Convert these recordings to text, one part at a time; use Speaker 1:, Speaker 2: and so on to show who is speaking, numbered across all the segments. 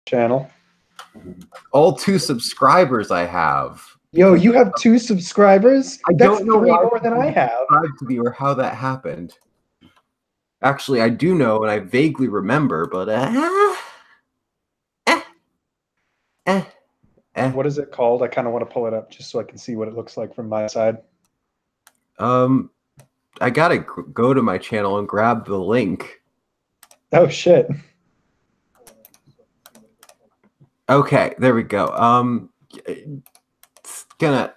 Speaker 1: channel.
Speaker 2: All 2 subscribers I have.
Speaker 1: Yo, you have 2 subscribers?
Speaker 2: I
Speaker 1: That's
Speaker 2: don't know
Speaker 1: 3
Speaker 2: why
Speaker 1: more than I have.
Speaker 2: subscribed to me or how that happened. Actually, I do know and I vaguely remember, but
Speaker 1: What is it called? I kind of want to pull it up just so I can see what it looks like from my side.
Speaker 2: I gotta go to my channel and grab the link.
Speaker 1: Oh shit.
Speaker 2: Okay, there we go. It's gonna,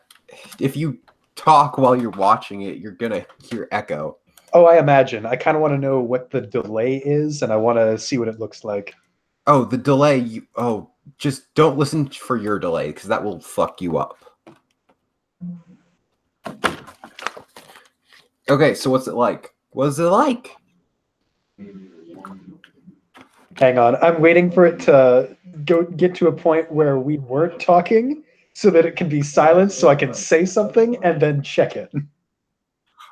Speaker 2: if you talk while you're watching it, you're gonna hear echo.
Speaker 1: Oh, I imagine. I kind of want to know what the delay is, and I want to see what it looks like.
Speaker 2: Oh, the delay. Just don't listen for your delay because that will fuck you up. Okay, so what's it like? What is it like?
Speaker 1: Hang on. I'm waiting for it to get to a point where we weren't talking so that it can be silenced so I can say something and then check it.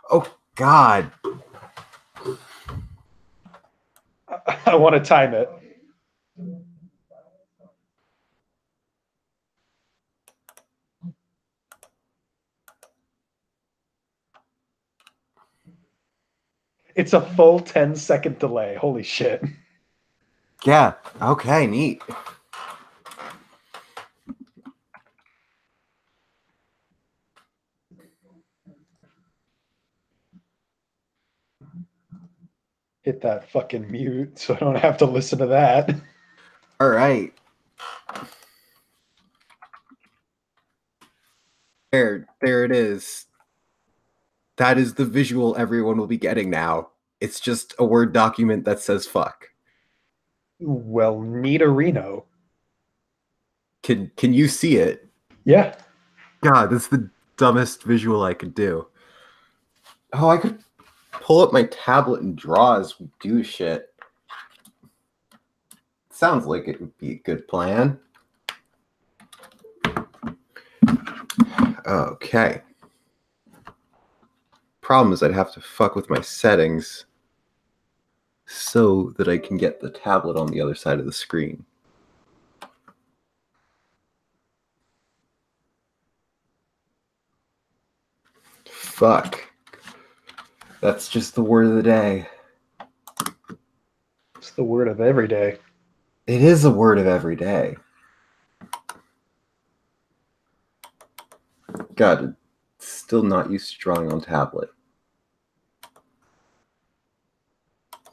Speaker 2: Oh, God.
Speaker 1: I want to time it. It's a full 10-second delay. Holy shit.
Speaker 2: Yeah, okay, neat.
Speaker 1: Hit that fucking mute so I don't have to listen to that.
Speaker 2: All right. There it is. That is the visual everyone will be getting now. It's just a Word document that says fuck.
Speaker 1: Well, Reno.
Speaker 2: Can you see it?
Speaker 1: Yeah.
Speaker 2: God, that's the dumbest visual I could do. Oh, I could pull up my tablet and draw as we do shit. Sounds like it would be a good plan. Okay. Problem is I'd have to fuck with my settings so that I can get the tablet on the other side of the screen. Fuck. That's just the word of the day.
Speaker 1: It's the word of every day.
Speaker 2: It is a word of every day. God, it's still not used to drawing on tablet.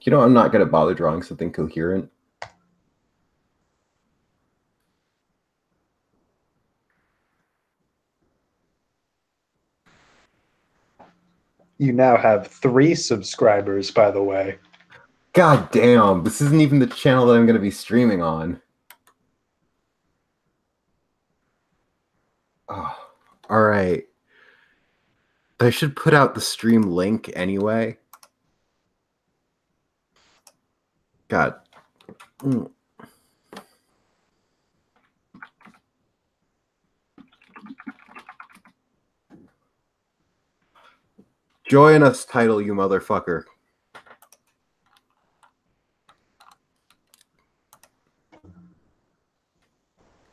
Speaker 2: You know, I'm not going to bother drawing something coherent.
Speaker 1: You now have 3 subscribers, by the way.
Speaker 2: God damn, this isn't even the channel that I'm going to be streaming on. Oh, all right. I should put out the stream link anyway. God. Join us, title, you motherfucker.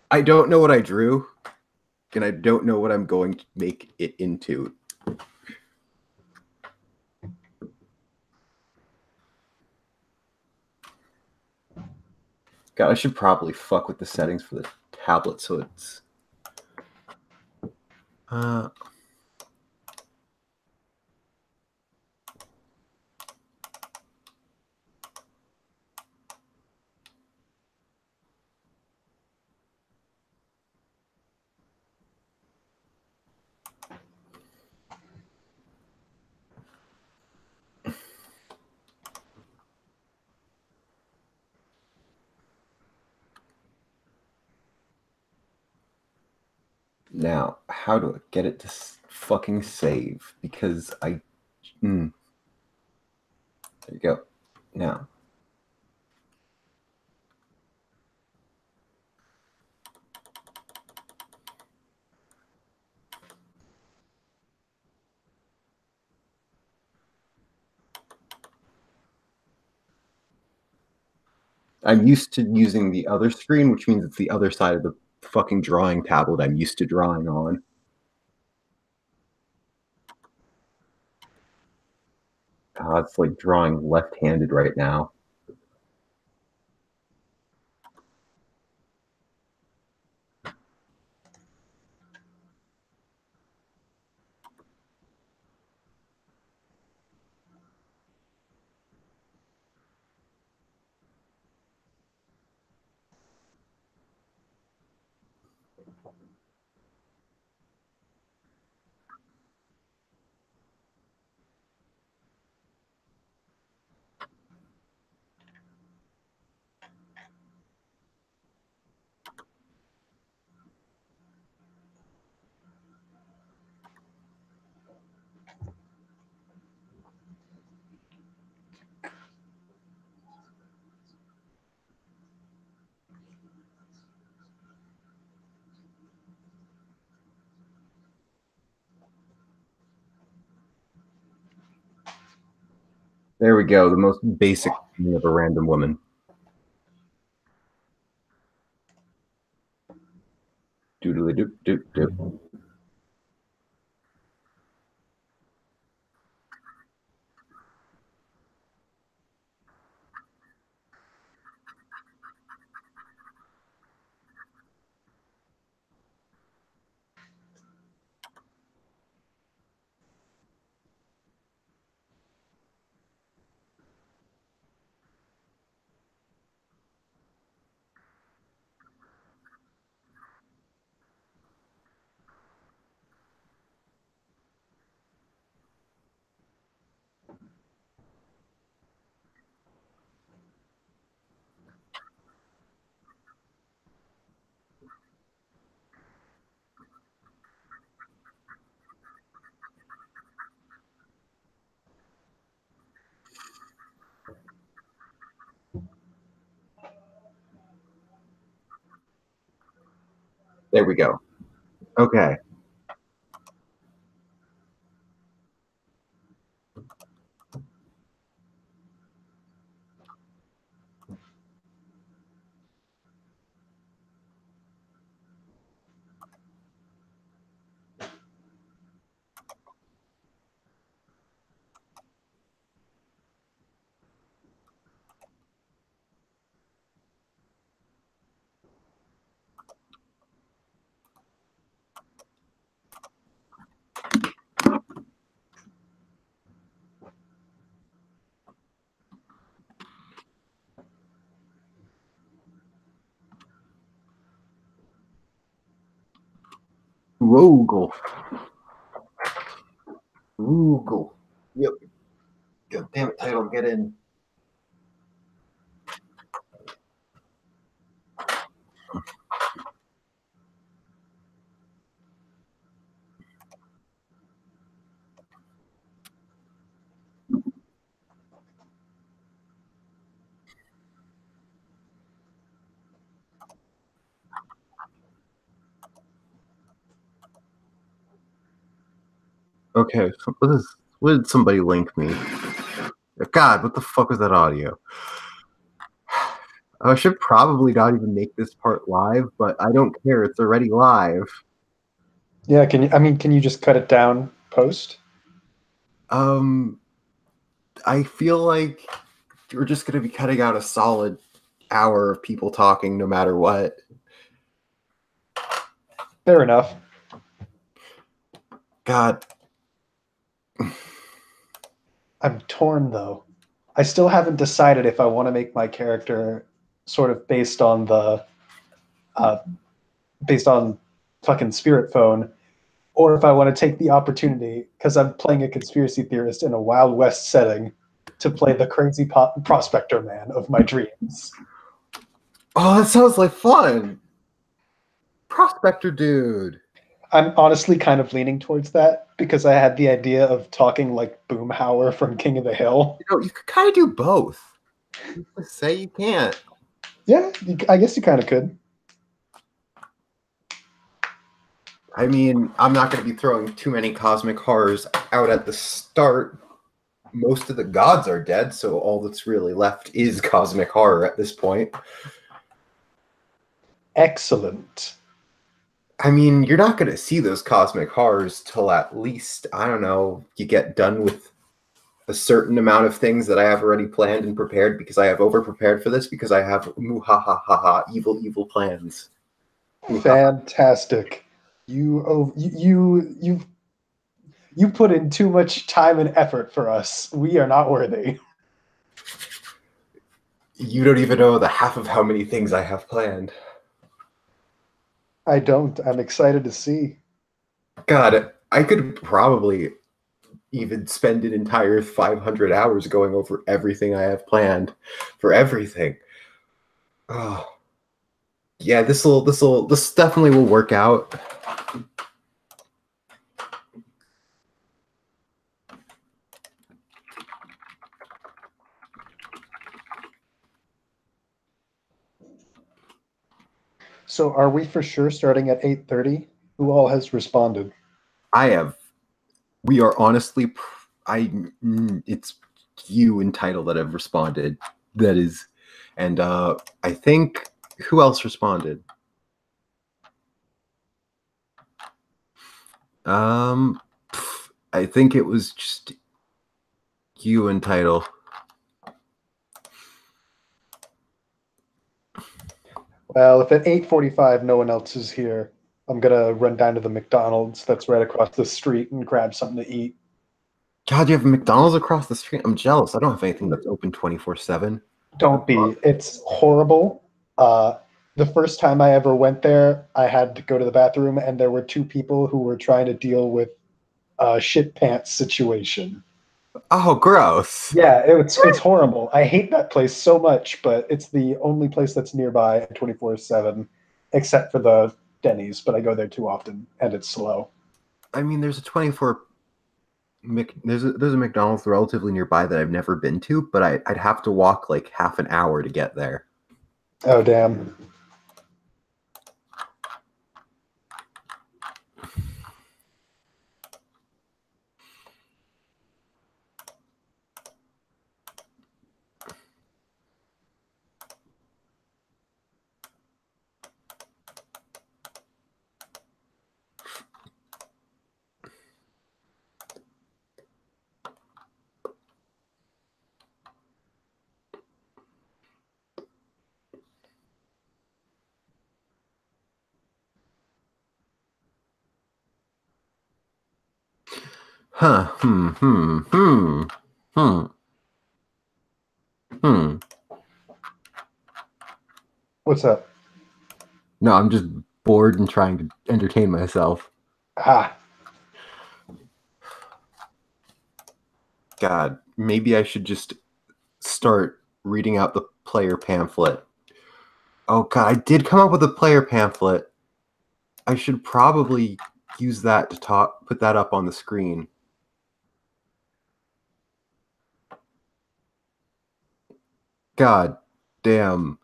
Speaker 2: I don't know what I drew, and I don't know what I'm going to make it into. God, I should probably fuck with the settings for the tablet so it's... Now, how do I get it to fucking save? Because I... There you go. Now. I'm used to using the other screen, which means it's the other side of the fucking drawing tablet I'm used to drawing on. God, it's like drawing left-handed right now. There we go, the most basic thing of a random woman. Doodly doop doop doop. There we go. Okay. Rogel. Rogel. Yep. God damn it, title, get in. Okay, so what did somebody link me? God, what the fuck was that audio? I should probably not even make this part live, but I don't care. It's already live.
Speaker 1: Yeah, can you just cut it down post?
Speaker 2: I feel like we're just going to be cutting out a solid hour of people talking no matter what.
Speaker 1: Fair enough.
Speaker 2: God.
Speaker 1: I'm torn though. I still haven't decided if I want to make my character sort of uh, based on fucking Spirit Phone, or if I want to take the opportunity because I'm playing a conspiracy theorist in a Wild West setting to play the crazy prospector man of my dreams.
Speaker 2: Oh, that sounds like fun. Prospector dude.
Speaker 1: I'm honestly kind of leaning towards that because I had the idea of talking like Boomhauer from King of the Hill.
Speaker 2: You know, you could kind of do both. You say you can't.
Speaker 1: Yeah, I guess you kind of could.
Speaker 2: I mean, I'm not going to be throwing too many cosmic horrors out at the start. most of the gods are dead, so all that's really left is cosmic horror at this point.
Speaker 1: Excellent.
Speaker 2: I mean, you're not going to see those cosmic horrors till at least, I don't know, you get done with a certain amount of things that I have already planned and prepared, because I have over-prepared for this, because I have muhahaha evil plans.
Speaker 1: Fantastic. You put in too much time and effort for us. We are not worthy.
Speaker 2: You don't even know the half of how many things I have planned.
Speaker 1: I don't. I'm excited to see.
Speaker 2: God, I could probably even spend an entire 500 hours going over everything I have planned for everything. Oh, yeah, this definitely will work out.
Speaker 1: So are we for sure starting at 8:30? Who all has responded?
Speaker 2: We are honestly, it's you and Title that have responded. That is, and I think, who else responded? I think it was just you and Title.
Speaker 1: Well, if at 8:45 no one else is here, I'm gonna run down to the McDonald's that's right across the street and grab something to eat.
Speaker 2: God, you have a McDonald's across the street? I'm jealous. I don't have anything that's open 24/7.
Speaker 1: Don't be. It's horrible. The first time I ever went there, I had to go to the bathroom, and there were two people who were trying to deal with a shit pants situation.
Speaker 2: Oh, gross.
Speaker 1: Yeah, it's horrible. I hate that place so much, but it's the only place that's nearby 24/7, except for the Denny's. But I go there too often, and it's slow.
Speaker 2: I mean, there's a 24 there's a McDonald's relatively nearby that I've never been to, but I'd have to walk like half an hour to get there.
Speaker 1: Oh damn.
Speaker 2: Huh.
Speaker 1: What's up?
Speaker 2: No, I'm just bored and trying to entertain myself.
Speaker 1: Ah,
Speaker 2: God, maybe I should just start reading out the player pamphlet. Oh God, I did come up with a player pamphlet. I should probably use that to put that up on the screen. God damn.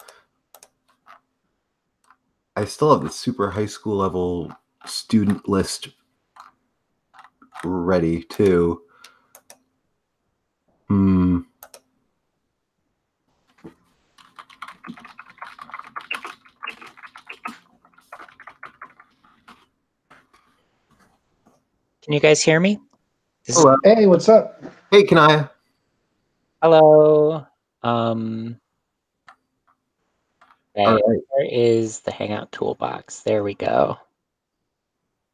Speaker 2: I still have the super high school level student list ready too.
Speaker 3: Can you guys hear me?
Speaker 2: Hello.
Speaker 1: hey, what's up?
Speaker 2: Hey, Kanaya.
Speaker 3: Hello. Okay,
Speaker 2: All right.
Speaker 3: where is the Hangout toolbox? There we go.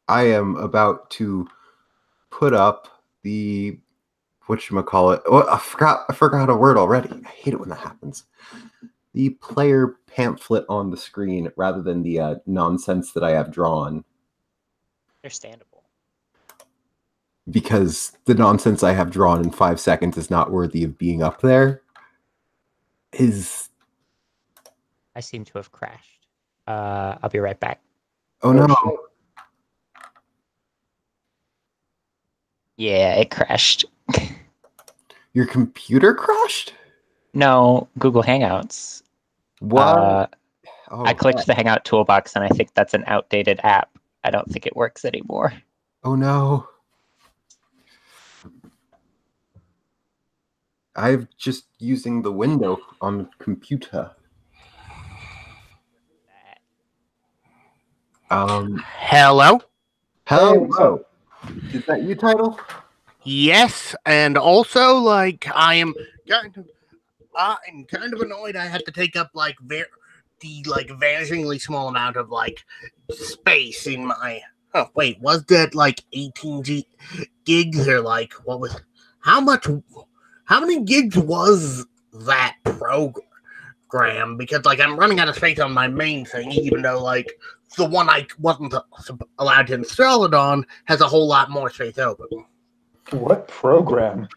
Speaker 2: I am about to put up the whatchamacallit. Oh, I forgot a word already. I hate it when that happens. The player pamphlet on the screen rather than the nonsense that I have drawn.
Speaker 3: Understandable.
Speaker 2: Because the nonsense I have drawn in 5 seconds is not worthy of being up there.
Speaker 3: I seem to have crashed. I'll be right back.
Speaker 2: Oh no.
Speaker 1: Shit.
Speaker 3: Yeah, it crashed.
Speaker 2: Your computer crashed?
Speaker 3: No, Google Hangouts.
Speaker 2: What?
Speaker 3: I clicked the Hangout toolbox and I think that's an outdated app. I don't think it works anymore.
Speaker 2: Oh no. I'm just using the window on the computer.
Speaker 4: Hello?
Speaker 2: Hello.
Speaker 1: Hey, what's up?
Speaker 2: Is that you, Title?
Speaker 4: Yes, and also, like, I'm kind of annoyed I had to take up, like, the, like, vanishingly small amount of, like, space in my... Oh, wait, was that, like, 18 gigs, or, like, what was... How many gigs was that program? Because, like, I'm running out of space on my main thing, even though, like, the one I wasn't allowed to install it on has a whole lot more space open.
Speaker 1: What program?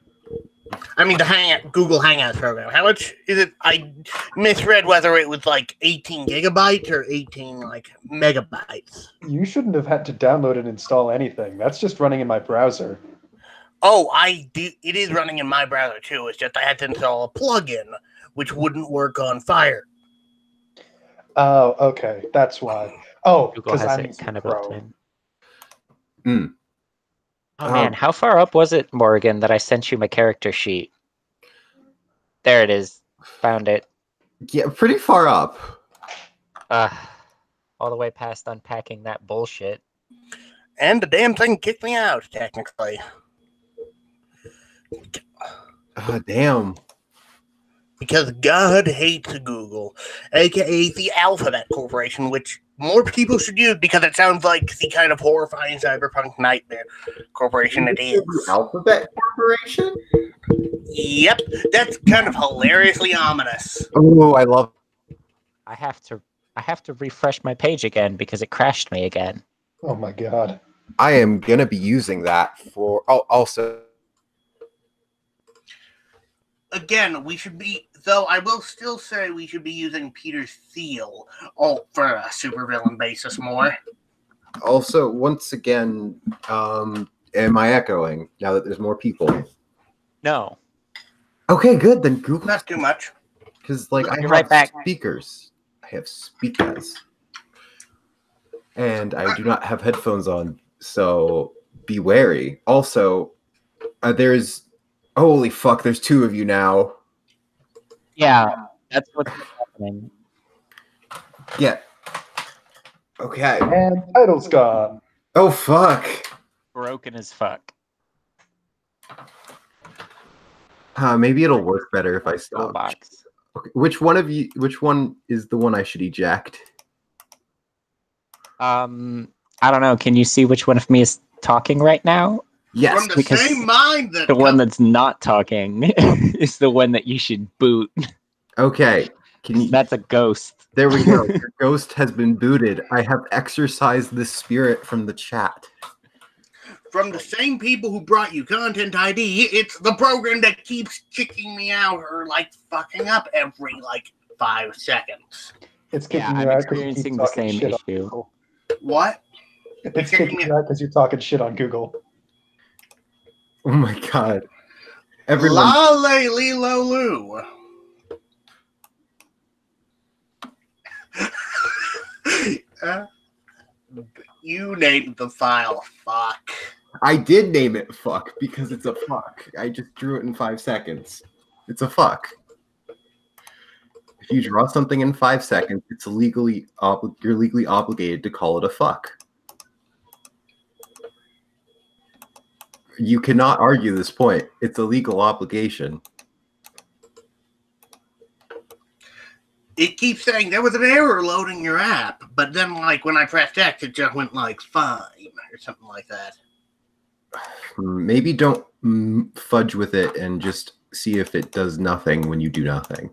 Speaker 4: I mean, the Google Hangouts program. How much is it? I misread whether it was like 18 gigabytes or 18 like megabytes.
Speaker 1: You shouldn't have had to download and install anything. That's just running in my browser.
Speaker 4: Oh, I do. It is running in my browser too. It's just I had to install a plugin, which wouldn't work on Fire.
Speaker 1: Oh, okay. That's why. Oh,
Speaker 3: Google
Speaker 1: because
Speaker 3: has
Speaker 1: I'm
Speaker 3: it
Speaker 1: using
Speaker 3: kind of
Speaker 1: Pro.
Speaker 3: built in.
Speaker 2: Hmm.
Speaker 3: Oh man, how far up was it, Morgan, that I sent you my character sheet? There it is. Found it.
Speaker 2: Yeah, pretty far up.
Speaker 3: All the way past unpacking that bullshit.
Speaker 4: And the damn thing kicked me out, technically.
Speaker 2: Damn.
Speaker 4: Because God hates Google, aka the Alphabet Corporation, which more people should use because it sounds like the kind of horrifying cyberpunk nightmare corporation it is.
Speaker 2: The Alphabet Corporation?
Speaker 4: Yep, that's kind of hilariously ominous.
Speaker 2: Oh, I love.
Speaker 3: I have to refresh my page again because it crashed me again.
Speaker 1: Oh my god.
Speaker 2: I am gonna be using that for. Oh, also.
Speaker 4: Again, we should be, though I will still say we should be using Peter Thiel for a supervillain basis more.
Speaker 2: Also, once again, am I echoing now that there's more people?
Speaker 3: No.
Speaker 2: Okay, good. Then Google.
Speaker 4: Not too much.
Speaker 2: Because, like, I
Speaker 3: You're
Speaker 2: have
Speaker 3: right back.
Speaker 2: speakers. I have speakers. And I do not have headphones on, so be wary. Also, there's... Holy fuck, there's two of you now.
Speaker 3: Yeah, that's what's happening.
Speaker 2: Yeah. Okay.
Speaker 1: And title's gone.
Speaker 2: Oh, fuck.
Speaker 3: Broken as fuck.
Speaker 2: Maybe it'll work better if I stop.
Speaker 3: Toolbox.
Speaker 2: Okay. Which one is the one I should eject?
Speaker 3: I don't know. Can you see which one of me is talking right now?
Speaker 2: Yes.
Speaker 4: From the
Speaker 3: because
Speaker 4: same mind that
Speaker 3: The one that's not talking is the one that you should boot.
Speaker 2: Okay. Can you...
Speaker 3: That's a ghost.
Speaker 2: There we go. Your ghost has been booted. I have exorcised the spirit from the chat.
Speaker 4: from the same people who brought you Content ID, it's the program that keeps kicking me out or like fucking up every like 5 seconds.
Speaker 1: It's kicking
Speaker 3: Yeah,
Speaker 1: you
Speaker 3: I'm
Speaker 1: out because you keep
Speaker 3: experiencing the
Speaker 1: talking
Speaker 3: same
Speaker 1: shit on
Speaker 3: issue.
Speaker 1: Google.
Speaker 4: What?
Speaker 1: It's kicking you out because you're talking shit on Google.
Speaker 2: Oh my god. Everyone...
Speaker 4: La lay lee lo loo. You named the file fuck.
Speaker 2: I did name it fuck because it's a fuck. I just drew it in 5 seconds. It's a fuck. If you draw something in 5 seconds, it's legally you're legally obligated to call it a fuck. You cannot argue this point. It's a legal obligation.
Speaker 4: It keeps saying there was an error loading your app, but then like when I pressed X, it just went like fine or something like that.
Speaker 2: Maybe don't fudge with it and just see if it does nothing when you do nothing.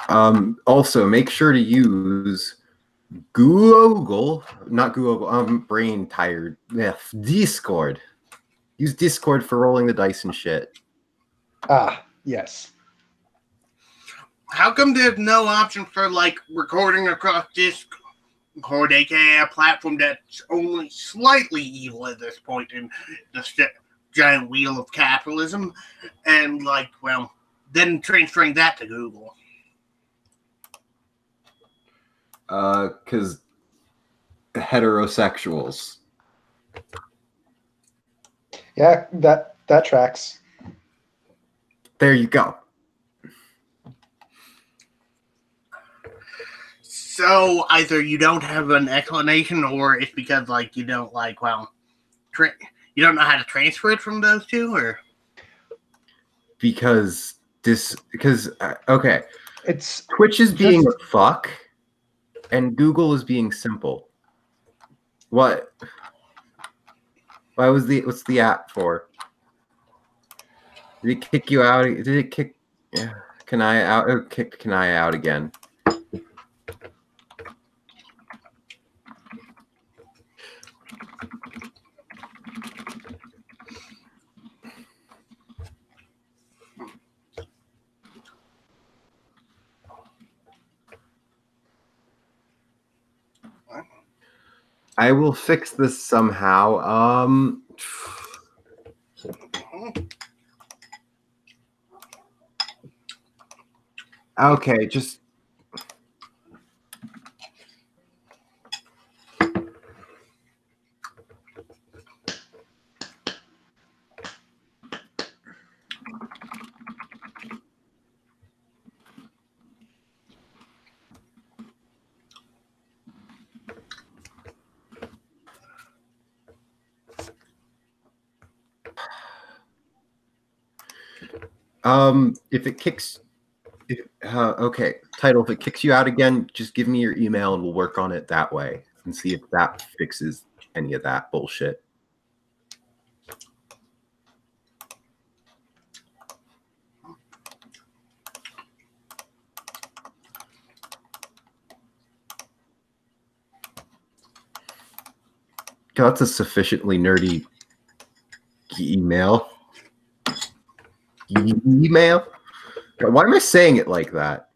Speaker 2: Also, make sure to use Google, not Google, I'm brain tired. Yeah, Discord. Use Discord for rolling the dice and shit.
Speaker 1: Ah, yes.
Speaker 4: How come there's no option for like recording across Discord, aka a platform that's only slightly evil at this point in the giant wheel of capitalism, and like, well, then transferring that to Google?
Speaker 2: Because heterosexuals.
Speaker 1: Yeah, that tracks.
Speaker 2: There you go.
Speaker 4: So either you don't have an explanation, or it's because like you don't like you don't know how to transfer it from those two, or
Speaker 2: Because okay,
Speaker 1: It's
Speaker 2: Twitch is being
Speaker 1: just-
Speaker 2: a fuck, and Google is being simple. What? What's the app for? Did it kick you out? Did it kick Kanaya out? Or kicked Kanaya out again? I will fix this somehow. Okay, just if it kicks okay, title, if it kicks you out again, just give me your email and we'll work on it that way and see if that fixes any of that bullshit. God, that's a sufficiently nerdy email. Email? God, why am I saying it like that?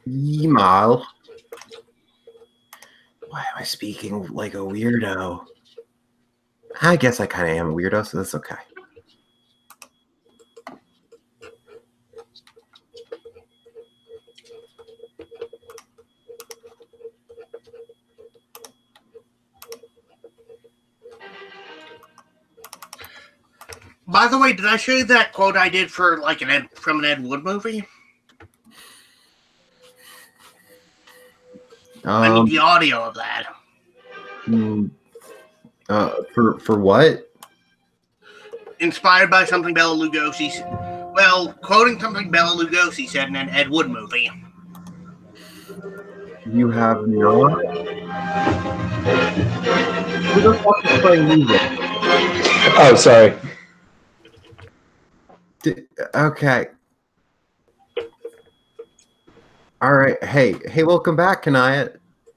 Speaker 2: Email. Why am I speaking like a weirdo? I guess I kind of am a weirdo, so that's okay.
Speaker 4: By the way, did I show you that quote I did for like from an Ed Wood movie? I need the audio of that.
Speaker 2: For what?
Speaker 4: Inspired by something Bela Lugosi, quoting something Bela Lugosi said in an Ed Wood movie.
Speaker 2: You have no. Who the fuck is playing music?
Speaker 1: Oh, sorry.
Speaker 2: Okay. All right. Hey, welcome back, Kanaya.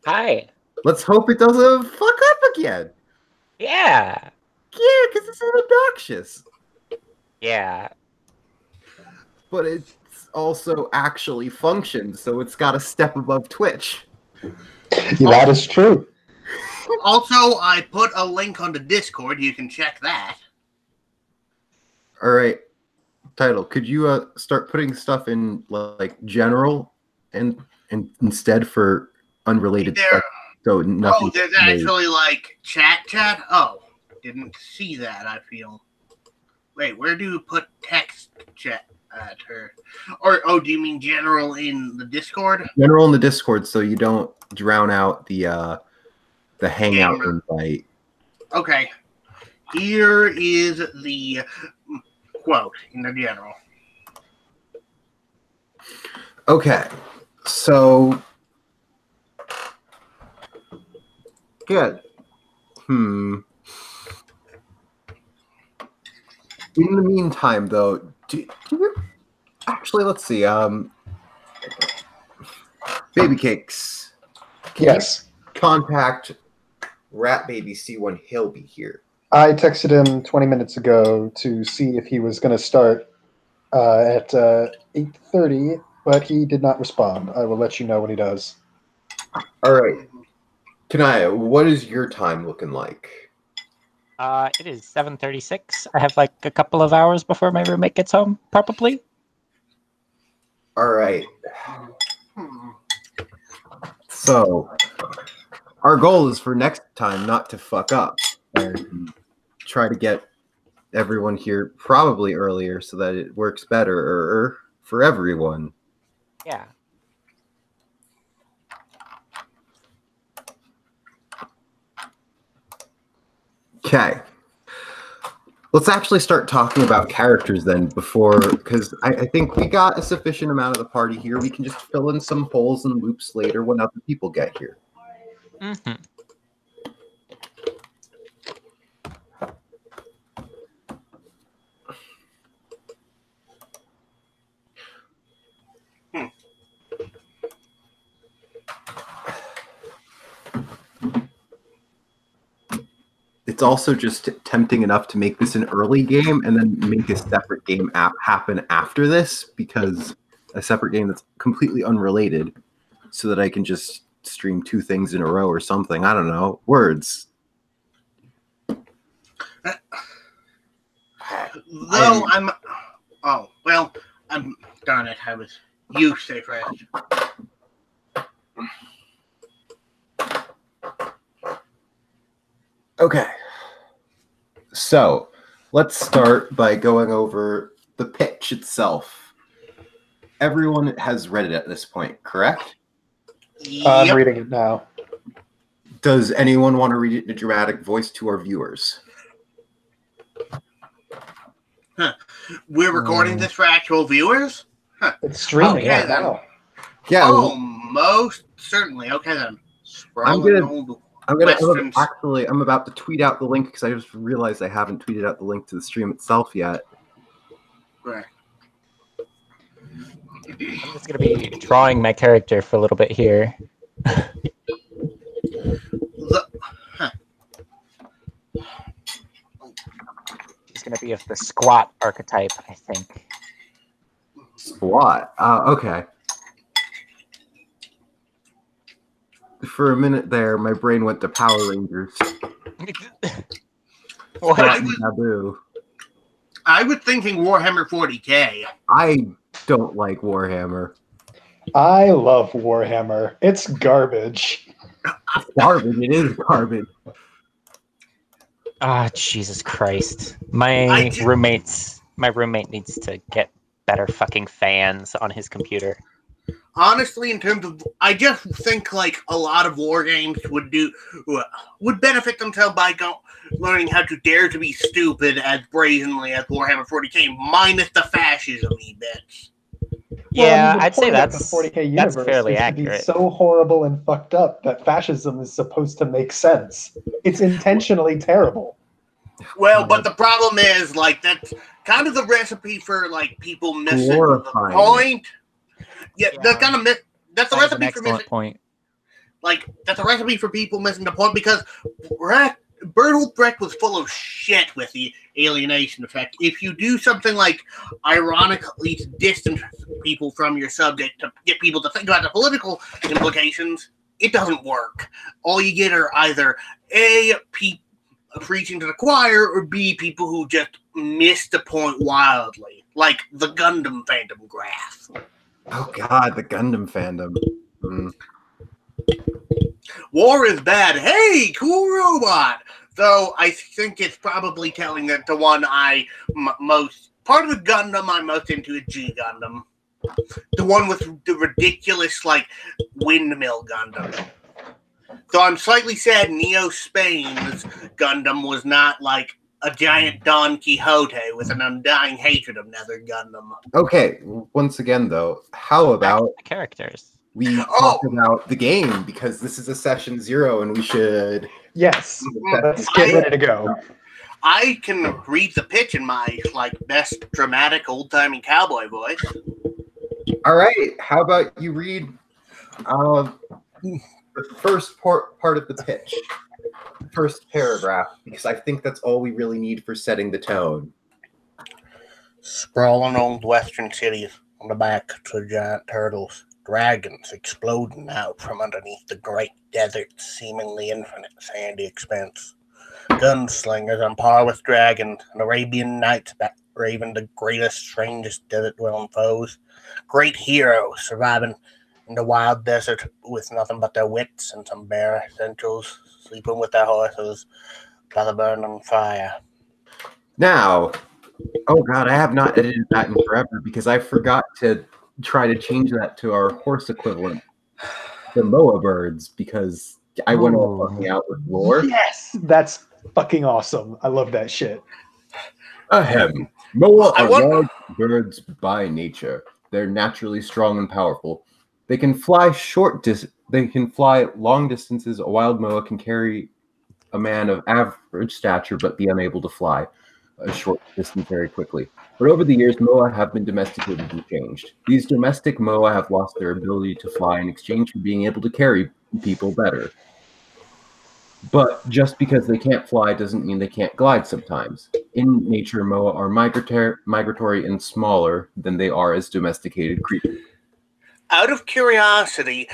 Speaker 3: Hi.
Speaker 2: Let's hope it doesn't fuck up again.
Speaker 3: Yeah.
Speaker 2: Yeah, because it's obnoxious.
Speaker 3: Yeah.
Speaker 2: But it's also actually functions, so it's got a step above Twitch.
Speaker 1: That is true.
Speaker 4: Also, I put a link on the Discord. You can check that.
Speaker 2: All right. Title, could you start putting stuff in like general and instead for unrelated stuff? So nothing.
Speaker 4: Oh, there's actually like chat. Oh, didn't see that. I feel. Wait, where do you put text chat at her? Or do you mean general in the Discord?
Speaker 2: General in the Discord, so you don't drown out the Hangout invite.
Speaker 4: Okay. Here is the quote in the general.
Speaker 2: Okay, so good. In the meantime, though, actually, let's see. Baby Cakes.
Speaker 1: Yes.
Speaker 2: Contact Rat Baby C1. He'll be here.
Speaker 1: I texted him 20 minutes ago to see if he was going to start at 8:30, but he did not respond. I will let you know when he does.
Speaker 2: All right. Kanaya, what is your time looking like?
Speaker 3: It is 7:36. I have like a couple of hours before my roommate gets home, probably.
Speaker 2: All right. So, our goal is for next time not to fuck up and try to get everyone here probably earlier so that it works better for everyone.
Speaker 3: Yeah.
Speaker 2: Okay. Let's actually start talking about characters then because I think we got a sufficient amount of the party here. We can just fill in some holes and loops later when other people get here.
Speaker 3: Mm-hmm.
Speaker 2: It's also just tempting enough to make this an early game and then make a separate game happen after this, because a separate game that's completely unrelated, so that I can just stream 2 things in a row or something. I don't know. Words.
Speaker 4: Darn it. I was... You stay fresh.
Speaker 2: Okay. So, let's start by going over the pitch itself. Everyone has read it at this point, correct?
Speaker 1: I'm reading it now.
Speaker 2: Does anyone want to read it in a dramatic voice to our viewers?
Speaker 4: Huh. We're recording this for actual viewers? Huh.
Speaker 1: It's streaming
Speaker 4: Okay,
Speaker 1: right now.
Speaker 2: Yeah.
Speaker 4: Oh, most certainly. Okay, then.
Speaker 2: I'm about to tweet out the link because I just realized I haven't tweeted out the link to the stream itself yet.
Speaker 4: Right.
Speaker 3: I'm just going to be drawing my character for a little bit here. He's going to be of the squat archetype, I think.
Speaker 2: Squat? Okay. For a minute there, my brain went to Power Rangers.
Speaker 4: I was thinking Warhammer 40K.
Speaker 2: I don't like Warhammer.
Speaker 1: I love Warhammer. It's garbage.
Speaker 2: It's garbage. It is garbage.
Speaker 3: Ah, Jesus Christ. My roommate needs to get better fucking fans on his computer.
Speaker 4: Honestly, in terms of, I just think like a lot of war games would benefit themselves by learning how to dare to be stupid as brazenly as Warhammer 40K, minus the fascism-y bits.
Speaker 3: Yeah,
Speaker 1: I'd
Speaker 3: say that's
Speaker 1: the 40K universe
Speaker 3: fairly
Speaker 1: is
Speaker 3: accurate.
Speaker 1: To be so horrible and fucked up that fascism is supposed to make sense. It's intentionally terrible.
Speaker 4: Well, but the problem is, like, that's kind of the recipe for like people missing the point. Yeah, that's kind of that's the recipe for missing.
Speaker 3: Point.
Speaker 4: Like, that's a recipe for people missing the point, because Bertolt Brecht was full of shit with the alienation effect. If you do something like ironically to distance people from your subject to get people to think about the political implications, it doesn't work. All you get are either A, people preaching to the choir, or B, people who just miss the point wildly, like the Gundam fandom graph.
Speaker 2: Oh God, the Gundam fandom.
Speaker 4: War is bad. Hey, cool robot. Though I think it's probably telling that the one part of the Gundam I'm most into is G Gundam. The one with the ridiculous, like, windmill Gundam. So I'm slightly sad Neo Spain's Gundam was not, like, a giant Don Quixote with an undying hatred of Nether Gundam.
Speaker 2: Okay, once again, though, how about
Speaker 3: the characters?
Speaker 2: We talk about the game, because this is a session 0 and we should...
Speaker 1: Yes, let's get ready to go.
Speaker 4: I can read the pitch in my, like, best dramatic old-timey cowboy voice.
Speaker 2: All right, how about you read the first part of the pitch, the first paragraph, because I think that's all we really need for setting the tone.
Speaker 4: Sprawling old western cities on the back to giant turtles. Dragons exploding out from underneath the great desert, seemingly infinite sandy expanse. gunslingers on par with dragons, and Arabian knights that raven the greatest, strangest desert-dwelling foes. Great heroes surviving in the wild desert with nothing but their wits and some bare essentials, sleeping with their horses by the burning fire.
Speaker 2: Now, oh god, I have not edited that in forever because I forgot to try to change that to our horse equivalent, the Moa birds, because I went all fucking out with lore.
Speaker 1: Yes, that's fucking awesome. I love that shit.
Speaker 2: Ahem. Moa are large birds by nature. They're naturally strong and powerful. They can fly They can fly long distances. A wild Moa can carry a man of average stature, but be unable to fly a short distance very quickly. But over the years, Moa have been domesticated and changed. These domestic Moa have lost their ability to fly in exchange for being able to carry people better. But just because they can't fly doesn't mean they can't glide sometimes. In nature, Moa are migratory and smaller than they are as domesticated creatures.
Speaker 4: Out of curiosity,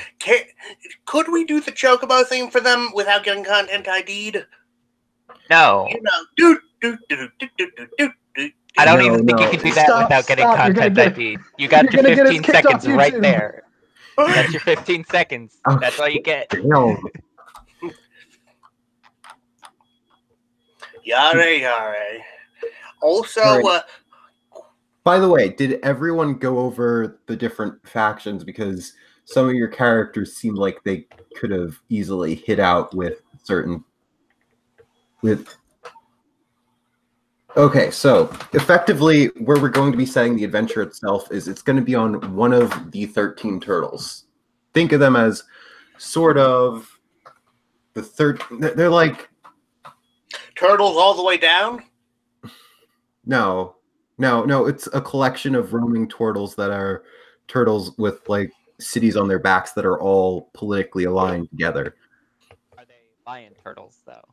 Speaker 4: could we do the Chocobo thing for them without getting content ID'd?
Speaker 3: No.
Speaker 4: You know,
Speaker 3: I don't even think you can do that without getting content ID. You got your 15 seconds right there. That's your 15 seconds. That's all you get.
Speaker 4: Yare. Also,
Speaker 2: by the way, did everyone go over the different factions? Because some of your characters seemed like they could have easily hit out with certain... Okay, so effectively, where we're going to be setting the adventure itself is it's going to be on one of the 13 turtles. Think of them as sort of the third... They're like...
Speaker 4: Turtles all the way down?
Speaker 2: No, it's a collection of roaming turtles that are turtles with like cities on their backs that are all politically aligned together.
Speaker 3: Are they lion turtles, though?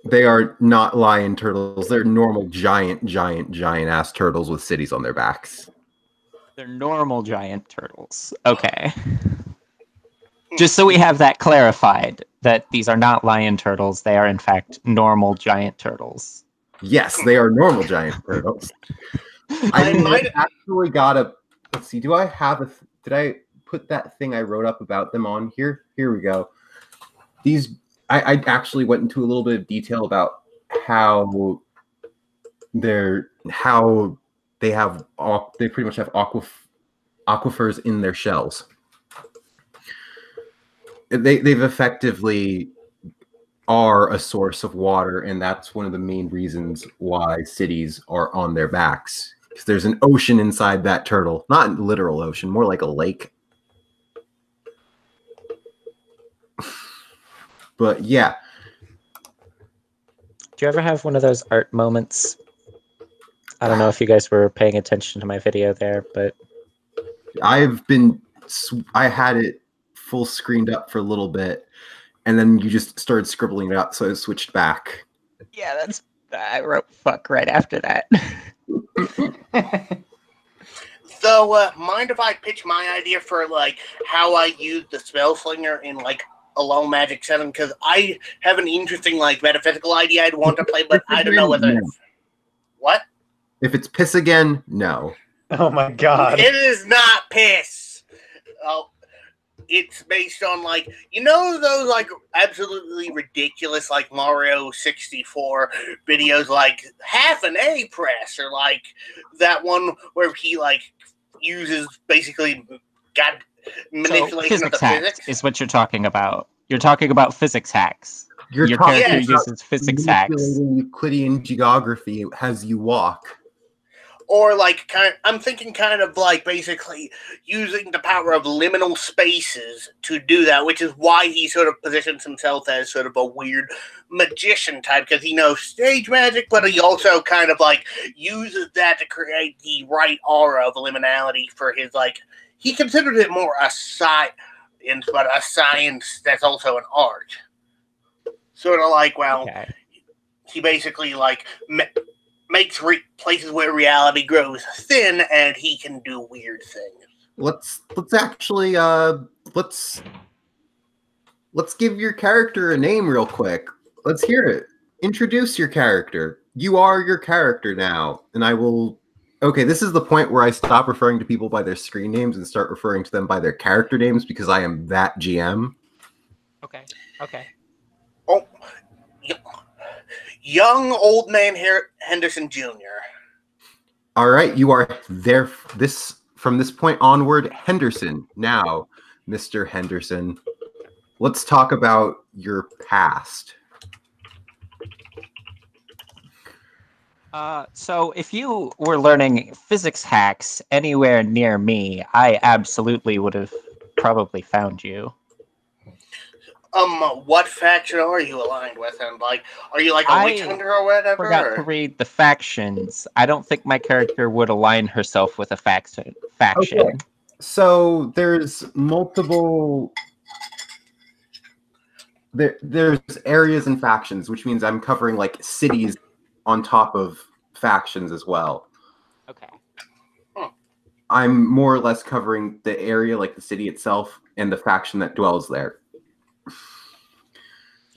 Speaker 2: They are not lion turtles. They're normal giant ass turtles with cities on their backs.
Speaker 3: They're normal giant turtles. Okay. Just so we have that clarified, that these are not lion turtles. They are, in fact, normal giant turtles.
Speaker 2: Yes, they are normal giant turtles. I actually got a... Let's see, do I have a... Did I put that thing I wrote up about them on here? Here we go. These... I actually went into a little bit of detail about how they pretty much have aquifers in their shells. They've effectively are a source of water, and that's one of the main reasons why cities are on their backs. Because there's an ocean inside that turtle. Not a literal ocean, more like a lake. But yeah.
Speaker 3: Do you ever have one of those art moments? I don't know if you guys were paying attention to my video there, but...
Speaker 2: I had it full screened up for a little bit, and then you just started scribbling it out, so I switched back.
Speaker 3: Yeah, I wrote fuck right after that.
Speaker 4: So, mind if I pitch my idea for, like, how I use the spell slinger in, like, a low magic setting? Because I have an interesting, like, metaphysical idea I'd want to play, but I don't know whether...
Speaker 2: No.
Speaker 4: What?
Speaker 2: If it's piss again, no.
Speaker 1: Oh my god.
Speaker 4: It is not piss. Oh, it's based on, like, you know those, like, absolutely ridiculous, like, Mario 64 videos, like, half an A press, or, like, that one where he, like, uses, basically, manipulation of the physics
Speaker 3: is what you're talking about. You're talking about physics hacks.
Speaker 2: Your
Speaker 3: character uses physics hacks.
Speaker 2: Euclidean geography as you walk.
Speaker 4: Or, like, I'm thinking kind of like basically using the power of liminal spaces to do that, which is why he sort of positions himself as sort of a weird magician type, because he knows stage magic, but he also kind of, like, uses that to create the right aura of liminality for his, like, he considered it more a science, but a science that's also an art. Sort of like, well, he basically, like, makes places where reality grows thin, and he can do weird things.
Speaker 2: Let's actually let's give your character a name real quick. Let's hear it. introduce your character. You are your character now, and I will. Okay, this is the point where I stop referring to people by their screen names and start referring to them by their character names because I am that GM.
Speaker 3: Okay. Okay.
Speaker 4: Oh, young old man Henderson Jr.
Speaker 2: All right, you are there. From this point onward, Henderson. Now, Mr. Henderson, let's talk about your past.
Speaker 3: So if you were learning physics hacks anywhere near me, I absolutely would have probably found you.
Speaker 4: What faction are you aligned with? And like, are you like a witch hunter or whatever?
Speaker 3: Forgot to read the factions. I don't think my character would align herself with a faction.
Speaker 2: Okay. So there's multiple. There's areas and factions, which means I'm covering like cities on top of factions as well.
Speaker 3: Okay.
Speaker 2: I'm more or less covering the area, like the city itself, and the faction that dwells there.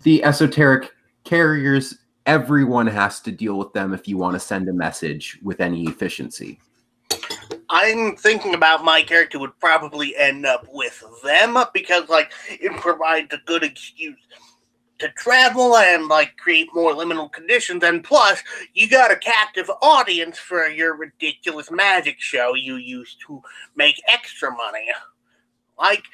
Speaker 2: The esoteric carriers, everyone has to deal with them if you want to send a message with any efficiency.
Speaker 4: I'm thinking about my character would probably end up with them because, like, it provides a good excuse to travel and, like, create more liminal conditions. And plus, you got a captive audience for your ridiculous magic show you used to make extra money. Like,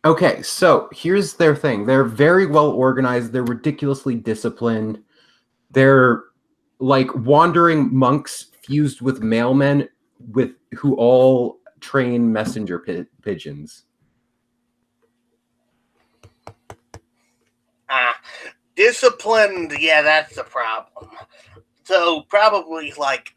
Speaker 2: okay, so here's their thing. They're very well organized. They're ridiculously disciplined. They're like wandering monks fused with mailmen who all train messenger pigeons.
Speaker 4: Disciplined, yeah, that's the problem. So probably like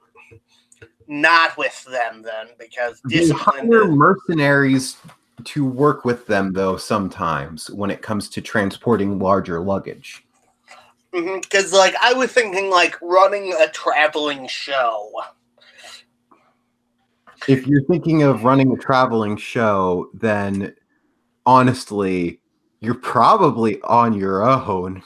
Speaker 4: not with them then, because disciplined.
Speaker 2: They hire mercenaries to work with them though sometimes when it comes to transporting larger luggage.
Speaker 4: Because like I was thinking like running a traveling show.
Speaker 2: If you're thinking of running a traveling show, then honestly, you're probably on your own.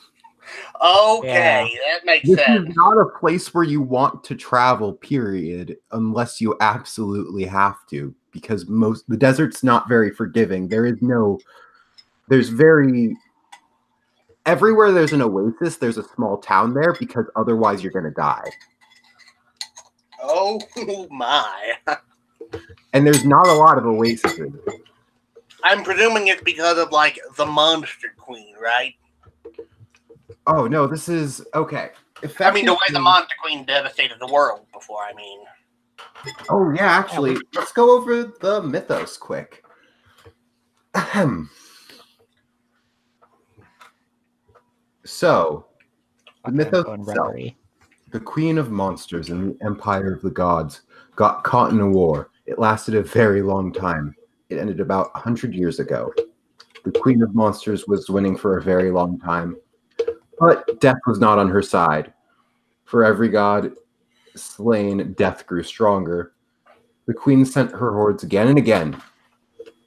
Speaker 4: Okay, that makes sense.
Speaker 2: This is not a place where you want to travel, period, unless you absolutely have to, because the desert's not very forgiving. Everywhere there's an oasis, there's a small town there, because otherwise you're going to die.
Speaker 4: Oh my.
Speaker 2: And there's not a lot of oases.
Speaker 4: I'm presuming it's because of, like, the Monster Queen, right?
Speaker 2: Oh, no, this is... Okay.
Speaker 4: I mean, the way the Monster Queen devastated the world before, I mean.
Speaker 2: Oh, yeah, actually, let's go over the mythos quick. Ahem. So, the mythos itself. The Queen of Monsters in the Empire of the Gods got caught in a war. It lasted a very long time. It ended about 100 years ago. The Queen of Monsters was winning for a very long time. But death was not on her side. For every god slain, death grew stronger. The queen sent her hordes again and again.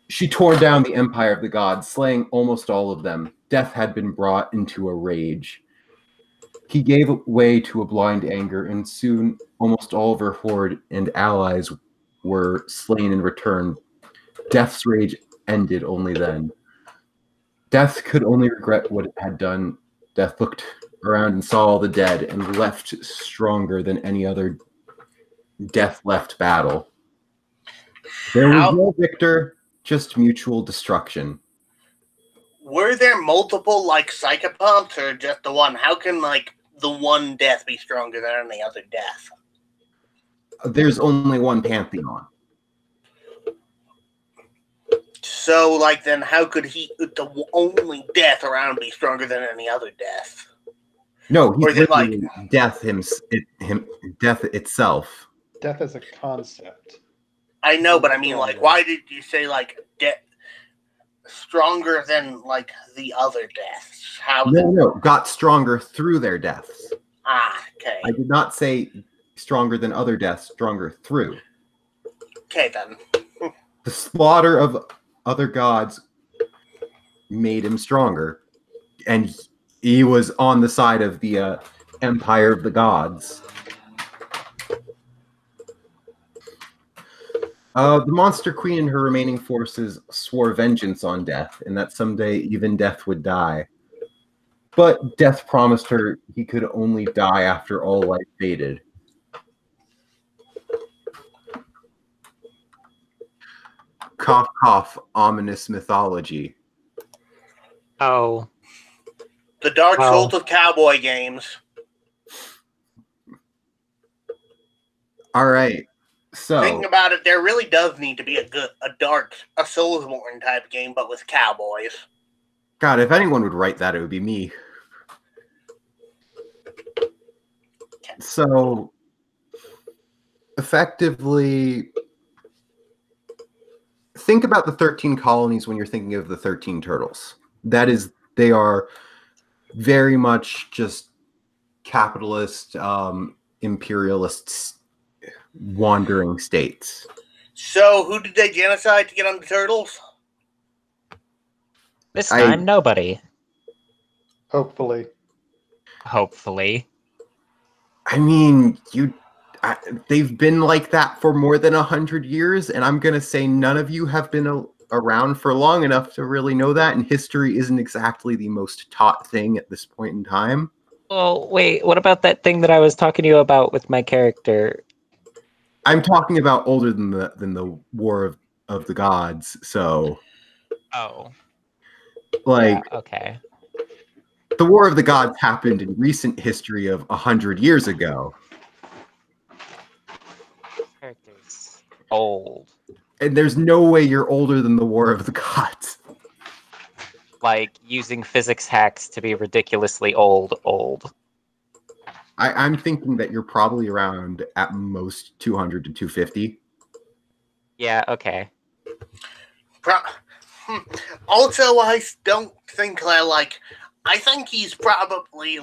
Speaker 2: She tore down the empire of the gods, slaying almost all of them. Death had been brought into a rage. He gave way to a blind anger, and soon almost all of her horde and allies were slain in return. Death's rage ended only then. Death could only regret what it had done. Death looked around and saw all the dead and left stronger than any other death-left battle. There was no victor, just mutual destruction.
Speaker 4: Were there multiple, like, psychopaths or just the one? How can, like, the one death be stronger than any other death?
Speaker 2: There's only one pantheon.
Speaker 4: So, like, then how could the only death around be stronger than any other death?
Speaker 2: No, he's literally like death death itself.
Speaker 1: Death as a concept.
Speaker 4: I know, but I mean, like, why did you say, like, death stronger than, like, the other deaths? How?
Speaker 2: No, got stronger through their deaths.
Speaker 4: Ah, okay.
Speaker 2: I did not say stronger than other deaths, stronger through.
Speaker 4: Okay, then.
Speaker 2: The slaughter of other gods made him stronger, and He was on the side of the Empire of the Gods. The Monster Queen and her remaining forces swore vengeance on Death, and that someday even Death would die. But Death promised her he could only die after all life faded. Cough, cough, ominous mythology.
Speaker 3: Oh.
Speaker 4: The Dark Souls of cowboy games.
Speaker 2: All right. So
Speaker 4: thinking about it, there really does need to be a Soulsborne type game, but with cowboys.
Speaker 2: God, if anyone would write that, it would be me. So, effectively, think about the 13 colonies when you're thinking of the 13 turtles. They are very much just capitalist, imperialist, wandering states.
Speaker 4: So, who did they genocide to get on the turtles?
Speaker 3: This time, nobody.
Speaker 1: Hopefully.
Speaker 3: Hopefully.
Speaker 2: I mean, they've been like that for more than 100 years, and I'm going to say none of you have been around for long enough to really know that, and history isn't exactly the most taught thing at this point in time.
Speaker 3: Oh, wait, what about that thing that I was talking to you about with my character?
Speaker 2: I'm talking about older than the War of the Gods, so...
Speaker 3: Oh.
Speaker 2: Like...
Speaker 3: Yeah, okay.
Speaker 2: The War of the Gods happened in recent history of 100 years ago.
Speaker 3: Character's old.
Speaker 2: And there's no way you're older than the War of the Gods.
Speaker 3: Like, using physics hacks to be ridiculously old.
Speaker 2: I'm thinking that you're probably around, at most, 200 to 250.
Speaker 3: Yeah, okay.
Speaker 4: Also, I don't think I think he's probably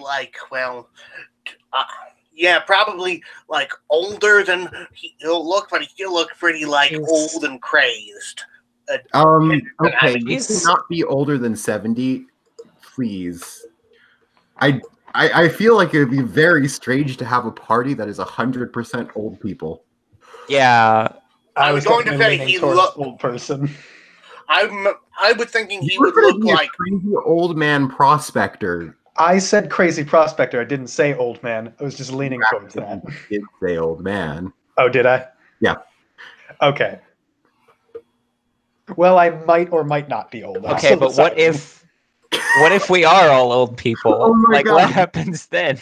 Speaker 4: probably older than he'll look, but he still looks pretty old and crazed.
Speaker 2: Okay, you cannot be older than 70, please. I feel like it would be very strange to have a party that is 100% old people.
Speaker 3: Yeah.
Speaker 1: I was going to say
Speaker 4: he
Speaker 1: looked old person.
Speaker 4: I was thinking he would look like
Speaker 2: a crazy old man prospector.
Speaker 1: I said crazy prospector. I didn't say old man. I was just leaning towards that.
Speaker 2: You did say old man.
Speaker 1: Oh, did I?
Speaker 2: Yeah.
Speaker 1: Okay. Well, I might or might not be old.
Speaker 3: Okay, but what if we are all old people?
Speaker 2: Oh my God.
Speaker 3: What happens then?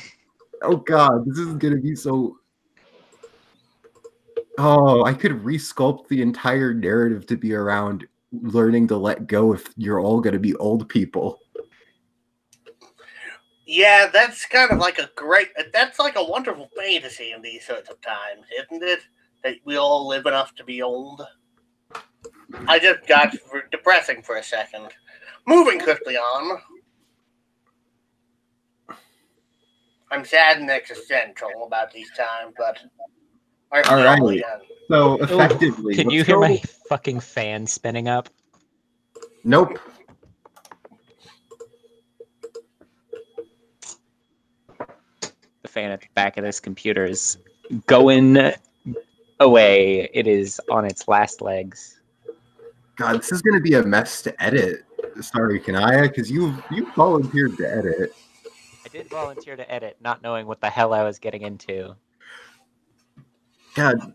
Speaker 2: Oh God, this is gonna be so... Oh, I could resculpt the entire narrative to be around learning to let go if you're all gonna be old people.
Speaker 4: Yeah, that's kind of that's like a wonderful fantasy in these sorts of times, isn't it? That we all live enough to be old. I just got depressing for a second. Moving quickly on. I'm sad and existential about these times, but...
Speaker 2: All right. So, effectively...
Speaker 3: Can you hear my fucking fan spinning up?
Speaker 2: Nope.
Speaker 3: The fan at the back of this computer is going away. It is on its last legs.
Speaker 2: God, this is going to be a mess to edit. Sorry, Kanaya, because you volunteered to edit.
Speaker 3: I did volunteer to edit, not knowing what the hell I was getting into.
Speaker 2: God.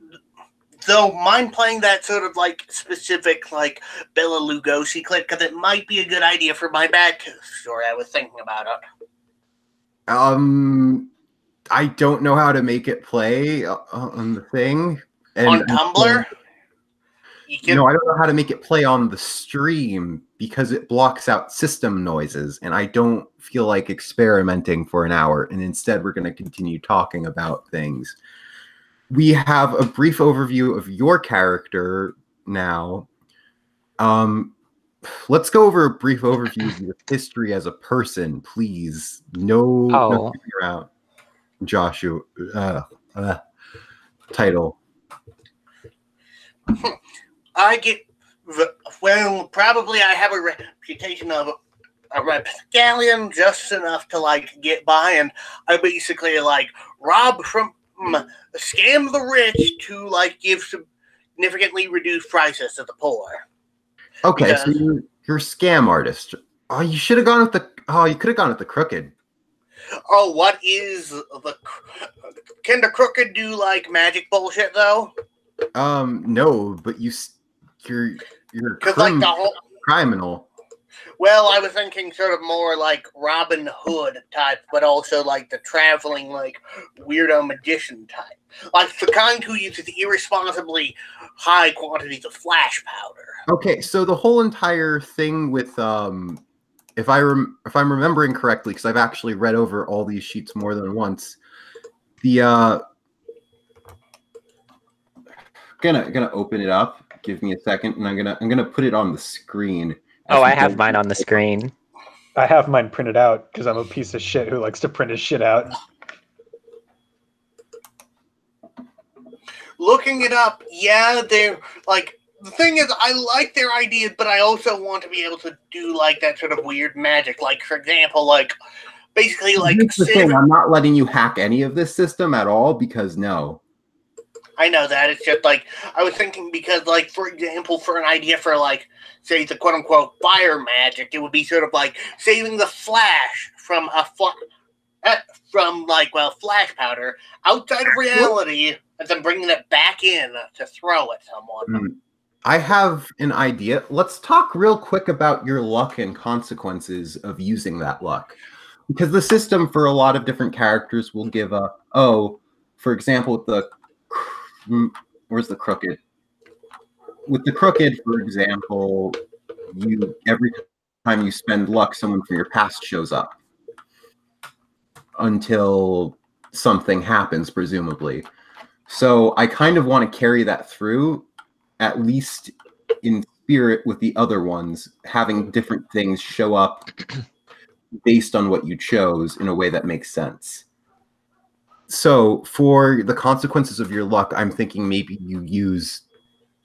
Speaker 4: So, mind playing that sort of specific Bela Lugosi clip, because it might be a good idea for my back story. I was thinking about it.
Speaker 2: I don't know how to make it play on the thing.
Speaker 4: On Tumblr?
Speaker 2: No, I don't know how to make it play on the stream because it blocks out system noises, and I don't feel like experimenting for an hour, and instead we're going to continue talking about things. We have a brief overview of your character now. Let's go over a brief overview of your history as a person, please. No figure out. Joshua. Title.
Speaker 4: Probably I have a reputation of a rapscallion just enough to like get by, and I basically like rob from scam the rich to like give significantly reduced prices to the poor.
Speaker 2: Okay,
Speaker 4: Because,
Speaker 2: so you're a scam artist. Oh, you should have gone with the. Oh, you could have gone with the crooked.
Speaker 4: oh, what is the? Can the crooked do like magic bullshit though?
Speaker 2: No, but you're
Speaker 4: Because like the whole.
Speaker 2: criminal.
Speaker 4: Well, I was thinking sort of more like Robin Hood type, but also like the traveling, like, weirdo magician type. Like the kind who uses irresponsibly high quantities of flash powder.
Speaker 2: Okay, so the whole entire thing with if I'm remembering correctly, because I've actually read over all these sheets more than once, the gonna open it up. Give me a second, and I'm gonna put it on the screen.
Speaker 3: Oh, I have mine on the screen.
Speaker 1: I have mine printed out because I'm a piece of shit who likes to print his shit out.
Speaker 4: Looking it up, yeah, they're like. The thing is, I like their ideas, but I also want to be able to do like that sort of weird magic. Like, for example, like basically like.
Speaker 2: Here's the thing, I'm not letting you hack any of this system at all because no.
Speaker 4: I know that. It's just like, I was thinking because, like, for example, for an idea for, like, say, the quote-unquote fire magic, it would be sort of like saving the flash from flash powder outside of reality and then bringing it back in to throw at someone.
Speaker 2: I have an idea. Let's talk real quick about your luck and consequences of using that luck. Because the system for a lot of different characters will give for example, where's the crooked? With the crooked, for example, every time you spend luck, someone from your past shows up until something happens, presumably. So I kind of want to carry that through, at least in spirit with the other ones, having different things show up based on what you chose in a way that makes sense. So for the consequences of your luck, I'm thinking maybe you use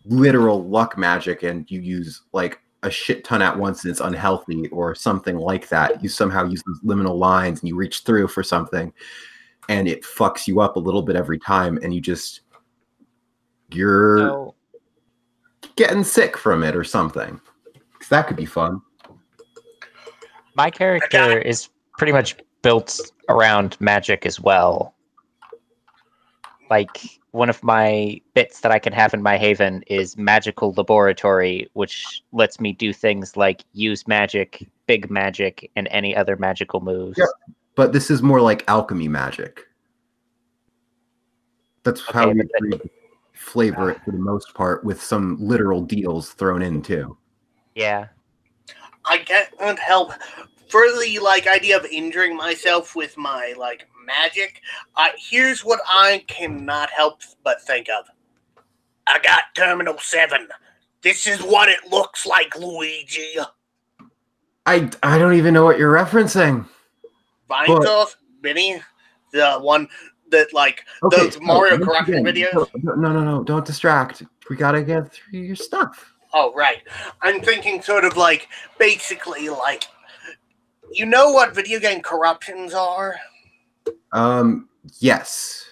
Speaker 2: literal luck magic and you use like a shit ton at once and it's unhealthy or something like that. You somehow use those liminal lines and you reach through for something and it fucks you up a little bit every time and you're getting sick from it or something. 'Cause that could be fun.
Speaker 3: My character is pretty much built around magic as well. Like, one of my bits that I can have in my haven is magical laboratory, which lets me do things like use magic, big magic, and any other magical moves.
Speaker 2: Yeah, but this is more like alchemy magic. That's how we flavor it for the most part, with some literal deals thrown in too.
Speaker 3: Yeah.
Speaker 4: I can't help for the like idea of injuring myself with my like magic. Here's what I cannot help but think of. I got Terminal 7. This is what it looks like, Luigi.
Speaker 2: I don't even know what you're referencing.
Speaker 4: Vinesource, Benny, the one that like those Mario corruption videos.
Speaker 2: No, don't distract. We gotta get through your stuff.
Speaker 4: Oh, right. I'm thinking sort of like, basically like, you know what video game corruptions are?
Speaker 2: Yes.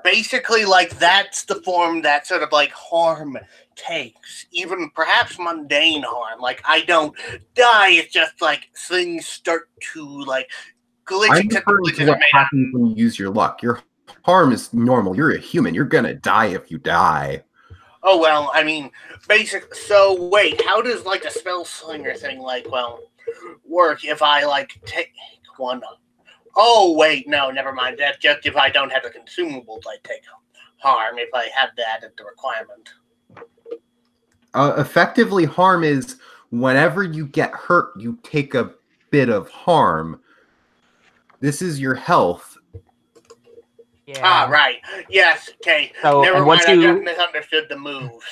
Speaker 4: Basically, like, that's the form that sort of like harm takes. Even perhaps mundane harm. Like, I don't die, it's just like things start to like glitch.
Speaker 2: I'm referring to what happens when you use your luck. Your harm is normal. You're a human. You're gonna die if you die.
Speaker 4: Oh, well, I mean, so wait, how does like the spell slinger thing work if I like take one? Oh, wait, no, never mind. That's just if I don't have the consumables, I take harm if I have that at the requirement.
Speaker 2: Effectively, harm is whenever you get hurt, you take a bit of harm. This is your health.
Speaker 3: Yeah.
Speaker 4: Ah, right. Yes, okay.
Speaker 3: So,
Speaker 4: never mind, I just misunderstood the moves.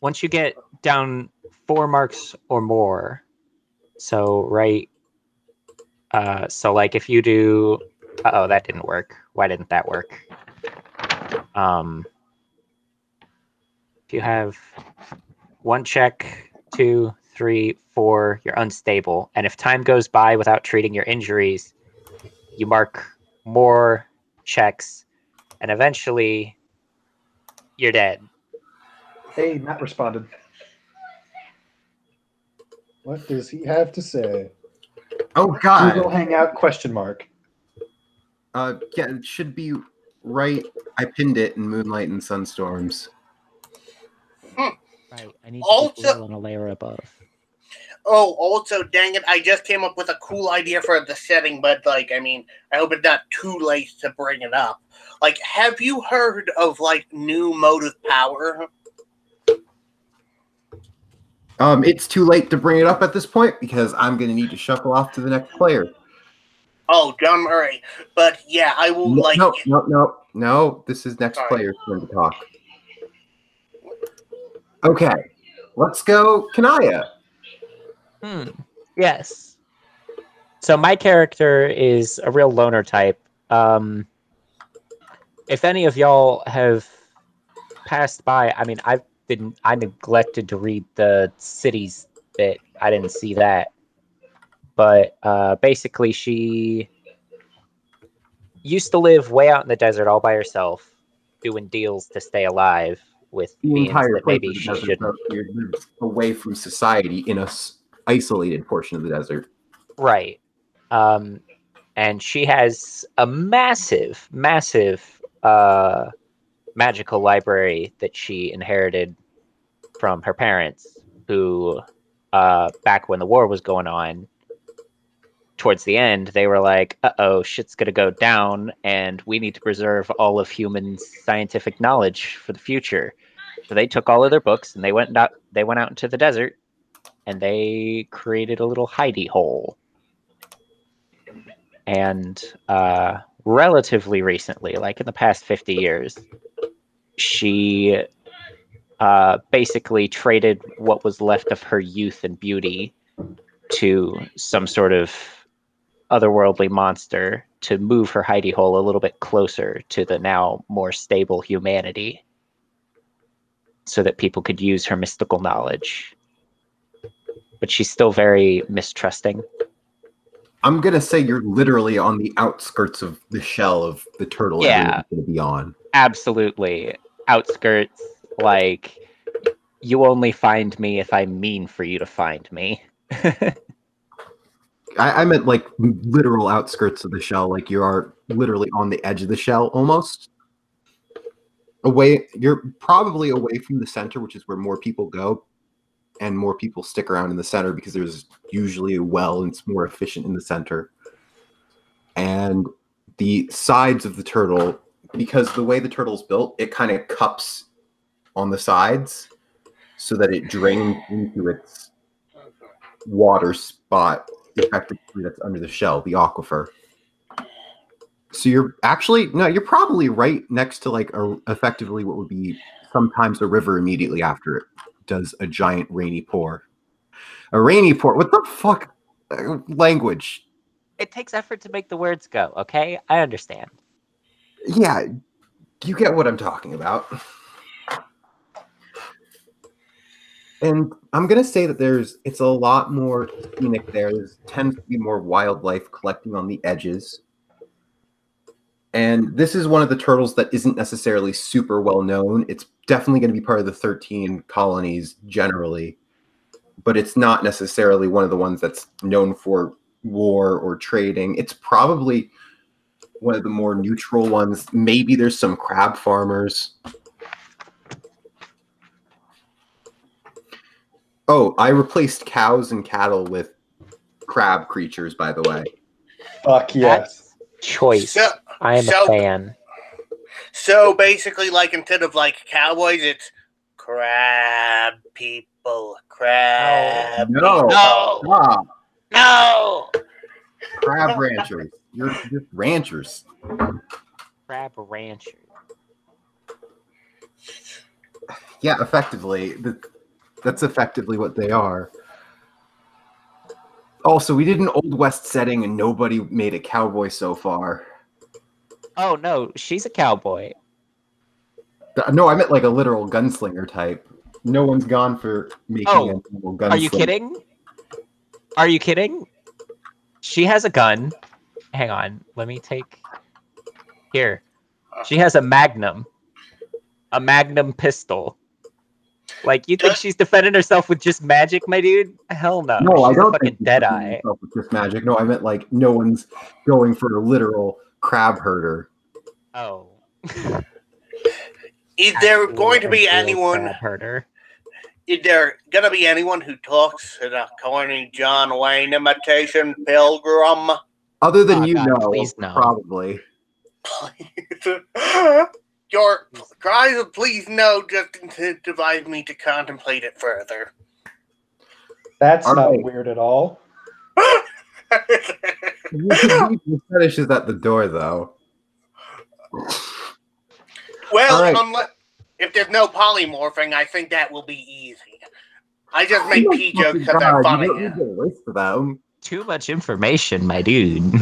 Speaker 3: Once you get down 4 marks or more, so like if you do, that didn't work. Why didn't that work? If you have 1 check, 2, 3, 4, you're unstable. And if time goes by without treating your injuries, you mark more checks, and eventually you're dead.
Speaker 1: Hey, Matt responded. What does he have to say?
Speaker 2: Oh
Speaker 1: Google
Speaker 2: God.
Speaker 1: Hangout question mark.
Speaker 2: Yeah, it should be right. I pinned it in Moonlight and Sunstorms.
Speaker 3: Right. I need to
Speaker 4: Also-
Speaker 3: be on a layer above.
Speaker 4: Oh, also, dang it, I just came up with a cool idea for the setting, but, like, I mean, I hope it's not too late to bring it up. Like, have you heard of, like, new motive power?
Speaker 2: It's too late to bring it up at this point because I'm going to need to shuffle off to the next player.
Speaker 4: Oh, John Murray. But, yeah, I will,
Speaker 2: No. This is next
Speaker 4: Sorry.
Speaker 2: player's turn to talk. Okay. Let's go, Kanaya.
Speaker 3: Yes. So my character is a real loner type. If any of y'all have passed by, I mean, I neglected to read the cities bit. I didn't see that. But basically, she used to live way out in the desert all by herself, doing deals to stay alive with
Speaker 2: The
Speaker 3: beings
Speaker 2: entire
Speaker 3: that
Speaker 2: place
Speaker 3: maybe
Speaker 2: of the
Speaker 3: she
Speaker 2: desert
Speaker 3: shouldn't.
Speaker 2: lives away from society in a isolated portion of the desert.
Speaker 3: Right. And she has a massive magical library that she inherited from her parents, who, back when the war was going on, towards the end, they were like, uh-oh, shit's gonna go down, and we need to preserve all of human scientific knowledge for the future. So they took all of their books and they went out into the desert, and they created a little hidey hole. And relatively recently, like in the past 50 years, she basically traded what was left of her youth and beauty to some sort of otherworldly monster to move her hidey hole a little bit closer to the now more stable humanity so that people could use her mystical knowledge. But she's still very mistrusting.
Speaker 2: I'm going to say you're literally on the outskirts of the shell of the turtle everyone's going to be on.
Speaker 3: Absolutely. Outskirts, like, you only find me if I mean for you to find me.
Speaker 2: I meant like literal outskirts of the shell, like you are literally on the edge of the shell almost. You're probably away from the center, which is where more people go, and more people stick around in the center because there's usually a well and it's more efficient in the center. And the sides of the turtle, because the way the turtle's built, it kind of cups on the sides so that it drains into its water spot effectively that's under the shell, the aquifer. So you're probably right next to like effectively what would be sometimes a river immediately after it does a giant rainy pour. A rainy pour? What the fuck language?
Speaker 3: It takes effort to make the words go, okay? I understand.
Speaker 2: Yeah, you get what I'm talking about. And I'm going to say that it's a lot more scenic there. There tends to be more wildlife collecting on the edges. And this is one of the turtles that isn't necessarily super well known. It's definitely going to be part of the 13 colonies generally, but it's not necessarily one of the ones that's known for war or trading. It's probably one of the more neutral ones. Maybe there's some crab farmers. Oh, I replaced cows and cattle with crab creatures, by the way.
Speaker 1: Fuck yes.
Speaker 3: Choice. I am a fan.
Speaker 4: So basically, like, instead of like cowboys, it's crab people. Crab.
Speaker 2: No.
Speaker 4: People.
Speaker 2: Stop.
Speaker 4: No.
Speaker 2: Crab ranchers. You're just ranchers.
Speaker 3: Crab ranchers.
Speaker 2: Yeah, effectively. That's effectively what they are. Also, we did an Old West setting and nobody made a cowboy so far.
Speaker 3: Oh, no, she's a cowboy.
Speaker 2: No, I meant like a literal gunslinger type. no one's gone for making a normal gun.
Speaker 3: Are you kidding? Are you kidding? She has a gun. Hang on. Let me take... Here. She has a Magnum. A Magnum pistol. Like, you think she's defending herself with just magic, my dude? Hell no.
Speaker 2: No, I
Speaker 3: She's
Speaker 2: don't
Speaker 3: a fucking
Speaker 2: think she's
Speaker 3: Deadeye.
Speaker 2: defending herself with just magic. No, I meant like no one's going for a literal crab herder.
Speaker 3: Oh.
Speaker 4: Is there going to be anyone?
Speaker 3: Crab herder.
Speaker 4: Is there gonna be anyone who talks in a corny John Wayne imitation, Pilgrim?
Speaker 2: Other than you
Speaker 3: God,
Speaker 2: know,
Speaker 3: please no.
Speaker 2: probably.
Speaker 4: Your cries of please no just incentivize me to contemplate it further.
Speaker 1: That's
Speaker 2: All
Speaker 1: not
Speaker 2: right.
Speaker 1: weird at all.
Speaker 2: You can leave the fetishes at the door, though.
Speaker 4: Well,
Speaker 2: All right.
Speaker 4: unless, if there's no polymorphing, I think that will be easy. I just make pee jokes because they're funny.
Speaker 2: You don't need to waste them.
Speaker 3: Too much information, my dude.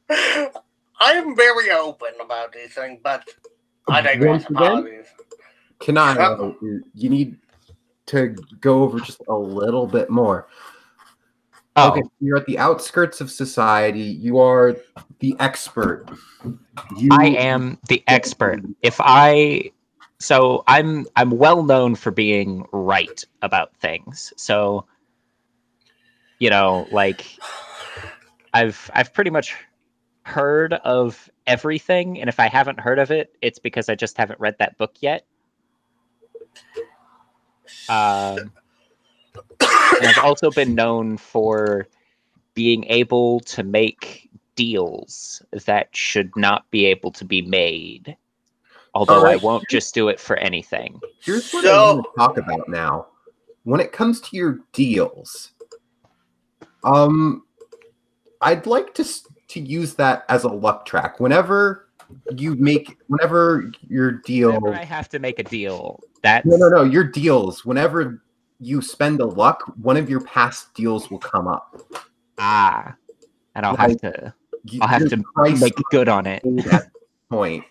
Speaker 4: I am very open about these things, but I digress.
Speaker 2: Once again,
Speaker 4: Apologies.
Speaker 2: Can I? You need to go over just a little bit more.
Speaker 3: Oh,
Speaker 2: Okay, you're at the outskirts of society. You are the expert.
Speaker 3: I am the expert. I'm well known for being right about things. So, like I've pretty much heard of everything, and if I haven't heard of it, it's because I just haven't read that book yet. And I've also been known for being able to make deals that should not be able to be made. Although I won't just do it for anything.
Speaker 2: Here's what I want to talk about now. When it comes to your deals, I'd like to use that as a luck track. Whenever your deal...
Speaker 3: Whenever I have to make a deal, that's...
Speaker 2: No, your deals. Whenever you spend a luck, one of your past deals will come up.
Speaker 3: And I'll have to make good on it.
Speaker 2: At that point.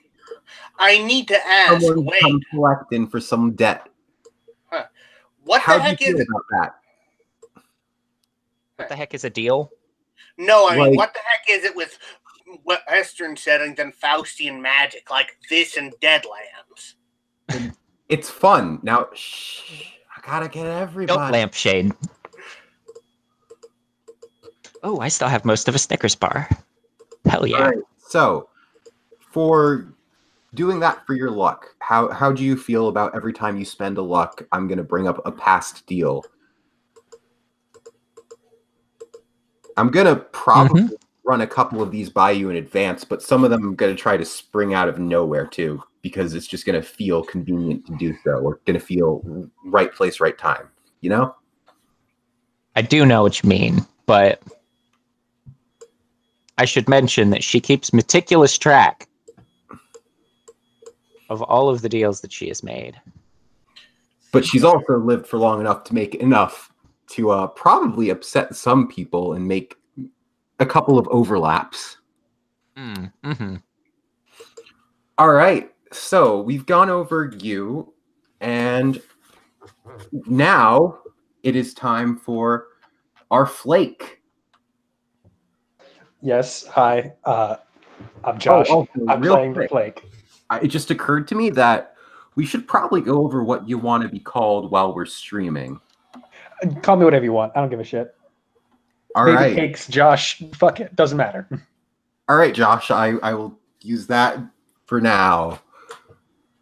Speaker 4: I need to ask.
Speaker 2: Someone
Speaker 4: Wait,
Speaker 2: come collecting for some debt.
Speaker 4: what
Speaker 2: How
Speaker 4: the
Speaker 2: do you
Speaker 4: heck
Speaker 2: feel
Speaker 4: is?
Speaker 2: about that?
Speaker 3: What the heck is a deal?
Speaker 4: No, I mean,
Speaker 2: Like-
Speaker 4: what the heck is it with Western settings and Faustian magic like this and Deadlands?
Speaker 2: It's fun. Now, I gotta get
Speaker 3: Don't
Speaker 2: everybody.
Speaker 3: lampshade. Oh, I still have most of a Snickers bar. Hell yeah.
Speaker 2: All right. So, for doing that for your luck, how do you feel about every time you spend a luck, I'm going to bring up a past deal? I'm going to probably run a couple of these by you in advance, but some of them I'm going to try to spring out of nowhere too, because it's just going to feel convenient to do so, or going to feel right place, right time, you know?
Speaker 3: I do know what you mean, but I should mention that she keeps meticulous track of all of the deals that she has made.
Speaker 2: But she's also lived for long enough to make enough to probably upset some people and make a couple of overlaps.
Speaker 3: Mm-hmm.
Speaker 2: All right, so we've gone over you, and now it is time for our flake.
Speaker 1: Yes, hi. I'm Josh. I'm
Speaker 2: real
Speaker 1: playing the
Speaker 2: quick.
Speaker 1: Flake.
Speaker 2: It just occurred to me that we should probably go over what you want to be called while we're streaming.
Speaker 1: Call me whatever you want. I don't give a shit.
Speaker 2: All
Speaker 1: Baby
Speaker 2: right.
Speaker 1: Cakes, Josh. Fuck it. Doesn't matter.
Speaker 2: All right, Josh. I will use that for now.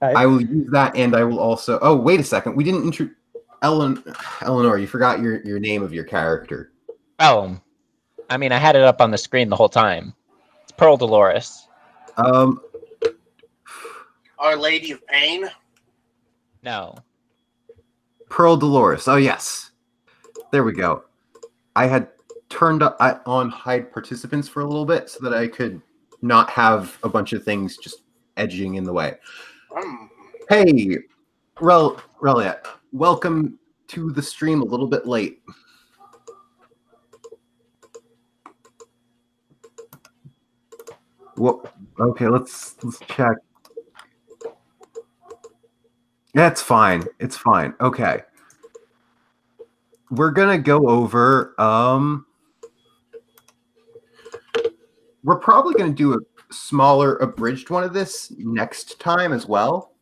Speaker 1: Right.
Speaker 2: I will use that, and I will also... Oh, wait a second. We didn't introduce... Eleanor, you forgot your name of your character.
Speaker 3: Oh, I mean, I had it up on the screen the whole time. It's Pearl Dolores.
Speaker 4: Our Lady of Pain?
Speaker 3: No.
Speaker 2: Pearl Dolores. Oh, yes. There we go. I had turned on hide participants for a little bit so that I could not have a bunch of things just edging in the way. Hey, Reliat, welcome to the stream a little bit late. Well, okay, let's check. That's fine. It's fine. Okay. We're gonna go over. We're probably gonna do a smaller, abridged one of this next time as well,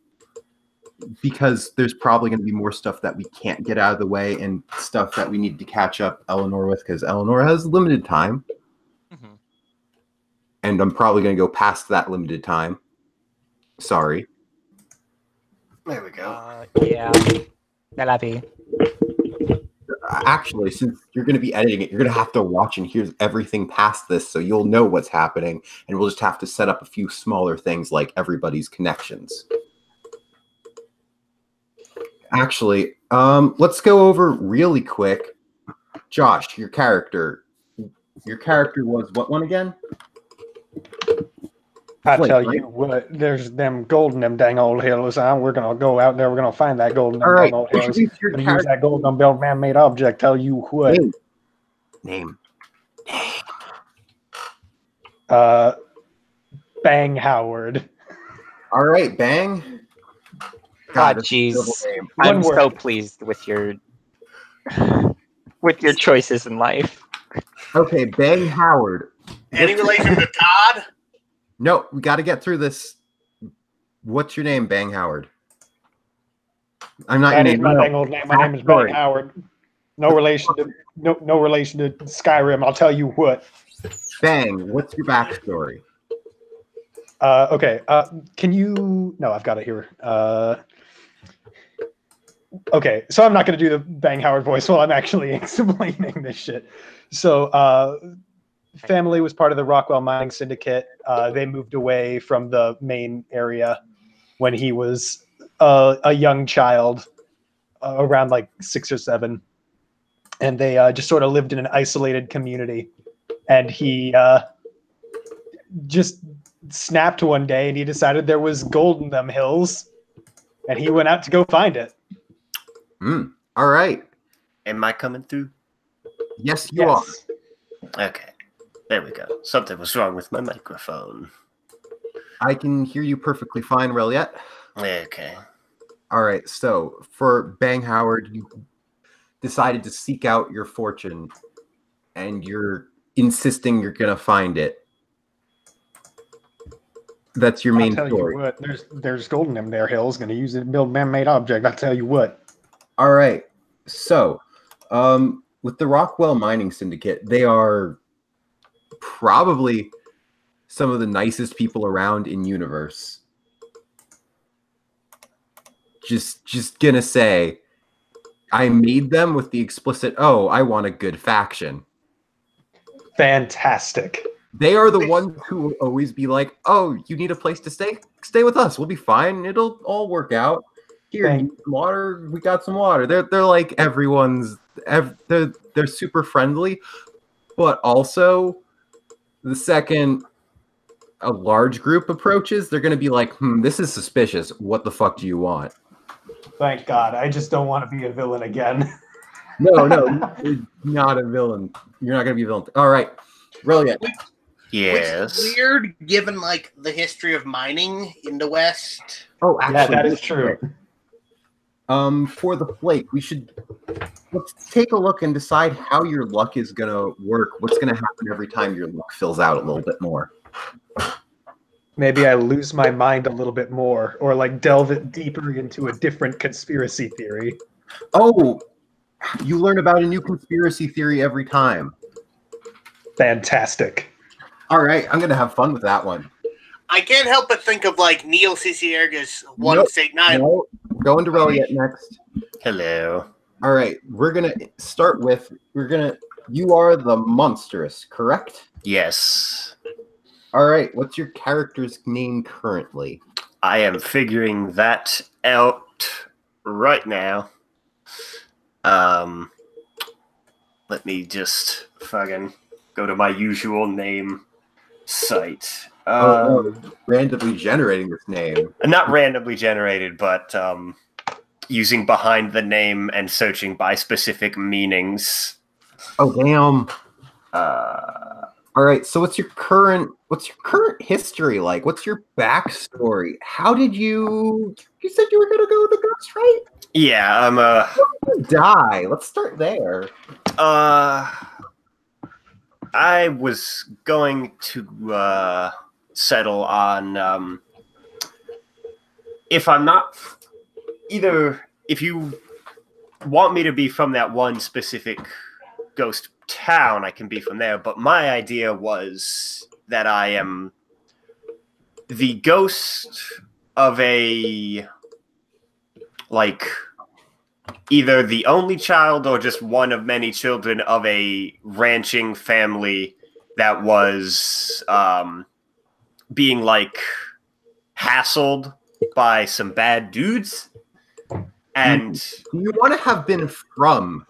Speaker 2: because there's probably gonna be more stuff that we can't get out of the way and stuff that we need to catch up Eleanor with, because Eleanor has limited time, and I'm probably gonna go past that limited time. Sorry.
Speaker 5: There we go.
Speaker 3: Yeah. I love you.
Speaker 2: Actually, since you're going to be editing it, you're going to have to watch and hear everything past this, so you'll know what's happening, and we'll just have to set up a few smaller things like everybody's connections. Actually, let's go over really quick. Josh, your character was what one again?
Speaker 1: I
Speaker 2: Flint,
Speaker 1: tell
Speaker 2: right?
Speaker 1: you what, there's them gold in them dang old hills. We're gonna go out there. We're gonna find that gold in them
Speaker 2: All right,
Speaker 1: dang old hills.
Speaker 2: introduce your
Speaker 1: We're gonna use
Speaker 2: character.
Speaker 1: that gold on build man-made object. Tell you what.
Speaker 2: Name.
Speaker 1: Bang Howard.
Speaker 2: All right, Bang.
Speaker 3: God,
Speaker 2: that's a
Speaker 3: jeez.
Speaker 2: terrible name.
Speaker 1: One
Speaker 3: I'm
Speaker 1: word.
Speaker 3: so pleased with your choices in life.
Speaker 2: Okay, Bang Howard.
Speaker 4: Any relation to Todd?
Speaker 2: No, we got to get through this. What's your name, Bang Howard? I'm not your
Speaker 1: That is
Speaker 2: name.
Speaker 1: my
Speaker 2: No.
Speaker 1: dang old name. My name is
Speaker 2: Backstory.
Speaker 1: Bang Howard. No relation to no relation to Skyrim. I'll tell you what.
Speaker 2: Bang, what's your backstory?
Speaker 1: Okay. Can you? No, I've got it here. Okay, so I'm not going to do the Bang Howard voice while I'm actually explaining this shit. So, family was part of the Rockwell Mining Syndicate. They moved away from the main area when he was a young child, around like 6 or 7, and they just sort of lived in an isolated community. And he just snapped one day, and he decided there was gold in them hills, and he went out to go find it.
Speaker 2: All right.
Speaker 5: Am I coming through?
Speaker 2: Yes, you are.
Speaker 5: Okay. There we go. Something was wrong with my microphone.
Speaker 2: I can hear you perfectly fine, Reliet.
Speaker 5: Okay.
Speaker 2: All right. So for Bang Howard, you decided to seek out your fortune, and you're insisting you're gonna find it. That's your main
Speaker 1: I'll tell
Speaker 2: story.
Speaker 1: you what, there's gold in them there hills. Going to use it to build man-made object. I'll tell you what.
Speaker 2: All right. So, with the Rockwell Mining Syndicate, they are probably some of the nicest people around in universe. Just gonna say, I made them with the explicit, oh, I want a good faction.
Speaker 1: Fantastic.
Speaker 2: They are the ones who will always be like, oh, you need a place to stay? Stay with us. We'll be fine. It'll all work out. Here, you need some water. We got some water. They're like everyone's. They're super friendly, but also the second a large group approaches, they're gonna be like, this is suspicious. What the fuck do you want?
Speaker 1: Thank God. I just don't want to be a villain again.
Speaker 2: No, you're not a villain. You're not gonna be a villain. All right, brilliant.
Speaker 5: Yes.
Speaker 4: Which is weird, given like the history of mining in the West.
Speaker 2: Oh, actually,
Speaker 1: Yeah, that is true.
Speaker 2: For the flake, let's take a look and decide how your luck is gonna work. What's gonna happen every time your luck fills out a little bit more?
Speaker 1: Maybe I lose my mind a little bit more, or like delve it deeper into a different conspiracy theory.
Speaker 2: Oh, you learn about a new conspiracy theory every time.
Speaker 1: Fantastic.
Speaker 2: All right, I'm gonna have fun with that one.
Speaker 4: I can't help but think of like Neil Cicierga's 169.
Speaker 2: No, we're going to Reliet next.
Speaker 5: Hello.
Speaker 2: All right, we're gonna start with you are the monstrous, correct?
Speaker 5: Yes.
Speaker 2: All right, what's your character's name currently?
Speaker 5: I am figuring that out right now. Let me just fucking go to my usual name site.
Speaker 2: Randomly generating this name.
Speaker 5: Not randomly generated, but using behind the name and searching by specific meanings.
Speaker 2: Oh, damn. All right. So what's your current history like? What's your backstory? How did you said you were gonna go with the ghost, right?
Speaker 5: Yeah, I'm
Speaker 2: Die. Let's start there.
Speaker 5: I was going to settle on if I'm not either if you want me to be from that one specific ghost town, I can be from there, but my idea was that I am the ghost of a either the only child or just one of many children of a ranching family that was being hassled by some bad dudes. And
Speaker 2: you want to have been from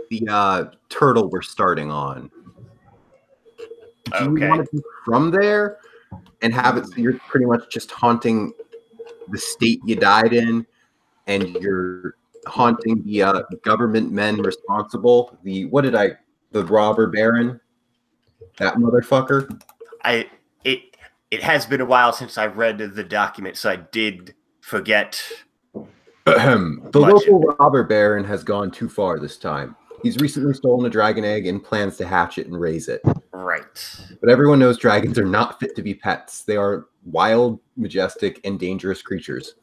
Speaker 2: the turtle we're starting on. Do you want to be from there and have it so you're pretty much just haunting the state you died in, and you're haunting the government men responsible? The robber baron, that motherfucker.
Speaker 5: It has been a while since I read the document, so I did forget.
Speaker 2: The local robber baron has gone too far this time. He's recently stolen a dragon egg and plans to hatch it and raise it.
Speaker 5: Right.
Speaker 2: But everyone knows dragons are not fit to be pets. They are wild, majestic, and dangerous creatures.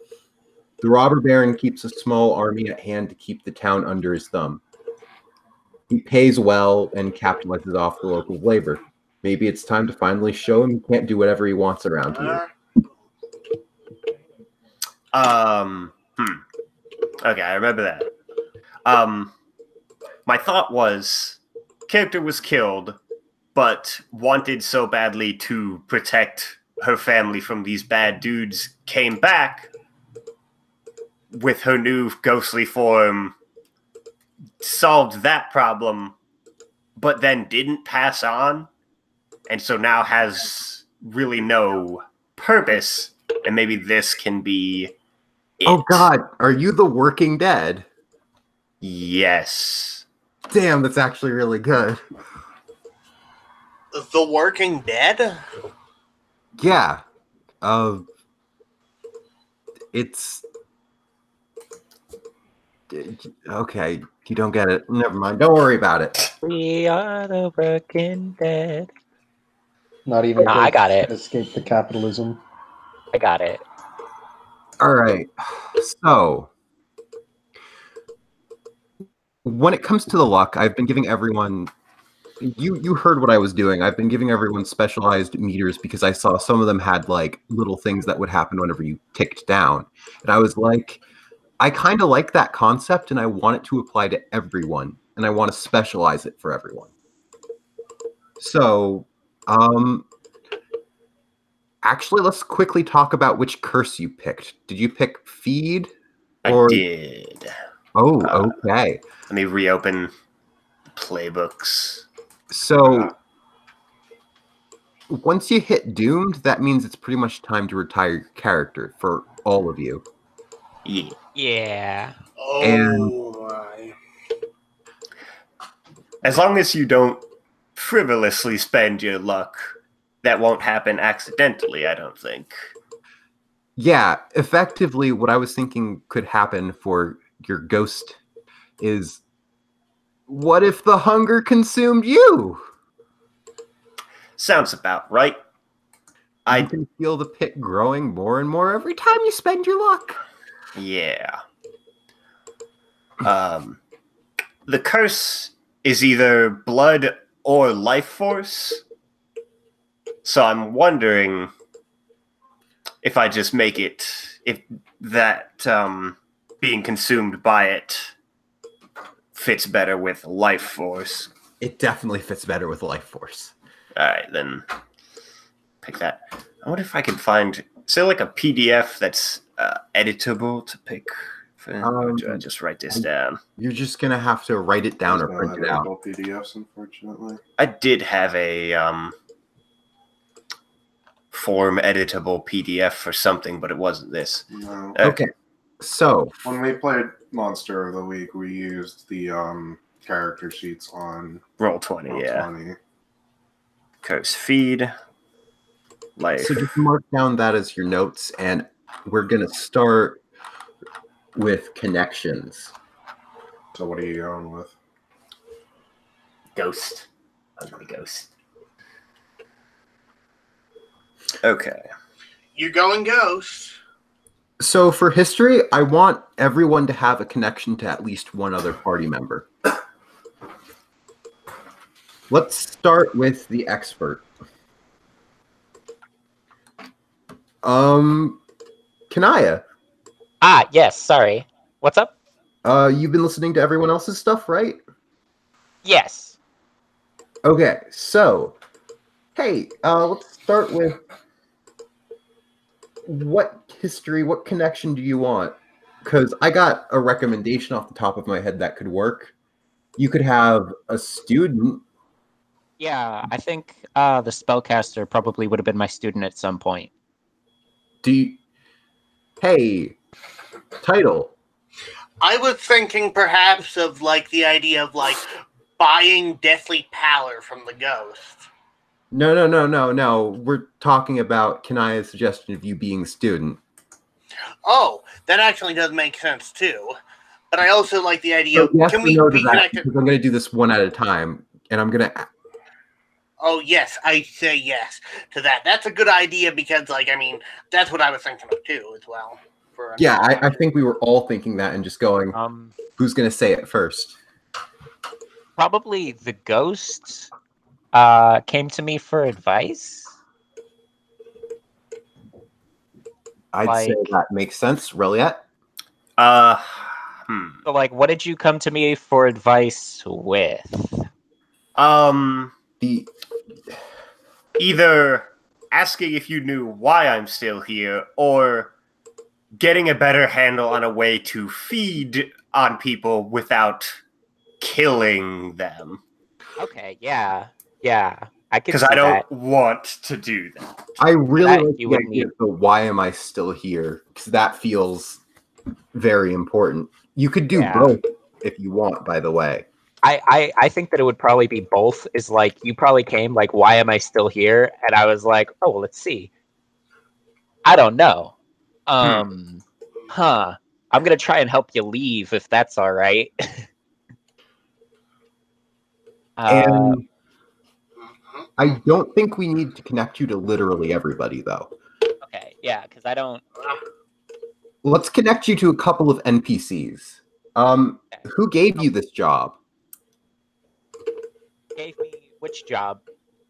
Speaker 2: The robber baron keeps a small army at hand to keep the town under his thumb. He pays well and capitalizes off the local labor. Maybe it's time to finally show him he can't do whatever he wants around here.
Speaker 5: Okay, I remember that. My thought was, character was killed, but wanted so badly to protect her family from these bad dudes, came back with her new ghostly form, solved that problem, but then didn't pass on, and so now has really no purpose, and maybe this can be it.
Speaker 2: Oh god, are you the Walking Dead?
Speaker 5: Yes.
Speaker 2: Damn, that's actually really good.
Speaker 4: The Walking Dead?
Speaker 2: Yeah. It's... Okay, you don't get it. Never mind. Don't worry about it.
Speaker 3: We are the Walking Dead.
Speaker 1: Not even
Speaker 3: Nah, I got it.
Speaker 1: Escape the capitalism.
Speaker 3: I got it.
Speaker 2: All right. So, when it comes to the luck, I've been giving everyone... You heard what I was doing. I've been giving everyone specialized meters because I saw some of them had little things that would happen whenever you ticked down. And I was like, I kind of like that concept and I want it to apply to everyone. And I want to specialize it for everyone. So, actually, let's quickly talk about which curse you picked. Did you pick feed?
Speaker 5: I did.
Speaker 2: Oh, okay.
Speaker 5: Let me reopen playbooks.
Speaker 2: So, once you hit doomed, that means it's pretty much time to retire your character for all of you.
Speaker 5: Yeah.
Speaker 3: Yeah.
Speaker 4: Oh my.
Speaker 5: As long as you don't frivolously spend your luck, that won't happen accidentally, I don't think.
Speaker 2: Yeah, effectively, what I was thinking could happen for your ghost is, what if the hunger consumed you?
Speaker 5: Sounds about right.
Speaker 2: You can feel the pit growing more and more every time you spend your luck.
Speaker 5: Yeah. The curse is either blood or life force. So I'm wondering if I just make it, if that being consumed by it fits better with life force.
Speaker 2: It definitely fits better with life force.
Speaker 5: All right, then pick that. I wonder if I can find, is there a PDF that's editable to pick? Or do I just write this down?
Speaker 2: You're just going to have to write it down or print it out.
Speaker 6: PDFs, unfortunately.
Speaker 5: I did have a form editable PDF for something, but it wasn't this.
Speaker 6: No.
Speaker 2: Okay. So,
Speaker 6: when we played Monster of the Week, we used the character sheets on
Speaker 5: Roll20, yeah. Curse feed. Life.
Speaker 2: So just mark down that as your notes, and we're going to start with connections.
Speaker 6: So what are you going with?
Speaker 5: Ghost. Ugly ghost. Okay.
Speaker 4: You're going ghost.
Speaker 2: So for history, I want everyone to have a connection to at least one other party member. Let's start with the expert. Kanaya.
Speaker 3: Yes, sorry. What's up?
Speaker 2: You've been listening to everyone else's stuff, right?
Speaker 3: Yes.
Speaker 2: Okay, so, hey, let's start with what history, what connection do you want? Because I got a recommendation off the top of my head that could work. You could have a student.
Speaker 3: Yeah, I think the spellcaster probably would have been my student at some point.
Speaker 2: Hey, title.
Speaker 4: I was thinking perhaps of like the idea of like buying deathly pallor from the ghost.
Speaker 2: No. We're talking about Kanaya's suggestion of you being a student.
Speaker 4: Oh, that actually does make sense too. But I also like the idea of,
Speaker 2: yes
Speaker 4: can
Speaker 2: or
Speaker 4: we
Speaker 2: no
Speaker 4: be
Speaker 2: to that,
Speaker 4: connected?
Speaker 2: because I'm going to do this one at a time, and I'm going to...
Speaker 4: Oh, yes, I say yes to that. That's a good idea because, like, I mean, that's what I was thinking of too as well.
Speaker 2: Yeah, I think we were all thinking that and just going, who's going to say it first?
Speaker 3: Probably the ghost came to me for advice.
Speaker 2: I'd say that makes sense. Reliet?
Speaker 3: So, like, what did you come to me for advice with?
Speaker 5: Either asking if you knew why I'm still here, or getting a better handle on a way to feed on people without killing them.
Speaker 3: Okay, yeah. I can see
Speaker 5: because I don't
Speaker 3: that.
Speaker 5: want to do that.
Speaker 2: I really
Speaker 3: That
Speaker 2: like
Speaker 3: you
Speaker 2: the
Speaker 3: would
Speaker 2: idea
Speaker 3: need.
Speaker 2: of why am I still here? Because that feels very important. You could do both if you want, by the way.
Speaker 3: I think that it would probably be both. Is like, you probably came like, why am I still here? And I was like, oh, well, let's see. I don't know. I'm gonna try and help you leave if that's all right.
Speaker 2: And I don't think we need to connect you to literally everybody, though.
Speaker 3: Okay, yeah, because I don't.
Speaker 2: Let's connect you to a couple of NPCs. Who gave you this job?
Speaker 3: Gave me which job?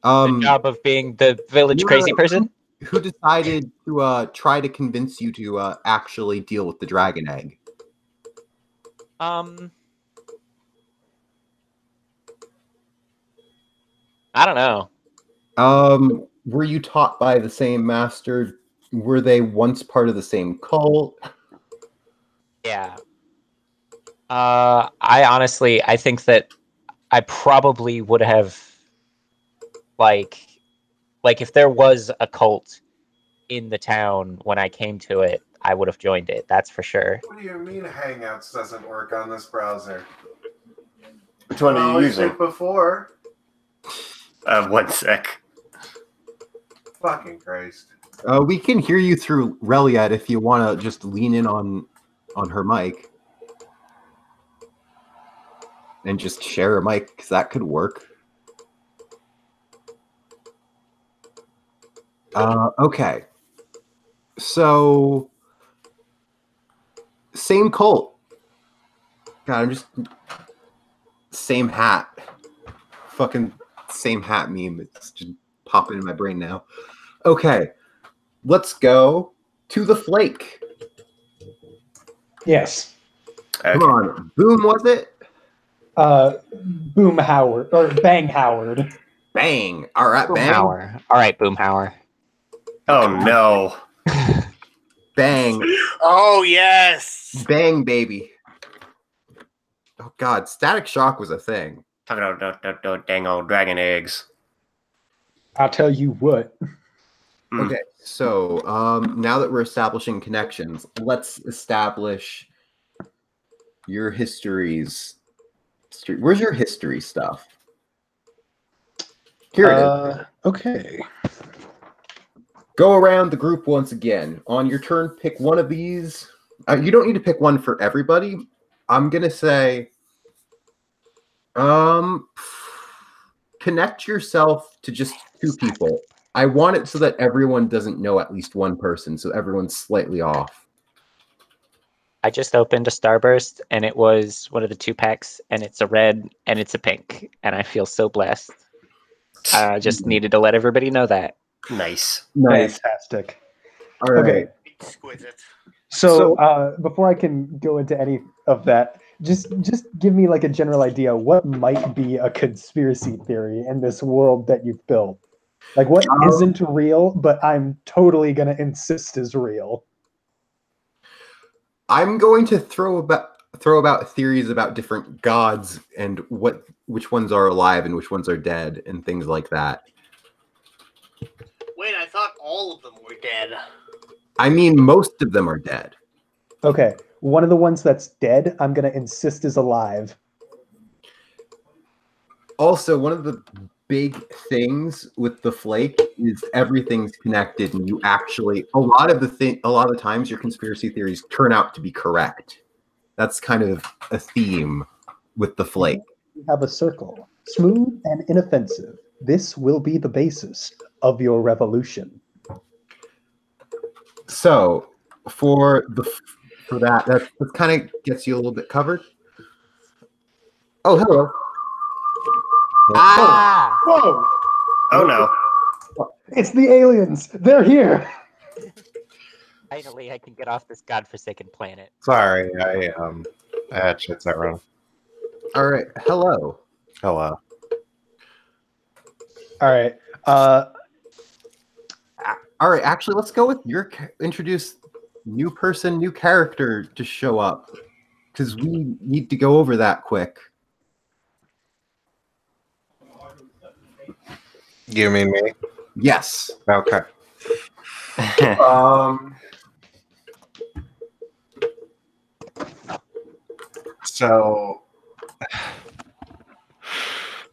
Speaker 3: The job of being the village crazy person?
Speaker 2: Who decided to try to convince you to actually deal with the dragon egg?
Speaker 3: I don't know.
Speaker 2: Were you taught by the same master? Were they once part of the same cult?
Speaker 3: Yeah. I think that I probably would have, like if there was a cult in the town when I came to it, I would have joined it. That's for sure.
Speaker 6: What do you mean Hangouts doesn't work on this browser?
Speaker 5: Which one are you using?
Speaker 6: Before.
Speaker 5: 1 sec.
Speaker 6: Fucking Christ.
Speaker 2: We can hear you through Reliet if you want to just lean in on her mic. And just share a mic, because that could work. Okay. So, same cult. God, I'm just... Same hat. Fucking same hat meme. It's just popping in my brain now. Okay. Let's go to the Flake.
Speaker 1: Yes.
Speaker 5: Okay.
Speaker 2: Come on. Boom, was it?
Speaker 1: Boom Howard, or Bang Howard.
Speaker 2: Bang. All right, Bang.
Speaker 3: Boomhauer. All right, Boomhauer.
Speaker 5: Oh no.
Speaker 2: Bang.
Speaker 4: Oh, yes.
Speaker 2: Bang, baby. Oh, God. Static Shock was a thing.
Speaker 5: Talking about dang old dragon eggs.
Speaker 1: I'll tell you what.
Speaker 2: Okay, so now that we're establishing connections, let's establish your histories. Where's your history stuff? Here it is.
Speaker 1: Okay.
Speaker 2: Go around the group once again. On your turn, pick one of these. You don't need to pick one for everybody. I'm going to say, connect yourself to just 2 people. I want it so that everyone doesn't know at least one person, so everyone's slightly off.
Speaker 3: I just opened a Starburst, and it was one of the 2 packs, and it's a red, and it's a pink, and I feel so blessed. I just needed to let everybody know that.
Speaker 5: Nice.
Speaker 1: Fantastic.
Speaker 2: All right.
Speaker 1: Okay.
Speaker 4: Exquisite.
Speaker 1: So before I can go into any of that, just give me like a general idea. What might be a conspiracy theory in this world that you've built? Like what isn't real, but I'm totally gonna insist is real.
Speaker 2: I'm going to throw about theories about different gods and which ones are alive and which ones are dead and things like that.
Speaker 4: Wait, I thought all of them were dead.
Speaker 2: I mean, most of them are dead.
Speaker 1: Okay, one of the ones that's dead, I'm gonna insist is alive.
Speaker 2: Also, one of the big things with the flake is everything's connected, and you actually a lot of the times your conspiracy theories turn out to be correct. That's kind of a theme with the flake.
Speaker 1: We have a circle, smooth and inoffensive. This will be the basis of your revolution.
Speaker 2: So, for that kind of gets you a little bit covered. Oh, hello.
Speaker 3: Ah!
Speaker 1: Whoa!
Speaker 5: Oh no.
Speaker 1: It's the aliens! They're here!
Speaker 3: Finally, I can get off this godforsaken planet.
Speaker 6: Sorry, I had shit that wrong.
Speaker 2: All right. Hello.
Speaker 6: Hello.
Speaker 1: All right.
Speaker 2: All right. Actually, let's go with introduce new person, new character to show up, because we need to go over that quick.
Speaker 6: You mean me?
Speaker 2: Yes.
Speaker 6: Okay. So,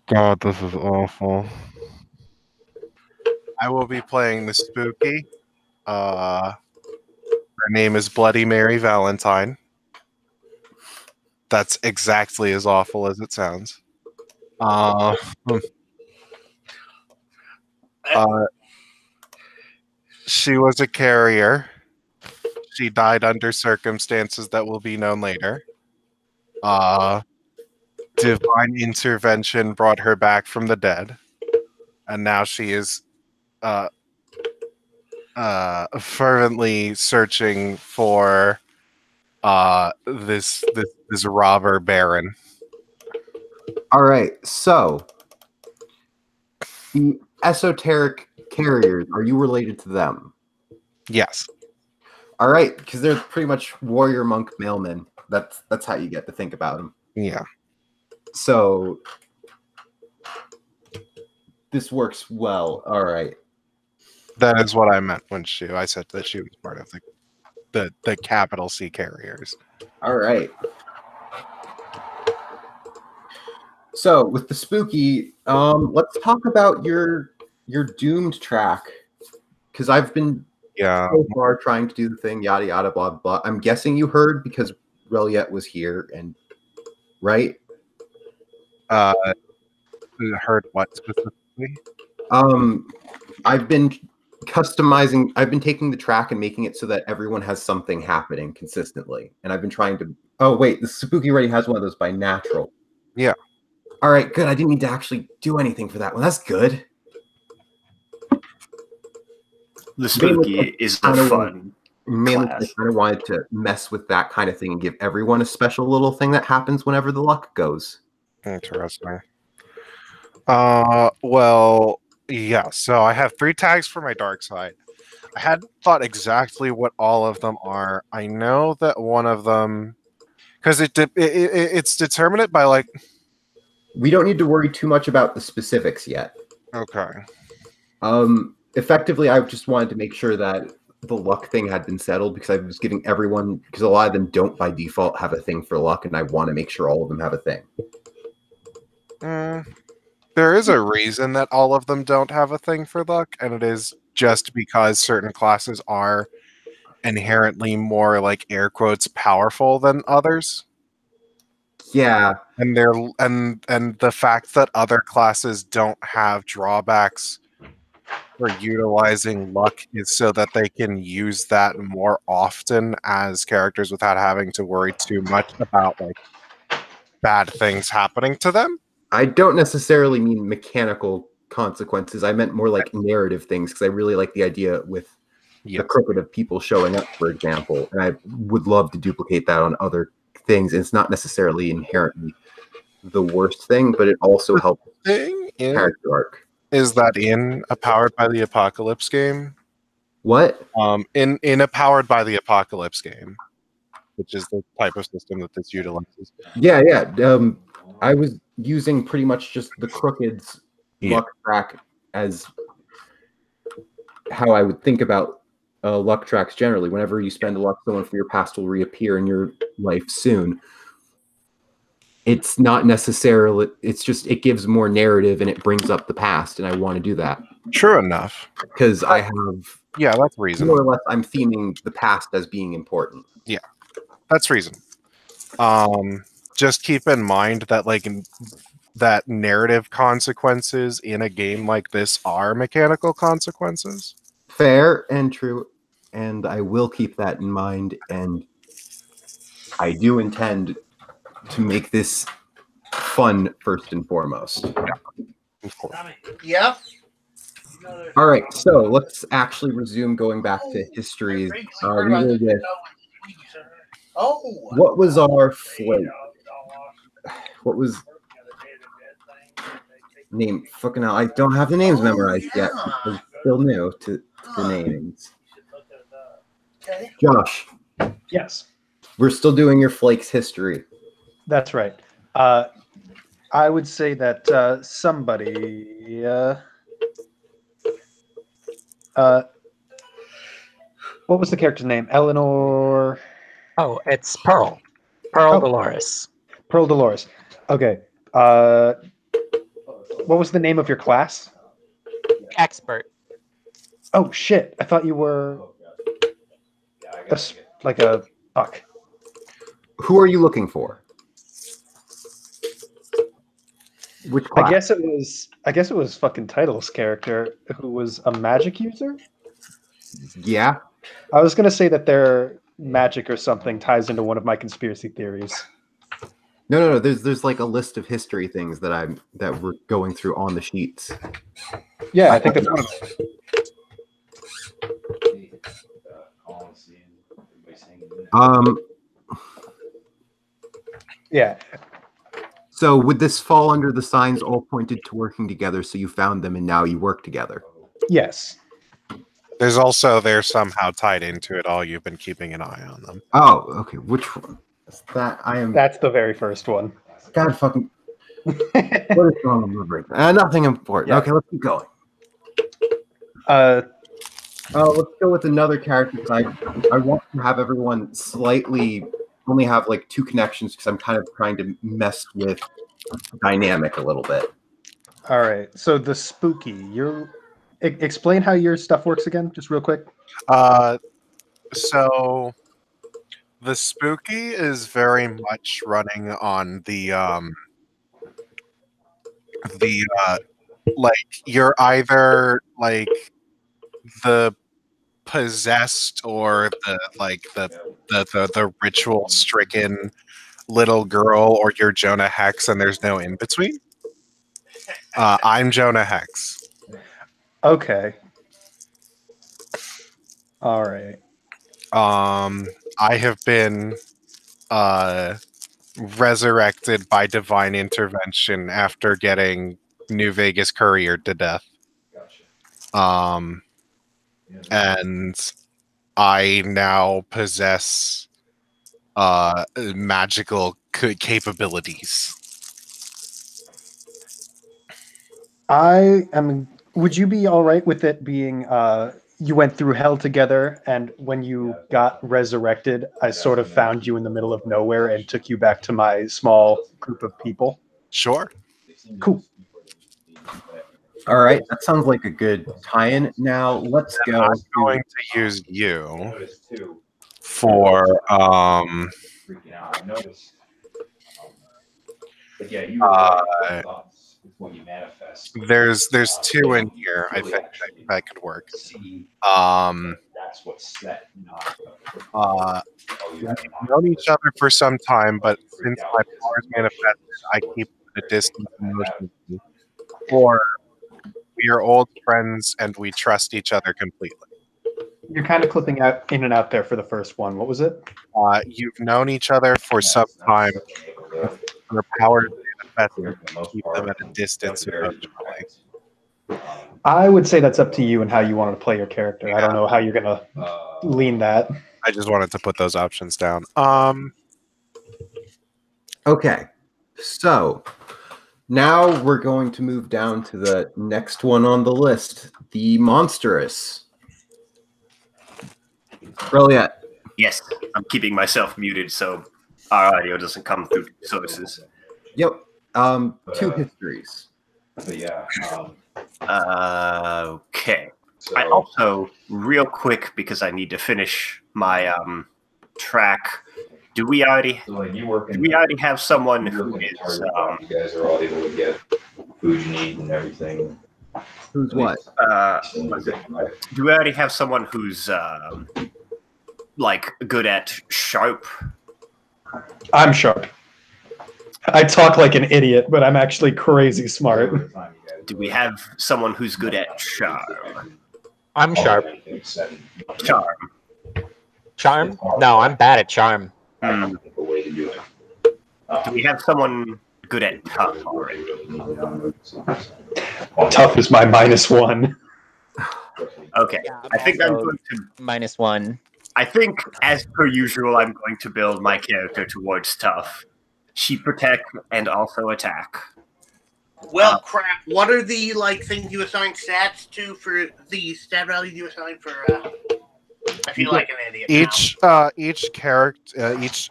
Speaker 6: God, this is awful. I will be playing the Spooky. Her name is Bloody Mary Valentine. That's exactly as awful as it sounds. She was a carrier. She died under circumstances that will be known later. Divine intervention brought her back from the dead, and now she is fervently searching for this robber baron.
Speaker 2: All right. So, the esoteric carriers, are you related to them?
Speaker 6: Yes.
Speaker 2: All right, because they're pretty much warrior monk mailmen. That's how you get to think about them.
Speaker 6: Yeah.
Speaker 2: So this works well. All right.
Speaker 6: That is what I meant when I said that she was part of the capital C carriers.
Speaker 2: All right. So with the Spooky, let's talk about your doomed track, because I've been so far trying to do the thing, yada yada blah blah. I'm guessing you heard because Reliet was here, and right?
Speaker 6: Heard what specifically?
Speaker 2: I've been customizing. I've been taking the track and making it so that everyone has something happening consistently, and I've been trying to. Oh wait, the Spooky already has one of those by Natural.
Speaker 6: Yeah.
Speaker 2: All right, good. I didn't need to actually do anything for that one. That's good.
Speaker 5: The Spooky is the fun
Speaker 2: Mainly,
Speaker 5: class.
Speaker 2: I kind of wanted to mess with that kind of thing and give everyone a special little thing that happens whenever the luck goes.
Speaker 6: Interesting. Well, yeah. So I have 3 tags for my dark side. I hadn't thought exactly what all of them are. I know that one of them, because it's determinate by like.
Speaker 2: We don't need to worry too much about the specifics yet.
Speaker 6: Okay.
Speaker 2: Effectively, I just wanted to make sure that the luck thing had been settled, because I was giving everyone, because a lot of them don't by default have a thing for luck, and I want to make sure all of them have a thing.
Speaker 6: There is a reason that all of them don't have a thing for luck, and it is just because certain classes are inherently more, like, air quotes, powerful than others.
Speaker 2: Yeah,
Speaker 6: And the fact that other classes don't have drawbacks for utilizing luck is so that they can use that more often as characters without having to worry too much about, like, bad things happening to them.
Speaker 2: I don't necessarily mean mechanical consequences. I meant more like narrative things, because I really like the idea with the crooked of people showing up, for example. And I would love to duplicate that on other things. And it's not necessarily inherently the worst thing, but it also helps character arc.
Speaker 6: Is that in a Powered by the Apocalypse game?
Speaker 2: What?
Speaker 6: In a Powered by the Apocalypse game, which is the type of system that this utilizes.
Speaker 2: Yeah. I was using pretty much just the crooked's luck track as how I would think about luck tracks generally. Whenever you spend a luck, someone from your past will reappear in your life soon. It's not necessarily, it's just, it gives more narrative and it brings up the past, and I want to do that.
Speaker 6: True enough.
Speaker 2: Because I have...
Speaker 6: Yeah, that's reasonable.
Speaker 2: More or less, I'm theming the past as being important.
Speaker 6: Yeah, that's reasonable. Just keep in mind that, like, that narrative consequences in a game like this are mechanical consequences.
Speaker 2: Fair and true, and I will keep that in mind, and I do intend to make this fun first and foremost.
Speaker 6: Yeah, of course.
Speaker 4: Yep.
Speaker 2: All right, so let's actually resume going back to histories. We were with... What was our float? What was name? Fucking hell, I don't have the names memorized yet. I'm still new to the names. Josh.
Speaker 1: Yes.
Speaker 2: We're still doing your Flakes history.
Speaker 1: That's right. I would say that somebody... what was the character's name? Eleanor...
Speaker 3: Oh, it's Pearl. Pearl Dolores.
Speaker 1: Pearl Dolores. Okay. What was the name of your class?
Speaker 3: Expert.
Speaker 1: Oh, shit. I thought you were... like a... Fuck.
Speaker 2: Who are you looking for? Which class?
Speaker 1: I guess it was fucking Title's character who was a magic user?
Speaker 2: Yeah.
Speaker 1: I was gonna say that their magic or something ties into one of my conspiracy theories.
Speaker 2: No. There's like a list of history things that we're going through on the sheets.
Speaker 1: Yeah, I think that's one of them. Yeah.
Speaker 2: So would this fall under the signs all pointed to working together, so you found them and now you work together?
Speaker 1: Yes.
Speaker 6: There's also, they're somehow tied into it all. You've been keeping an eye on them.
Speaker 2: Oh, okay. Which one?
Speaker 1: That's the very first one.
Speaker 2: God fucking... What is wrong with my brain? Nothing important. Yeah. Okay, let's keep going. Let's go with another character. I want to have everyone slightly... only have like 2 connections, because I'm kind of trying to mess with dynamic a little bit.
Speaker 1: All right. So the spooky, explain how your stuff works again, just real quick.
Speaker 6: So the spooky is very much running on the like, you're either like the possessed or the ritual stricken little girl, or you're Jonah Hex, and there's no in between. I'm Jonah Hex.
Speaker 1: Okay. All right.
Speaker 6: I have been resurrected by divine intervention after getting New Vegas couriered to death. And I now possess magical capabilities.
Speaker 1: Would you be all right with it being you went through hell together, and when you got resurrected, I sort of found you in the middle of nowhere and took you back to my small group of people?
Speaker 6: Sure.
Speaker 1: Cool.
Speaker 2: All right, that sounds like a good tie-in. Now let's go.
Speaker 6: I'm going to use you for
Speaker 7: freaking out. I noticed. But yeah, you were thoughts. It's what you manifest.
Speaker 6: there's 2 in here. I think that could work.
Speaker 7: That's what's set.
Speaker 6: We've known each other for some time, but since my powers manifested, I keep a distance emotionally. Or we are old friends and we trust each other completely.
Speaker 1: You're kind of clipping out in and out there for the first one. What was it?
Speaker 6: You've known each other for some time. Your powers manifested, keep them at a distance emotionally.
Speaker 1: I would say that's up to you and how you want to play your character. I don't know how you're gonna lean that.
Speaker 6: I just wanted to put those options down.
Speaker 2: Okay, so now we're going to move down to the next one on the list, the monstrous. Brilliant.
Speaker 5: Yes, I'm keeping myself muted so our audio doesn't come through sources.
Speaker 2: Yep. 2 histories.
Speaker 7: But yeah.
Speaker 5: Okay.
Speaker 7: So,
Speaker 5: I also, real quick, because I need to finish my track. Do we already have someone who is?
Speaker 7: You guys are all able to get food you need and everything.
Speaker 2: Who's what?
Speaker 5: Do we already have someone who's like good at sharp?
Speaker 1: I'm sharp. I talk like an idiot, but I'm actually crazy smart.
Speaker 5: Do we have someone who's good at charm?
Speaker 3: I'm sharp.
Speaker 5: Charm.
Speaker 3: Charm? No, I'm bad at charm.
Speaker 5: Do we have someone good at tough already?
Speaker 1: Tough is my -1.
Speaker 5: Okay, I think I'm going to.
Speaker 3: -1.
Speaker 5: I think, as per usual, I'm going to build my character towards tough. She protect and also attack.
Speaker 4: Well, crap. What are the things you assign stats to for the stat values you assign for? I feel like an idiot.
Speaker 6: Each character, each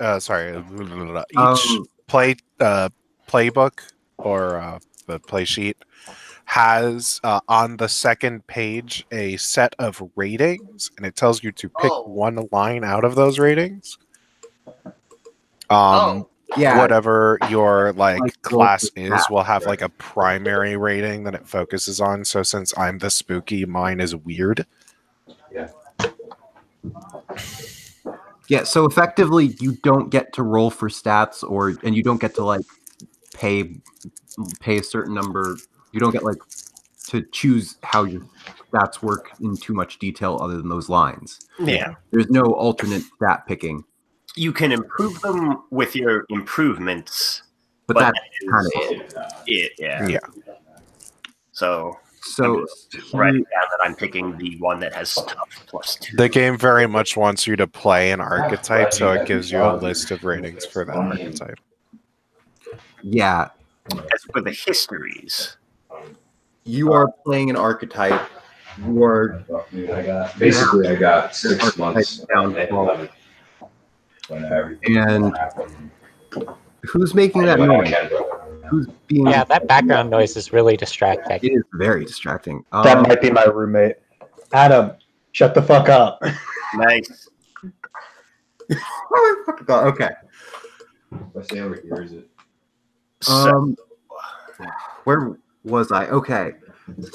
Speaker 6: playbook or the play sheet has on the second page a set of ratings, and it tells you to pick one line out of those ratings.
Speaker 2: Yeah.
Speaker 6: Whatever your class is will have a primary rating that it focuses on. So since I'm the spooky, mine is weird.
Speaker 2: Yeah, so effectively you don't get to roll for stats and you don't get to pay a certain number. You don't get to choose how your stats work in too much detail other than those lines.
Speaker 5: Yeah.
Speaker 2: There's no alternate stat picking.
Speaker 5: You can improve them with your improvements,
Speaker 2: but that's kind of
Speaker 5: it. Yeah.
Speaker 6: Yeah.
Speaker 5: So writing down that I'm picking the one that has tough +2.
Speaker 6: The game very much wants you to play an archetype, so it gives you a list of ratings for that archetype.
Speaker 2: Yeah.
Speaker 5: As for the histories,
Speaker 2: you are playing an archetype. You are
Speaker 7: I got 6 months
Speaker 2: down.
Speaker 7: And
Speaker 2: who's making that noise? Who's being?
Speaker 3: Yeah, that background noise is really distracting.
Speaker 2: It is very distracting.
Speaker 1: That might be my roommate. Adam, shut the fuck up.
Speaker 5: Nice.
Speaker 2: Okay.
Speaker 7: If I say over here, is it?
Speaker 2: Where was I? Okay.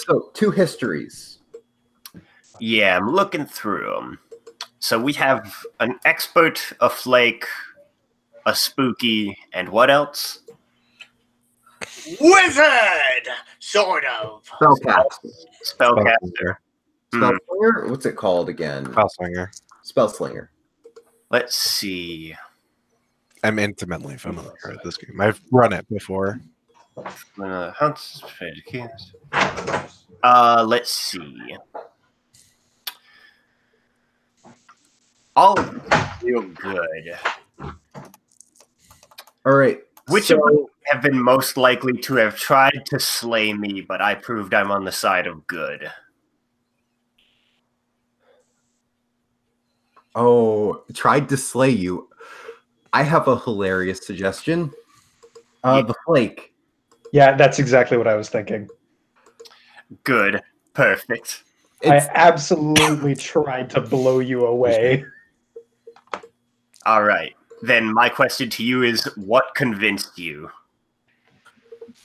Speaker 2: So 2 histories.
Speaker 5: Yeah, I'm looking through them. So we have an expert, a flake, a spooky, and what else?
Speaker 4: Wizard! Sort of.
Speaker 5: Spellcaster.
Speaker 2: Spellslinger? What's it called again?
Speaker 6: Spellslinger.
Speaker 2: Spellslinger.
Speaker 5: Let's see.
Speaker 6: I'm intimately familiar with this game. I've run it before.
Speaker 5: Let's see. All real good.
Speaker 2: All right.
Speaker 5: Which of them have been most likely to have tried to slay me, but I proved I'm on the side of good?
Speaker 2: Oh, tried to slay you. I have a hilarious suggestion. The flake.
Speaker 1: Yeah, that's exactly what I was thinking.
Speaker 5: Good. Perfect.
Speaker 1: I absolutely tried to blow you away.
Speaker 5: All right. Then my question to you is, what convinced you?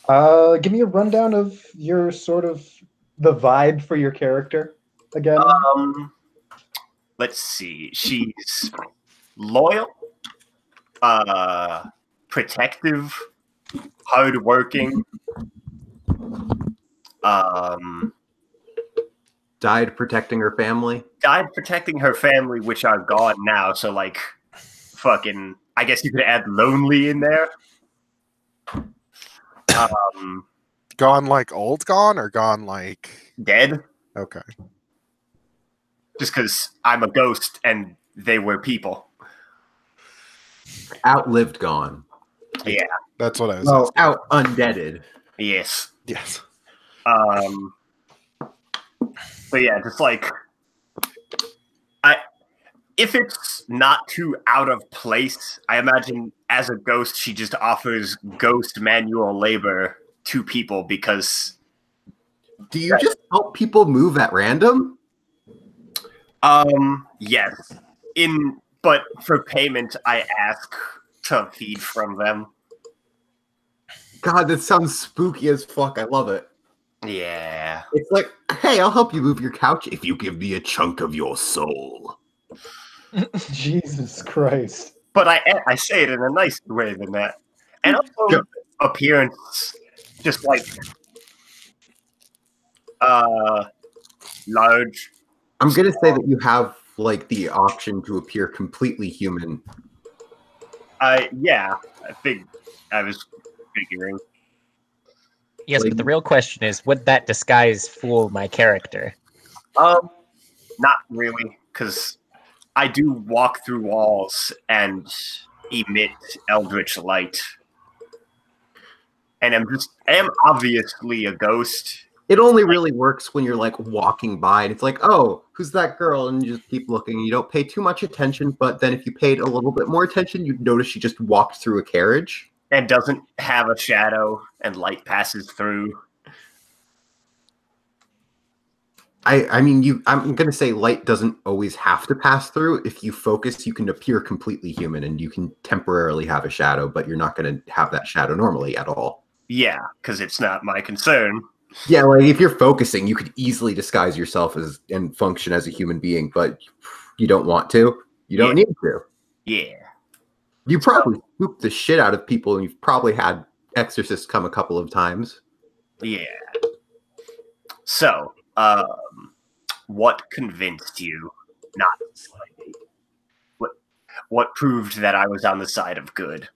Speaker 1: Give me a rundown of your sort of the vibe for your character again.
Speaker 5: Let's see. She's loyal, protective, hardworking.
Speaker 2: Died protecting her family.
Speaker 5: Died protecting her family, which are gone now. So, like, fucking, I guess you could add lonely in there.
Speaker 6: Gone like old gone or gone like
Speaker 5: Dead.
Speaker 6: okay.
Speaker 5: Just because I'm a ghost and they were people.
Speaker 2: Outlived gone.
Speaker 5: Yeah.
Speaker 6: That's what I was
Speaker 2: Well,
Speaker 6: asking.
Speaker 2: out undeaded.
Speaker 5: Yes.
Speaker 6: Yes.
Speaker 5: But yeah, just like if it's not too out of place, I imagine as a ghost she just offers ghost manual labor to people because
Speaker 2: Do you just help people move at random?
Speaker 5: yes. But for payment I ask to feed from them.
Speaker 2: God, that sounds spooky as fuck. I love it.
Speaker 5: Yeah.
Speaker 2: It's like, hey, I'll help you move your couch if you give me a chunk of your soul.
Speaker 1: Jesus Christ.
Speaker 5: But I say it in a nicer way than that. And also appearance, just like large.
Speaker 2: I'm gonna say that you have like the option to appear completely human.
Speaker 5: Yeah, I was figuring.
Speaker 3: Yes,
Speaker 2: Like-
Speaker 3: but the real question is, would that disguise fool my character?
Speaker 5: Not really, because I do walk through walls and emit eldritch light. And I am obviously a ghost.
Speaker 2: It only really works when you're like walking by and it's like, oh, who's that girl? And you just keep looking. You don't pay too much attention, but then if you paid a little bit more attention, you'd notice she just walked through a carriage.
Speaker 5: And doesn't have a shadow and light passes through.
Speaker 2: I mean, I'm gonna say light doesn't always have to pass through. If you focus, you can appear completely human and you can temporarily have a shadow, but you're not gonna have that shadow normally at all.
Speaker 5: Yeah, because it's not my concern.
Speaker 2: Yeah, like if you're focusing, you could easily disguise yourself as and function as a human being, but you don't want to. You don't need to.
Speaker 5: Yeah.
Speaker 2: You probably spooked the shit out of people, and you've probably had exorcists come a couple of times.
Speaker 5: Yeah. So, what convinced you not to slay me? What proved that I was on the side of good?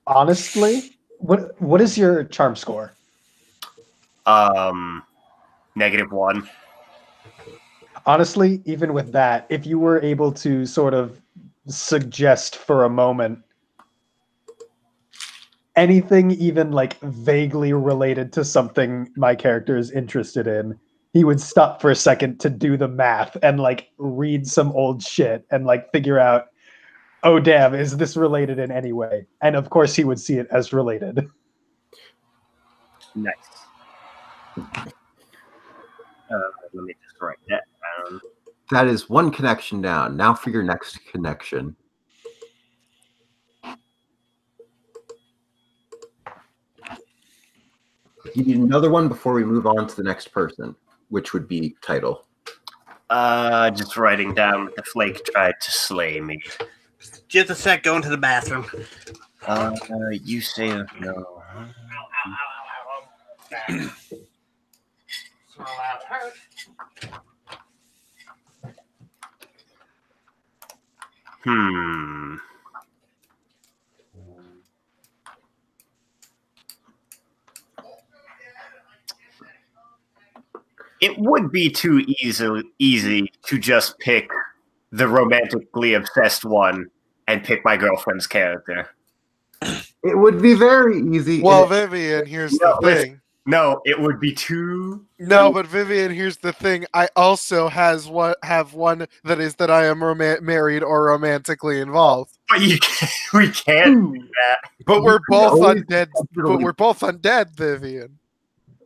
Speaker 1: Honestly, what is your charm score?
Speaker 5: -1.
Speaker 1: Honestly, even with that, if you were able to sort of suggest for a moment anything even like vaguely related to something my character is interested in, he would stop for a second to do the math and like read some old shit and like figure out, oh damn, is this related in any way? And of course he would see it as related.
Speaker 5: Nice. Let me just write that down.
Speaker 2: That is one connection down. Now for your next connection. You need another one before we move on to the next person, which would be title.
Speaker 5: Just writing down the flake tried to slay me.
Speaker 4: Just a sec, going to the bathroom.
Speaker 5: You say no. It would be too easy to just pick the romantically obsessed one and pick my girlfriend's character.
Speaker 2: It would be very easy.
Speaker 6: Well, Vivian, here's the thing.
Speaker 5: No, it would be too.
Speaker 6: No, but Vivian, here's the thing. I also have one that is that I am married or romantically involved.
Speaker 5: But we can't do that.
Speaker 6: But we're both
Speaker 2: always
Speaker 6: undead. But we're both undead, Vivian.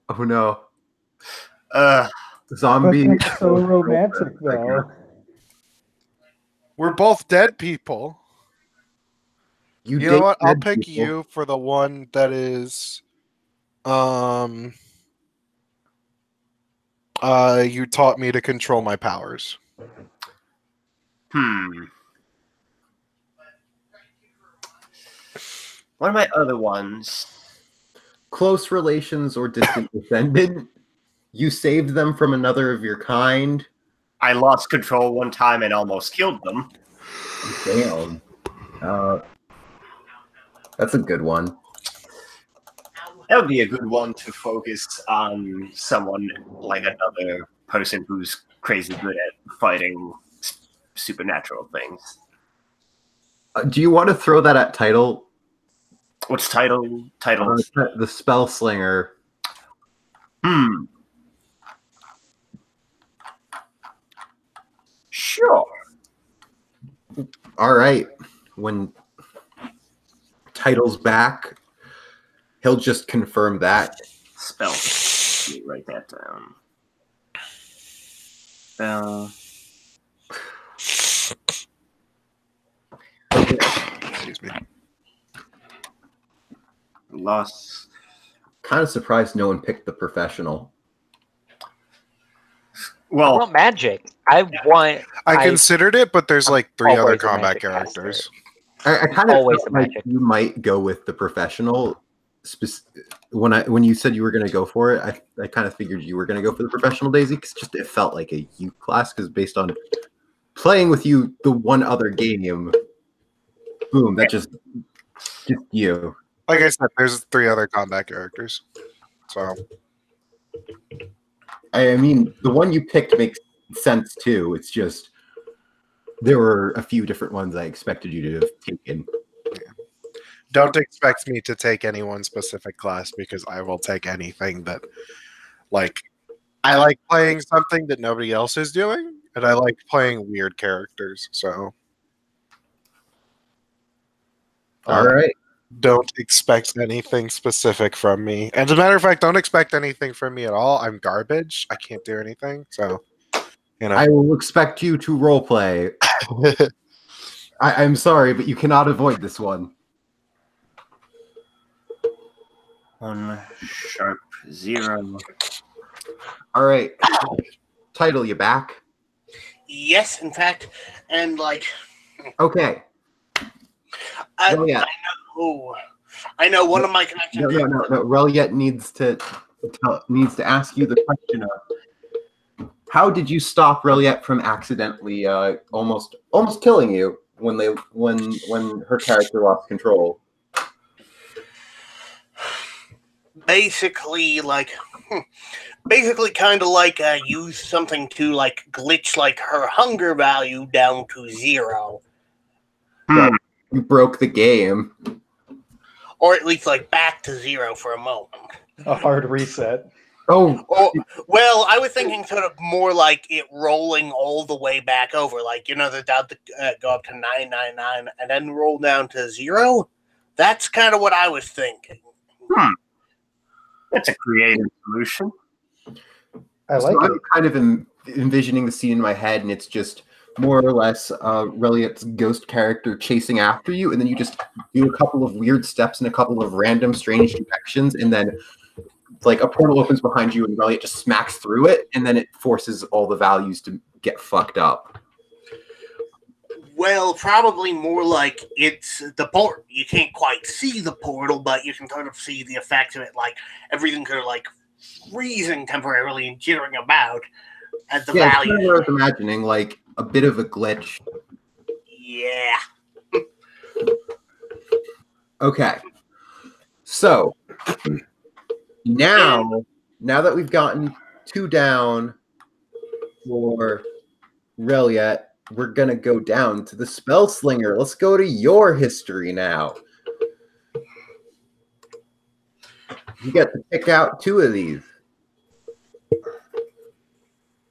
Speaker 2: Oh no.
Speaker 5: Uh,
Speaker 2: Zombie.
Speaker 1: But it's so romantic, though.
Speaker 6: We're both dead people. You know
Speaker 2: date
Speaker 6: what? I'll
Speaker 2: dead
Speaker 6: pick
Speaker 2: people.
Speaker 6: you for the one that is you taught me to control my powers.
Speaker 5: What are my other ones?
Speaker 2: Close relations or distant descendant. You saved them from another of your kind.
Speaker 5: I lost control one time and almost killed them.
Speaker 2: Damn. That's a good one.
Speaker 5: That would be a good one to focus on someone like another person who's crazy good at fighting supernatural things.
Speaker 2: Do you want to throw that at title?
Speaker 5: What's title? Title?
Speaker 2: The Spell Slinger.
Speaker 5: Sure.
Speaker 2: All right. When title's back, he'll just confirm that.
Speaker 5: Spell. Let me write that down. Spell.
Speaker 6: Excuse me.
Speaker 5: Lost.
Speaker 2: Kind of surprised no one picked the professional.
Speaker 3: I
Speaker 5: Well,
Speaker 3: want magic. I
Speaker 6: considered it, but there's like 3 other
Speaker 3: always a
Speaker 6: combat
Speaker 3: magic
Speaker 6: characters.
Speaker 2: I kind of
Speaker 3: Always
Speaker 2: felt
Speaker 3: a
Speaker 2: like
Speaker 3: magic.
Speaker 2: you might go with the professional. When you said you were going to go for it, I kind of figured you were going to go for the professional, Daisy, because just it felt like a U class. Because based on playing with you the one other game, boom, that just you.
Speaker 6: Like I said, there's 3 other combat characters. So
Speaker 2: I mean, the one you picked makes sense too. It's just there were a few different ones I expected you to have taken.
Speaker 6: don't expect me to take any one specific class because I will take anything that, like, I like playing something that nobody else is doing, and I like playing weird characters. So,
Speaker 2: All right.
Speaker 6: don't expect anything specific from me. And as a matter of fact, don't expect anything from me at all. I'm garbage. I can't do anything. So, you know.
Speaker 2: I will expect you to roleplay. I'm sorry, but you cannot avoid this one.
Speaker 5: 1 sharp 0.
Speaker 2: All right. Title, you back?
Speaker 4: Yes, in fact, and like,
Speaker 2: Okay. Reliet.
Speaker 4: I know one of my connections.
Speaker 2: No. Reliet needs to ask you the question of how did you stop Reliet from accidentally almost killing you when her character lost control?
Speaker 4: Basically, kind of like use something to like glitch like her hunger value down to 0.
Speaker 2: You broke the game.
Speaker 4: Or at least like back to 0 for a moment.
Speaker 1: A hard reset.
Speaker 2: Oh,
Speaker 4: well, I was thinking sort of more like it rolling all the way back over. Like, you know, the down to go up to 999 and then roll down to 0. That's kind of what I was thinking.
Speaker 5: That's a creative solution.
Speaker 1: I like it.
Speaker 2: I'm kind of envisioning the scene in my head, and it's just more or less Reliet's ghost character chasing after you, and then you just do a couple of weird steps and a couple of random strange directions, and then like a portal opens behind you, and Reliet just smacks through it, and then it forces all the values to get fucked up.
Speaker 4: Well, probably more like it's the port. You can't quite see the portal, but you can kind of see the effects of it, like everything kind of like freezing temporarily and jittering about at the
Speaker 2: Yeah,
Speaker 4: value.
Speaker 2: that's what I was imagining, like a bit of a glitch.
Speaker 4: Yeah.
Speaker 2: Okay. So now that we've gotten 2 down for Reliet, we're gonna go down to the Spell Slinger. Let's go to your history now. You get to pick out 2 of these.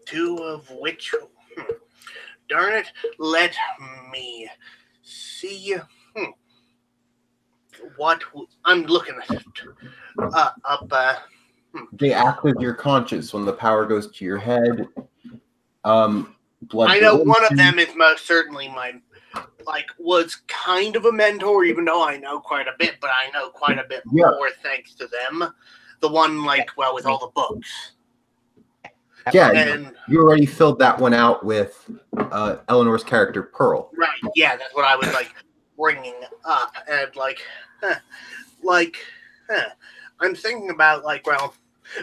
Speaker 4: 2 of which? Darn it! Let me see. What I'm looking at it.
Speaker 2: They act as your conscience when the power goes to your head. Blood
Speaker 4: I know one of
Speaker 2: relation.
Speaker 4: them is most certainly was kind of a mentor, even though I know quite a bit, but I know quite a bit more thanks to them. The one, with all the books.
Speaker 2: Yeah,
Speaker 4: And
Speaker 2: you already filled that one out with Eleanor's character, Pearl.
Speaker 4: right, yeah, that's what I was bringing up, and I'm thinking about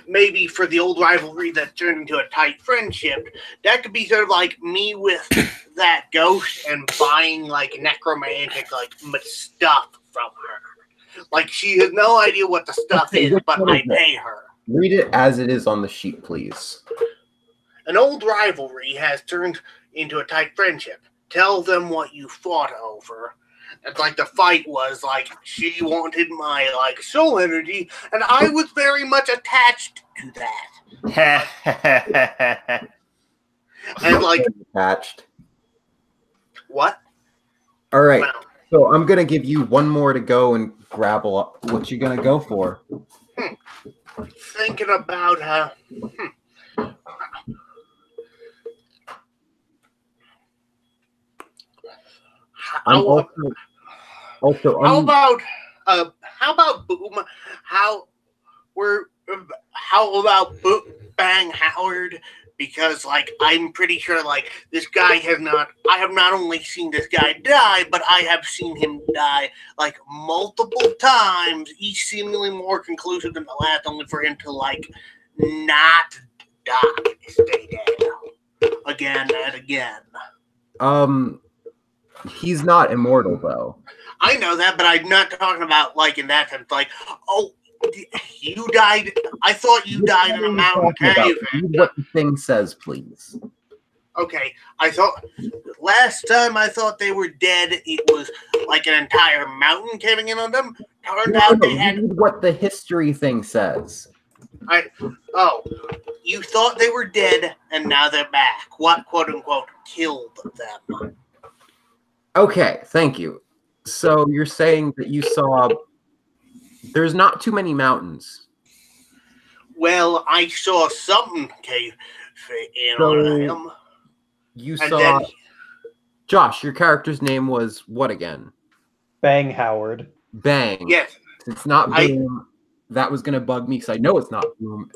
Speaker 4: maybe for the old rivalry that turned into a tight friendship, that could be sort of me with that ghost and buying necromantic stuff from her. She has no idea what the stuff is, but I pay her.
Speaker 2: Read it as it is on the sheet, please.
Speaker 4: An old rivalry has turned into a tight friendship. Tell them what you fought over. It's the fight was she wanted my soul energy, and I was very much attached to that. And
Speaker 2: attached.
Speaker 4: What?
Speaker 2: All right.
Speaker 4: Well,
Speaker 2: So I'm gonna give you one more to go and grapple up. What you gonna go for?
Speaker 4: Thinking about how about Boom? How about Bang Howard? Because I'm pretty sure this guy I have not only seen this guy die, but I have seen him die multiple times, each seemingly more conclusive than the last, only for him to not die, stay dead again and again.
Speaker 2: He's not immortal though.
Speaker 4: I know that, but I'm not talking about in that sense. You died. I thought you died in a mountain cave.
Speaker 2: Read what the thing says, please.
Speaker 4: Okay, I thought last time I thought they were dead. It was an entire mountain caving in on them. Turned out they had.
Speaker 2: Read what the history thing says.
Speaker 4: You thought they were dead, and now they're back. What quote unquote killed them?
Speaker 2: Okay, thank you. So you're saying that you saw. There's not too many mountains.
Speaker 4: Well, I saw something cave in on him.
Speaker 2: You saw. Josh, your character's name was what again?
Speaker 1: Bang Howard.
Speaker 2: Bang.
Speaker 4: Yes.
Speaker 2: It's not Boom. That was going to bug me because I know it's not Boom.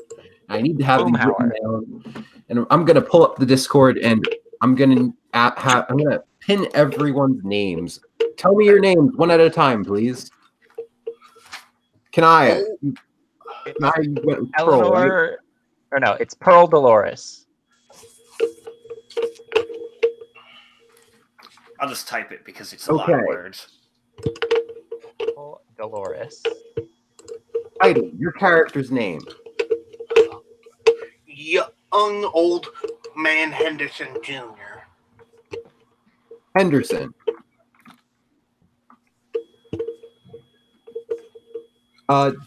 Speaker 2: I need to have these written down. And I'm going to pull up the Discord and I'm going to pin everyone's names. Tell me your names one at a time, please. Kanaya.
Speaker 3: Eleanor, or no, it's Pearl Dolores.
Speaker 5: I'll just type it because it's a lot of words.
Speaker 3: Pearl Dolores.
Speaker 2: Heidi, your character's name.
Speaker 4: Young old man Henderson Jr.
Speaker 2: Henderson.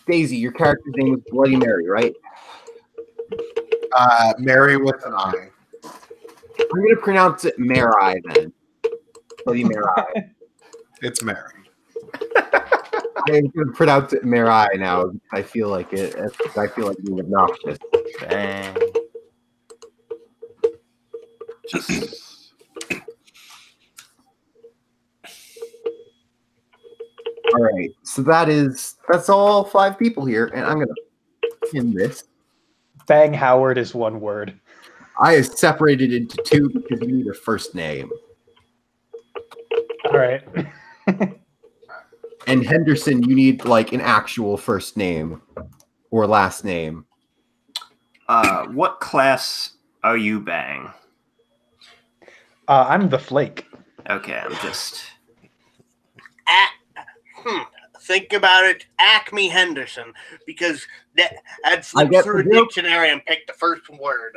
Speaker 2: Daisy, your character's name is Bloody Mary, right?
Speaker 6: Mary with an I.
Speaker 2: I'm going to pronounce it Mary then. Bloody Mary.
Speaker 6: It's Mary.
Speaker 2: I'm going to pronounce it Mary now. I feel like it. I feel like being obnoxious.
Speaker 5: Bang.
Speaker 2: All right, so that's all 5 people here, and I'm gonna pin this.
Speaker 1: Bang Howard is one word.
Speaker 2: I have separated into 2 because you need a first name.
Speaker 1: All right.
Speaker 2: And Henderson, you need an actual first name or last name.
Speaker 5: What class are you, Bang?
Speaker 1: I'm the Flake.
Speaker 5: Okay, I'm just.
Speaker 4: Think about it, Acme Henderson, because I'd flip through a dictionary and pick the first word.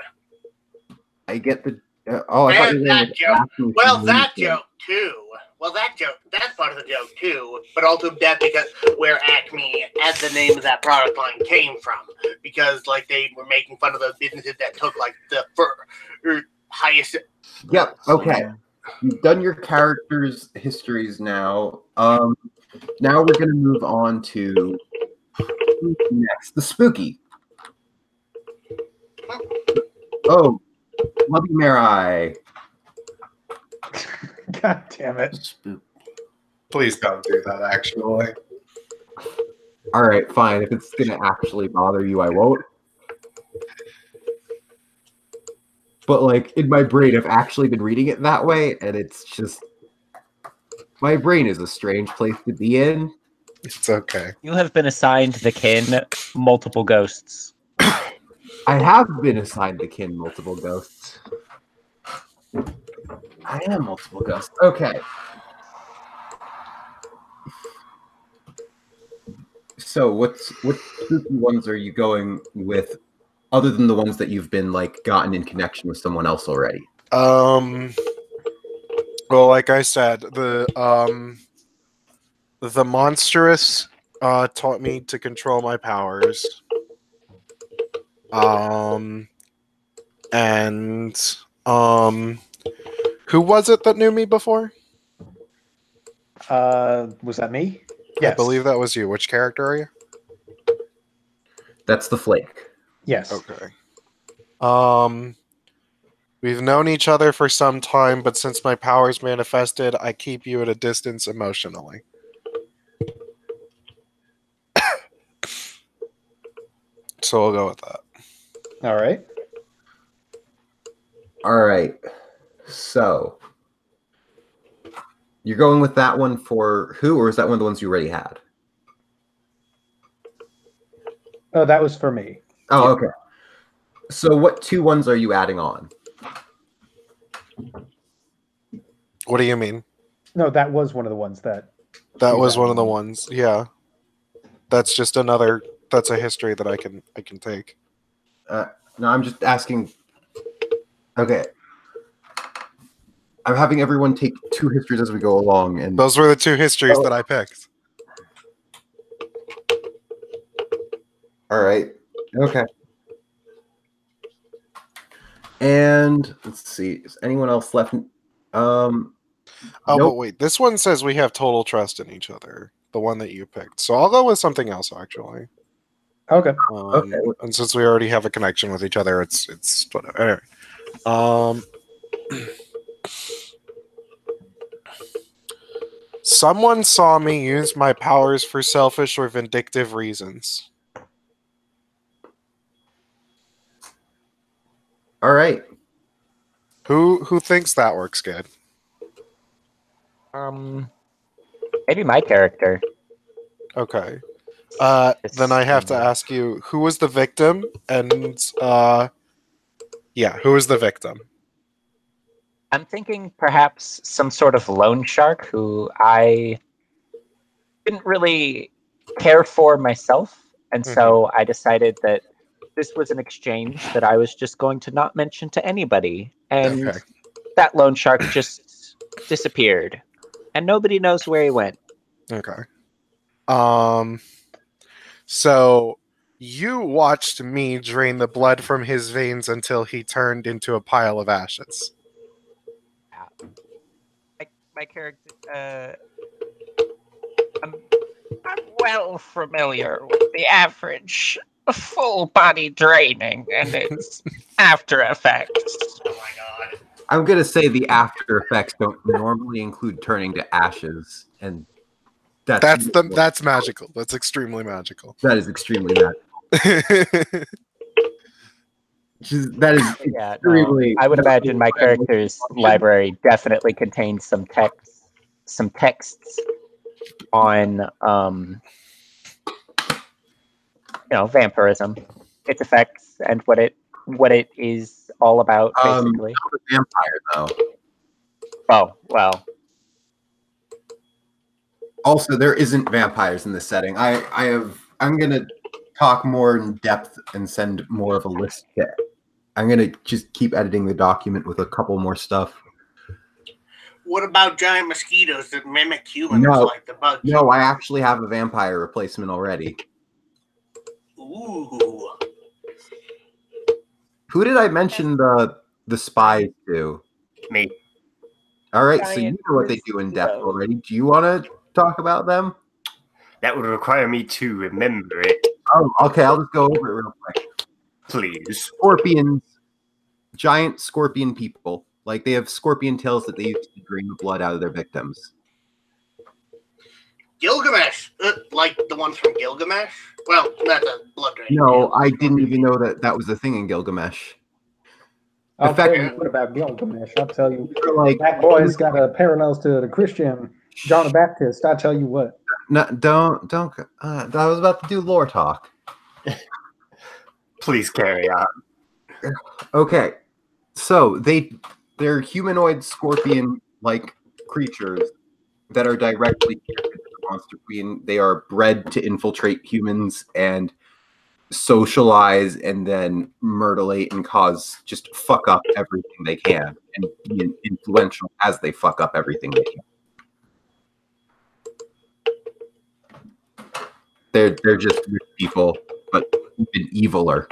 Speaker 2: I get the. I thought you were
Speaker 4: that joke. Well, that joke too. Well, that's part of the joke too, but also that because where Acme as the name of that product line came from, because they were making fun of those businesses that took the highest.
Speaker 2: Yep. Okay. You've done your characters' histories now. Now we're going to move on to next, the spooky. Oh, Bloody Mary.
Speaker 1: God damn it.
Speaker 5: Spook.
Speaker 6: Please don't do that, actually.
Speaker 2: All right, fine. If it's going to actually bother you, I won't. But, like, in my brain, I've actually been reading it that way, and it's just... My brain is a strange place to be in.
Speaker 6: It's okay.
Speaker 3: You have been assigned the kin multiple ghosts.
Speaker 2: I have been assigned to kin multiple ghosts. I am multiple ghosts. Okay. So what spooky ones are you going with, other than the ones that you've been like gotten in connection with someone else already?
Speaker 6: Well, like I said, the monstrous taught me to control my powers. And who was it that knew me before?
Speaker 1: Was that me? Yes.
Speaker 6: I believe that was you. Which character are you?
Speaker 2: That's the Flake.
Speaker 1: Yes.
Speaker 6: Okay. We've known each other for some time, but since my powers manifested, I keep you at a distance emotionally. So we'll go with that.
Speaker 1: All right.
Speaker 2: All right. So you're going with that one for who, or is that one of the ones you already had?
Speaker 1: Oh, that was for me.
Speaker 2: Oh, okay. So what 2 ones are you adding on?
Speaker 6: What do you mean?
Speaker 1: No, that was one of the ones that.
Speaker 6: That was one of the ones. Yeah. That's just another. That's a history that I can take.
Speaker 2: No, I'm just asking. Okay. I'm having everyone take 2 histories as we go along, and
Speaker 6: Those were the 2 histories that I picked.
Speaker 2: all right. Okay. And let's see. Is anyone else left?
Speaker 6: Oh,
Speaker 2: Nope.
Speaker 6: but wait. This one says we have total trust in each other. The one that you picked. So I'll go with something else, actually.
Speaker 1: Okay.
Speaker 2: Okay.
Speaker 6: And since we already have a connection with each other, it's whatever. Anyway. Someone saw me use my powers for selfish or vindictive reasons.
Speaker 2: All right.
Speaker 6: Who thinks that works good?
Speaker 3: Maybe my character.
Speaker 6: Okay. Then I have to ask you, who was the victim? And who was the victim?
Speaker 3: I'm thinking perhaps some sort of loan shark who I didn't really care for myself, and so I decided that this was an exchange that I was just going to not mention to anybody, and that loan shark just disappeared, and nobody knows where he went.
Speaker 6: Okay. So you watched me drain the blood from his veins until he turned into a pile of ashes.
Speaker 3: My character, I'm well familiar with the average full body draining and its after effects.
Speaker 5: Oh my god.
Speaker 2: I'm going to say the after effects don't normally include turning to ashes, and
Speaker 6: that's magical. That's extremely magical.
Speaker 2: That is extremely magical. That is extremely.
Speaker 3: I would imagine my character's library definitely contains some texts on vampirism, its effects, and what it is all about, basically.
Speaker 2: Not a vampire, though.
Speaker 3: Oh, well.
Speaker 2: Also, there isn't vampires in this setting. I'm gonna talk more in depth and send more of a list. I'm gonna just keep editing the document with a couple more stuff.
Speaker 4: What about giant mosquitoes that mimic humans like the bugs?
Speaker 2: No, I actually have a vampire replacement already.
Speaker 4: Ooh.
Speaker 2: Who did I mention the spies to?
Speaker 5: Me.
Speaker 2: All right, so you know what they do in depth already. Do you want to talk about them?
Speaker 5: That would require me to remember it.
Speaker 2: Oh, okay. I'll just go over it real quick.
Speaker 5: Please.
Speaker 2: Scorpions, giant scorpion people. Like, they have scorpion tails that they use to drain the blood out of their victims.
Speaker 4: Gilgamesh, like the ones from Gilgamesh. Well, not the blood drain.
Speaker 2: No, I didn't even know that was a thing in Gilgamesh.
Speaker 1: I'll
Speaker 2: In fact,
Speaker 1: tell you what about Gilgamesh. I'll tell you,
Speaker 2: like,
Speaker 1: that boy's got a parallels to the Christian John the Baptist. I'll tell you what.
Speaker 2: no, don't. I was about to do lore talk.
Speaker 5: Please carry on.
Speaker 2: Okay, so they're humanoid scorpion-like creatures that are directly connected to the monster queen. They are bred to infiltrate humans and socialize and then murderate and just fuck up everything they can and be influential as they fuck up everything they can. They're just rich people, but even eviler.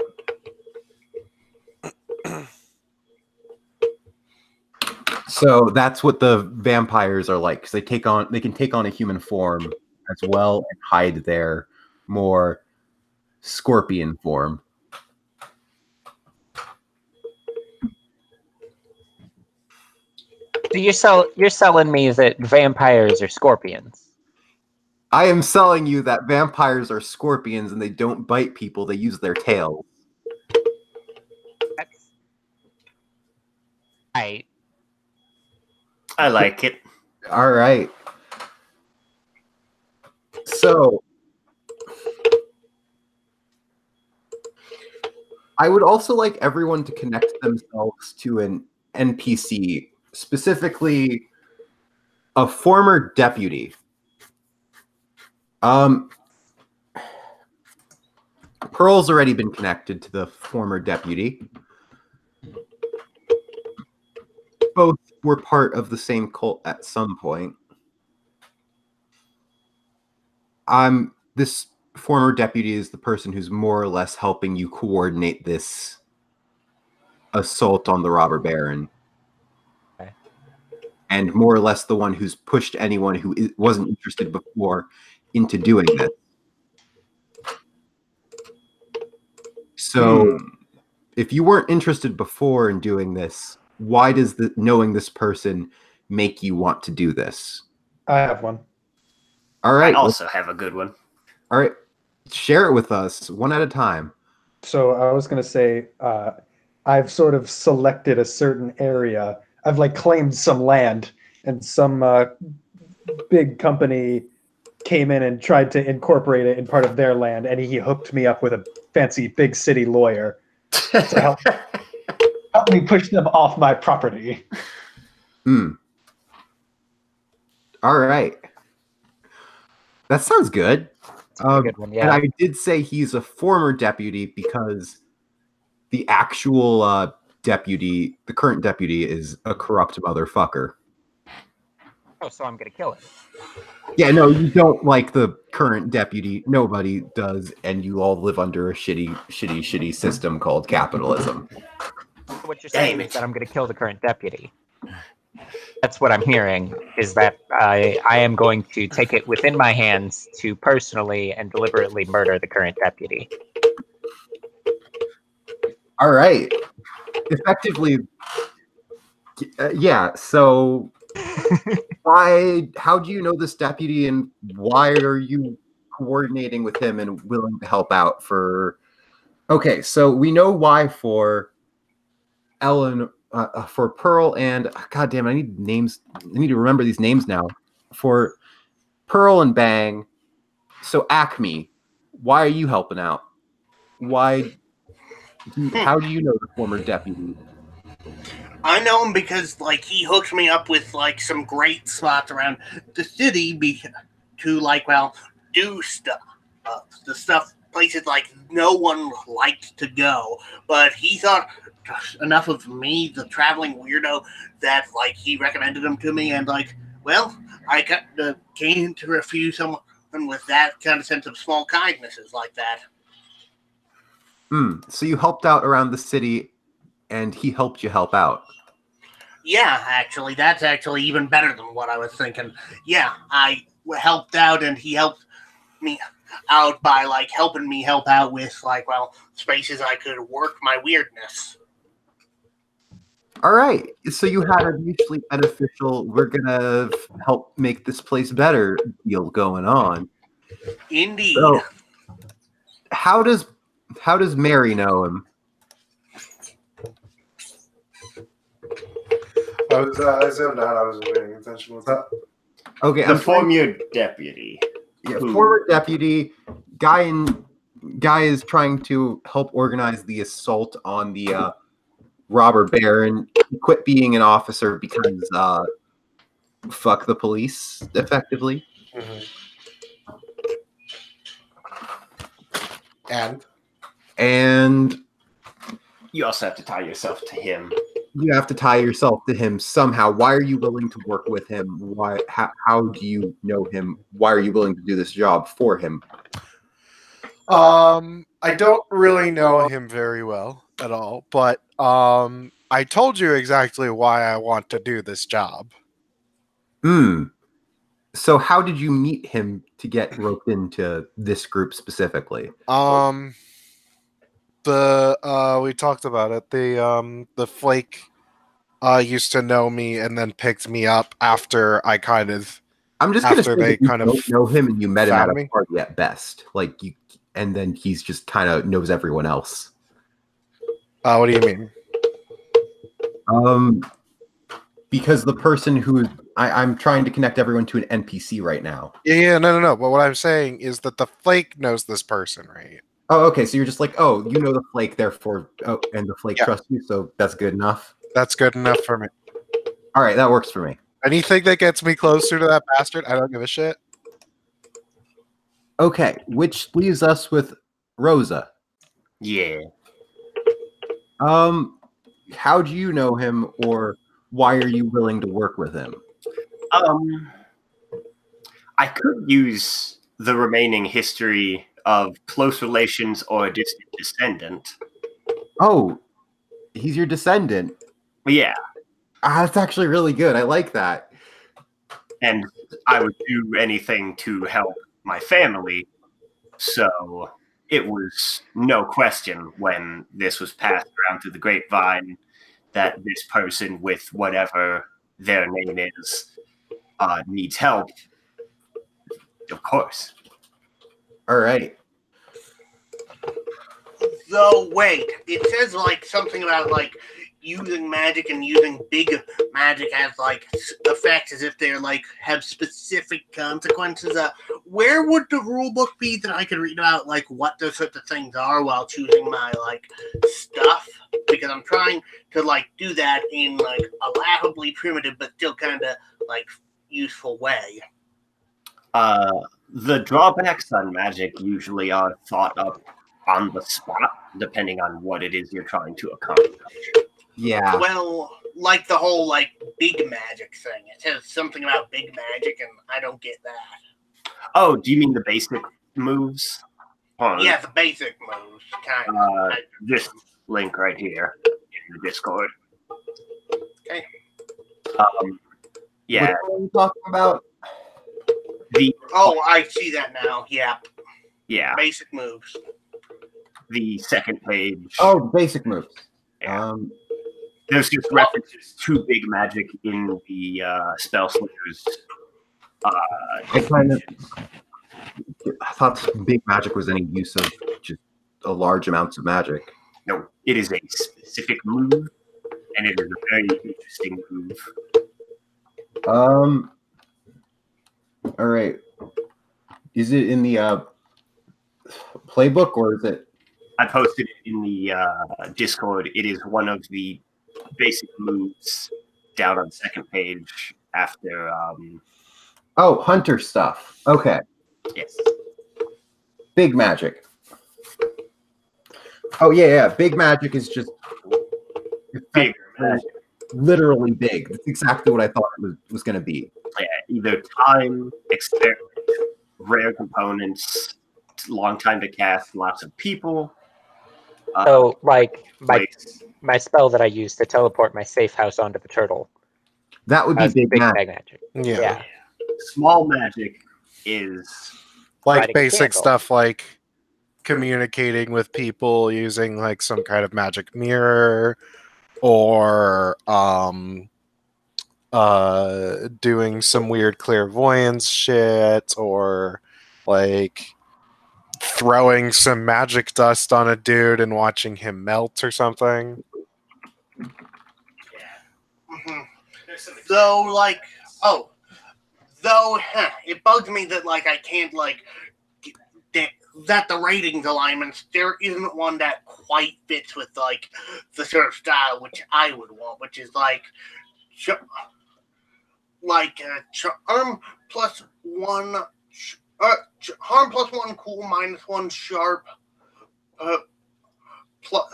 Speaker 2: So that's what the vampires are like, because they can take on a human form as well and hide their more scorpion form.
Speaker 3: So you're selling me that vampires are scorpions.
Speaker 2: I am selling you that vampires are scorpions and they don't bite people, they use their tails.
Speaker 3: That's right.
Speaker 5: I like it.
Speaker 2: All right. So I would also like everyone to connect themselves to an NPC, specifically a former deputy. Pearl's already been connected to the former deputy. Both were part of the same cult at some point. This former deputy is the person who's more or less helping you coordinate this assault on the robber baron.
Speaker 3: Okay.
Speaker 2: And more or less the one who's pushed anyone who wasn't interested before into doing this. So, if you weren't interested before in doing this, why does knowing this person make you want to do this?
Speaker 1: I have one.
Speaker 2: All right.
Speaker 5: I also have a good one.
Speaker 2: All right. Share it with us one at a time.
Speaker 1: So I was going to say, I've sort of selected a certain area. I've like claimed some land, and some big company came in and tried to incorporate it in part of their land, and he hooked me up with a fancy big city lawyer to help me push them off my property.
Speaker 2: All right. That sounds good.
Speaker 3: Good one, yeah.
Speaker 2: And I did say he's a former deputy because the actual deputy, the current deputy, is a corrupt motherfucker.
Speaker 3: Oh, so I'm gonna kill it.
Speaker 2: Yeah, no, you don't like the current deputy. Nobody does, and you all live under a shitty system called capitalism.
Speaker 3: What you're saying is that I'm gonna kill the current deputy. That's what I'm hearing, is that I am going to take it within my hands to personally and deliberately murder the current deputy.
Speaker 2: All right. Effectively, yeah, so how do you know this deputy, and why are you coordinating with him and willing to help out for... Okay, so we know why for Ellen... for Pearl and... God damn it, I need names. I need to remember these names now. For Pearl and Bang, so Acme, why are you helping out? How do you know the former deputy?
Speaker 4: I know him because, like, he hooked me up with, like, some great spots around the city to, like, well, do stuff. The stuff, places, like, no one liked to go. But he thought enough of me, the traveling weirdo, that, like, he recommended him to me. And, like, well, I came to refuse someone with that kind of sense of small kindnesses like that.
Speaker 2: So you helped out around the city, and he helped you help out.
Speaker 4: Yeah, actually, that's actually even better than what I was thinking. Yeah, I helped out, and he helped me out by like helping me help out with like spaces I could work my weirdness.
Speaker 2: All right. So you had a mutually beneficial, we're going to help make this place better deal going on.
Speaker 4: Indeed.
Speaker 2: So how does Mary know him?
Speaker 6: I zoned out. I wasn't paying attention. What's that?
Speaker 2: Okay,
Speaker 5: The former deputy.
Speaker 2: Yeah, former deputy. Guy is trying to help organize the assault on the robber baron. He quit being an officer because fuck the police, effectively. And
Speaker 5: You also have to tie yourself to him.
Speaker 2: you have to tie yourself to him somehow. Why are you willing to work with him? Why? How do you know him? Why are you willing to do this job for him?
Speaker 6: I don't really know him very well at all, but I told you exactly why I want to do this job.
Speaker 2: So how did you meet him to get roped into this group specifically?
Speaker 6: We talked about it. The flake used to know me and then picked me up after I kind of.
Speaker 2: I'm just gonna say
Speaker 6: they
Speaker 2: that you
Speaker 6: kind
Speaker 2: don't
Speaker 6: of
Speaker 2: know him and you met him at
Speaker 6: found
Speaker 2: a
Speaker 6: me.
Speaker 2: party at best. Like you, and then he's just kind of knows everyone else.
Speaker 6: What do you mean?
Speaker 2: Because the person who I'm trying to connect everyone to an NPC right now.
Speaker 6: Yeah, no. But what I'm saying is that the flake knows this person, right?
Speaker 2: Oh, okay. So you're just like, oh, you know the flake, therefore, and the flake
Speaker 6: Yeah.
Speaker 2: trusts you, so that's good enough.
Speaker 6: That's good enough for me.
Speaker 2: All right, that works for me.
Speaker 6: Anything that gets me closer to that bastard, I don't give a shit.
Speaker 2: Okay, which leaves us with Rosa.
Speaker 5: Yeah.
Speaker 2: How do you know him, or why are you willing to work with him?
Speaker 5: I could use the remaining history of close relations or a distant descendant.
Speaker 2: Oh, he's your descendant.
Speaker 5: Yeah,
Speaker 2: That's actually really good. I like that.
Speaker 5: and I would do anything to help my family. So it was no question when this was passed around through the grapevine that this person with whatever their name is needs help. Of course.
Speaker 2: All right.
Speaker 4: So wait, it says like something about like using magic and using big magic has like effects as if they're like have specific consequences. Where would the rule book be that I could read about like what those sorts of things are while choosing my like stuff? Because I'm trying to like do that in like a laughably primitive but still kind of like useful way.
Speaker 5: The drawbacks on magic usually are thought up on the spot, depending on what it is you're trying to accomplish.
Speaker 2: Yeah.
Speaker 4: Well, like the whole like big magic thing. It says something about big magic, and I don't get that.
Speaker 5: Oh, do you mean the basic moves? Hold on.
Speaker 4: Yeah, the basic moves, kind of.
Speaker 5: This link right here in the Discord.
Speaker 4: Okay.
Speaker 5: Yeah.
Speaker 2: What are you talking about?
Speaker 4: I see that now. Yeah.
Speaker 5: Yeah.
Speaker 4: Basic moves.
Speaker 5: The second page.
Speaker 2: Oh, basic moves.
Speaker 5: Yeah. There's just references to big magic in the spell slingers.
Speaker 2: I thought big magic was any use of just a large amounts of magic.
Speaker 5: No, it is a specific move, and it is a very interesting move.
Speaker 2: All right. Is it in the playbook, or is it?
Speaker 5: I posted it in the Discord. It is one of the basic moves down on the second page after.
Speaker 2: Oh, hunter stuff. Okay.
Speaker 5: Yes.
Speaker 2: Big magic. Oh yeah. Big magic is just
Speaker 5: Big magic.
Speaker 2: Literally big. That's exactly what I thought it was going to be.
Speaker 5: Yeah, either time, experiment, rare components, long time to cast, lots of people.
Speaker 3: So, like,
Speaker 5: place.
Speaker 3: my spell that I use to teleport my safe house onto the turtle.
Speaker 2: That would be
Speaker 3: That's
Speaker 2: big magic.
Speaker 3: magic.
Speaker 6: Yeah.
Speaker 5: Small magic is
Speaker 6: Like
Speaker 3: lighting a
Speaker 6: basic
Speaker 3: candle.
Speaker 6: stuff like communicating with people using like some kind of magic mirror, or doing some weird clairvoyance shit, or like throwing some magic dust on a dude and watching him melt or something.
Speaker 4: Though, like, it bugs me that, like, I can't, like, that the ratings alignments, there isn't one that quite fits with, like, the sort of style which I would want, which is, like, charm plus one, harm plus one cool, minus one sharp, plus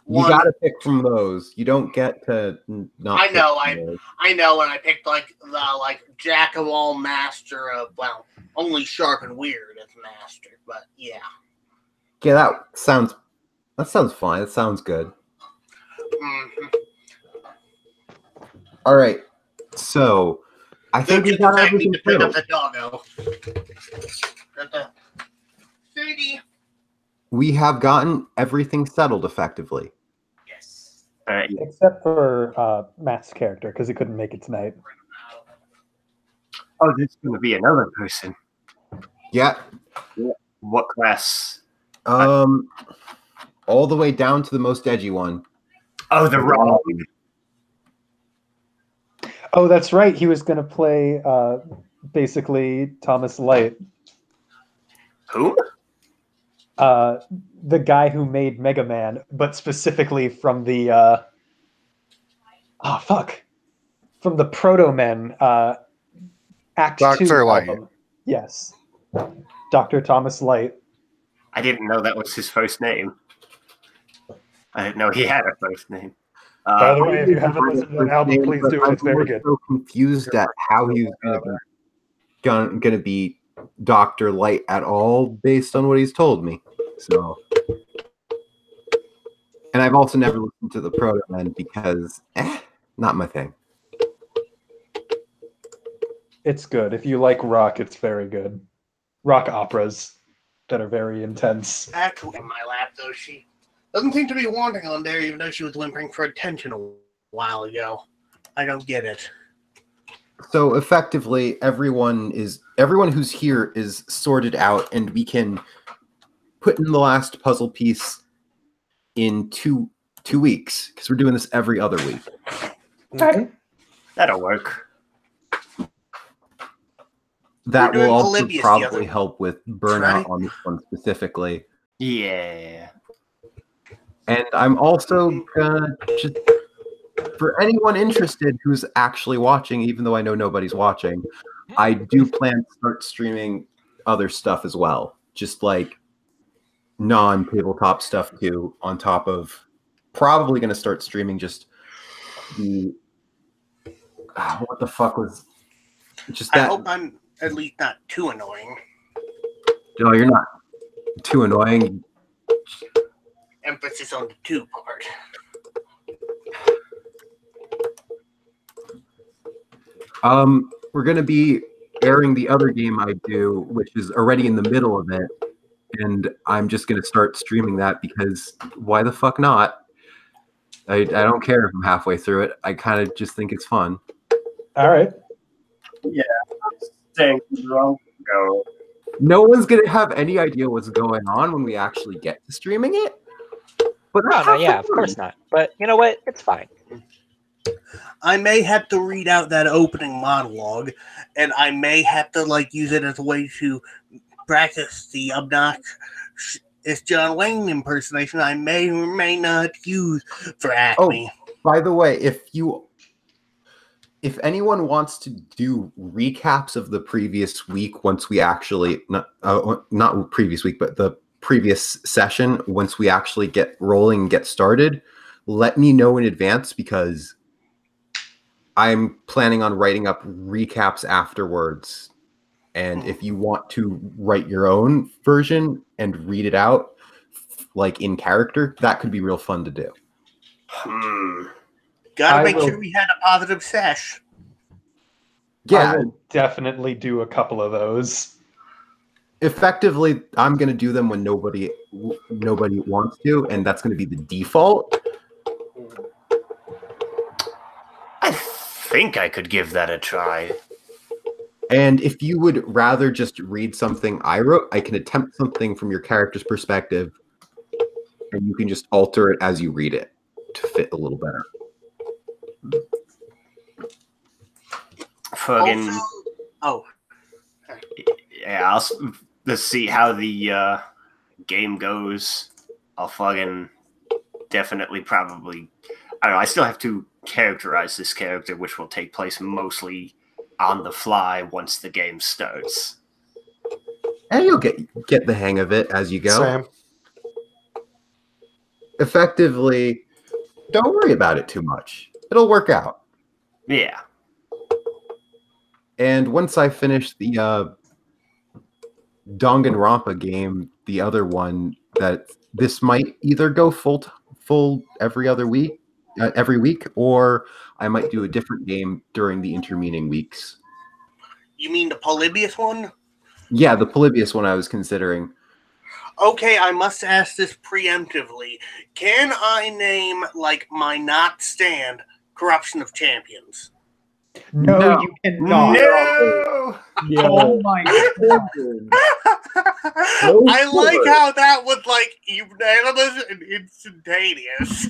Speaker 2: You
Speaker 4: one.
Speaker 2: gotta pick from those. You don't get to not.
Speaker 4: I know,
Speaker 2: pick from those.
Speaker 4: I know, and I picked like the jack of all master of only sharp and weird as master, but yeah.
Speaker 2: Yeah, that sounds fine. That sounds good.
Speaker 4: Mm-hmm.
Speaker 2: All right, so I think we got everything
Speaker 4: to pick up
Speaker 2: settled.
Speaker 4: the doggo. Sadie.
Speaker 2: We have gotten everything settled effectively.
Speaker 5: Yes. All right.
Speaker 1: Except for Matt's character, because he couldn't make it tonight.
Speaker 5: Oh, there's going to be another person.
Speaker 2: Yeah.
Speaker 5: What class?
Speaker 2: All the way down to the most edgy one.
Speaker 5: Oh, the wrong.
Speaker 1: Oh, that's right. He was going to play basically Thomas Light.
Speaker 5: Who?
Speaker 1: The guy who made Mega Man, but specifically from the from the Proto Men Act
Speaker 6: Dr.
Speaker 1: 2
Speaker 6: Light.
Speaker 1: album. Yes, Dr. Thomas Light.
Speaker 5: I didn't know that was his first name. I didn't know he had a first name.
Speaker 1: By the way, if you haven't listened to that album, please do it. It's very good.
Speaker 2: I'm so confused at how he's going to be Dr. Light at all based on what he's told me. So, and I've also never listened to the Proto Men because not my thing.
Speaker 1: It's good. If you like rock, it's very good. Rock operas that are very intense.
Speaker 4: Actually, in my lap, though, she doesn't seem to be wanting on there, even though she was whimpering for attention a while ago. I don't get it.
Speaker 2: So effectively, everyone who's here is sorted out, and we can put in the last puzzle piece in two weeks because we're doing this every other week.
Speaker 1: Okay.
Speaker 5: That'll work.
Speaker 2: That will also
Speaker 4: Polybius
Speaker 2: probably help with burnout
Speaker 4: Right.
Speaker 2: on this one specifically.
Speaker 5: Yeah.
Speaker 2: And I'm also gonna just, for anyone interested who's actually watching, even though I know nobody's watching, I do plan to start streaming other stuff as well. Just like non-tabletop stuff too, on top of probably going to start streaming just the what the fuck was just
Speaker 4: I
Speaker 2: that.
Speaker 4: hope I'm at least not too annoying.
Speaker 2: No, you're not too annoying.
Speaker 4: Emphasis on the two part.
Speaker 2: We're going to be airing the other game I do, which is already in the middle of it, and I'm just going to start streaming that because why the fuck not? I don't care if I'm halfway through it. I kind of just think it's fun.
Speaker 1: All right.
Speaker 5: Saying wrong. Go.
Speaker 2: No one's going to have any idea what's going on when we actually get to streaming it. But
Speaker 3: No, yeah, of course not. But you know what? It's fine.
Speaker 4: I may have to read out that opening monologue, and I may have to use it as a way to practice the obnoxious John Wayne impersonation I may or may not use for Acme.
Speaker 2: Oh, by the way, if anyone wants to do recaps of the previous week, once we actually not previous week, but the previous session, once we actually get rolling and get started, let me know in advance because I'm planning on writing up recaps afterwards. And if you want to write your own version and read it out, like in character, that could be real fun to do.
Speaker 4: Gotta
Speaker 1: I
Speaker 4: make
Speaker 1: will-
Speaker 4: sure we had a positive sesh.
Speaker 2: Yeah,
Speaker 1: I will definitely do a couple of those.
Speaker 2: Effectively, I'm going to do them when nobody wants to, and that's going to be the default.
Speaker 5: I think I could give that a try.
Speaker 2: And if you would rather just read something I wrote, I can attempt something from your character's perspective, and you can just alter it as you read it to fit a little better.
Speaker 5: Fucking
Speaker 4: Also,
Speaker 5: yeah. Let's see how the game goes. I'll fucking definitely probably. I don't know. I still have to characterize this character, which will take place mostly on the fly once the game starts.
Speaker 2: And you'll get the hang of it as you go.
Speaker 6: Same.
Speaker 2: Effectively, don't worry about it too much. It'll work out.
Speaker 5: Yeah.
Speaker 2: And once I finish the Danganronpa game, the other one that this might either go full every week, or I might do a different game during the intervening weeks.
Speaker 4: you mean the Polybius one?
Speaker 2: Yeah, the Polybius one I was considering.
Speaker 4: Okay, I must ask this preemptively. Can I name, like, my not stand Corruption of Champions?
Speaker 1: No, you cannot.
Speaker 5: No.
Speaker 1: Oh my god.
Speaker 4: I like how that was, like, unanimous and instantaneous.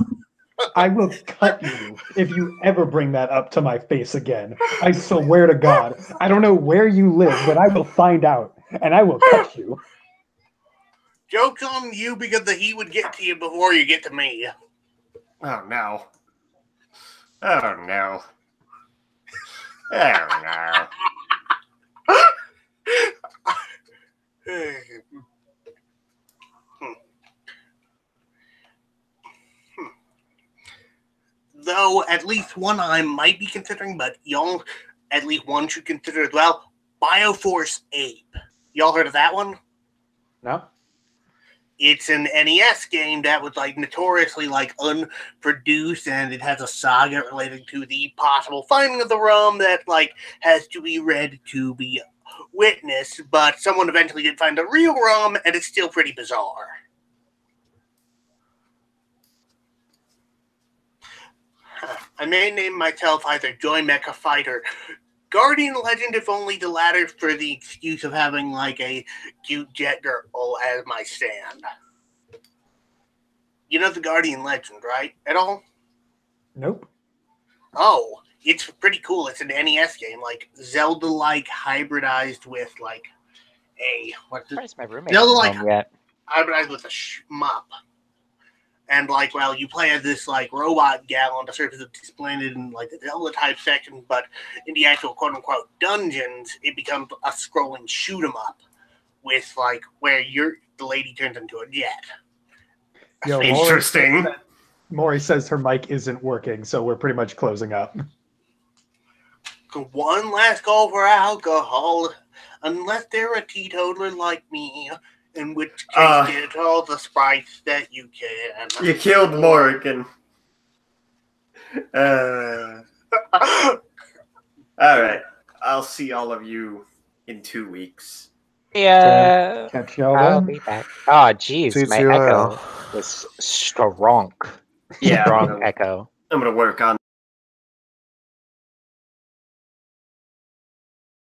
Speaker 1: I will cut you if you ever bring that up to my face again. I swear to God. I don't know where you live, but I will find out, and I will cut you.
Speaker 4: Joke's on you because the heat would get to you before you get to me.
Speaker 5: Oh no. Oh no. Oh no.
Speaker 4: Though at least one I might be considering, but y'all at least one should consider as well. Bioforce Ape. Y'all heard of that one?
Speaker 1: No?
Speaker 4: It's an NES game that was like notoriously like unproduced, and it has a saga related to the possible finding of the ROM that like has to be read to be witnessed, but someone eventually did find the real ROM, and it's still pretty bizarre. I may name myself either Joy Mecha Fighter, Guardian Legend, if only the latter for the excuse of having like a cute jet girl as my stand. You know the Guardian Legend, right? At all?
Speaker 1: Nope.
Speaker 4: Oh, it's pretty cool. It's an NES game, like Zelda-like hybridized with like a
Speaker 3: Surprised my roommate
Speaker 4: Zelda-like
Speaker 3: isn't home yet.
Speaker 4: hybridized with a shmup. And like, well, you play as this like robot gal on the surface of this planet in like the Zelda type section, but in the actual quote unquote dungeons, it becomes a scrolling shoot 'em up with like where the lady turns into a jet.
Speaker 1: Yo,
Speaker 5: Interesting.
Speaker 1: Maury says her mic isn't working, so we're pretty much closing up.
Speaker 4: One last call for alcohol, unless they're a teetotaler like me, in which case get all the sprites that you can.
Speaker 5: You killed Morrigan. Alright. I'll see all of you in 2 weeks.
Speaker 3: Yeah.
Speaker 1: Catch y'all
Speaker 3: I'll
Speaker 1: then.
Speaker 3: be back. Oh, jeez, my
Speaker 6: TTL.
Speaker 3: echo was strong.
Speaker 5: Yeah,
Speaker 3: Strong echo.
Speaker 5: I'm gonna work on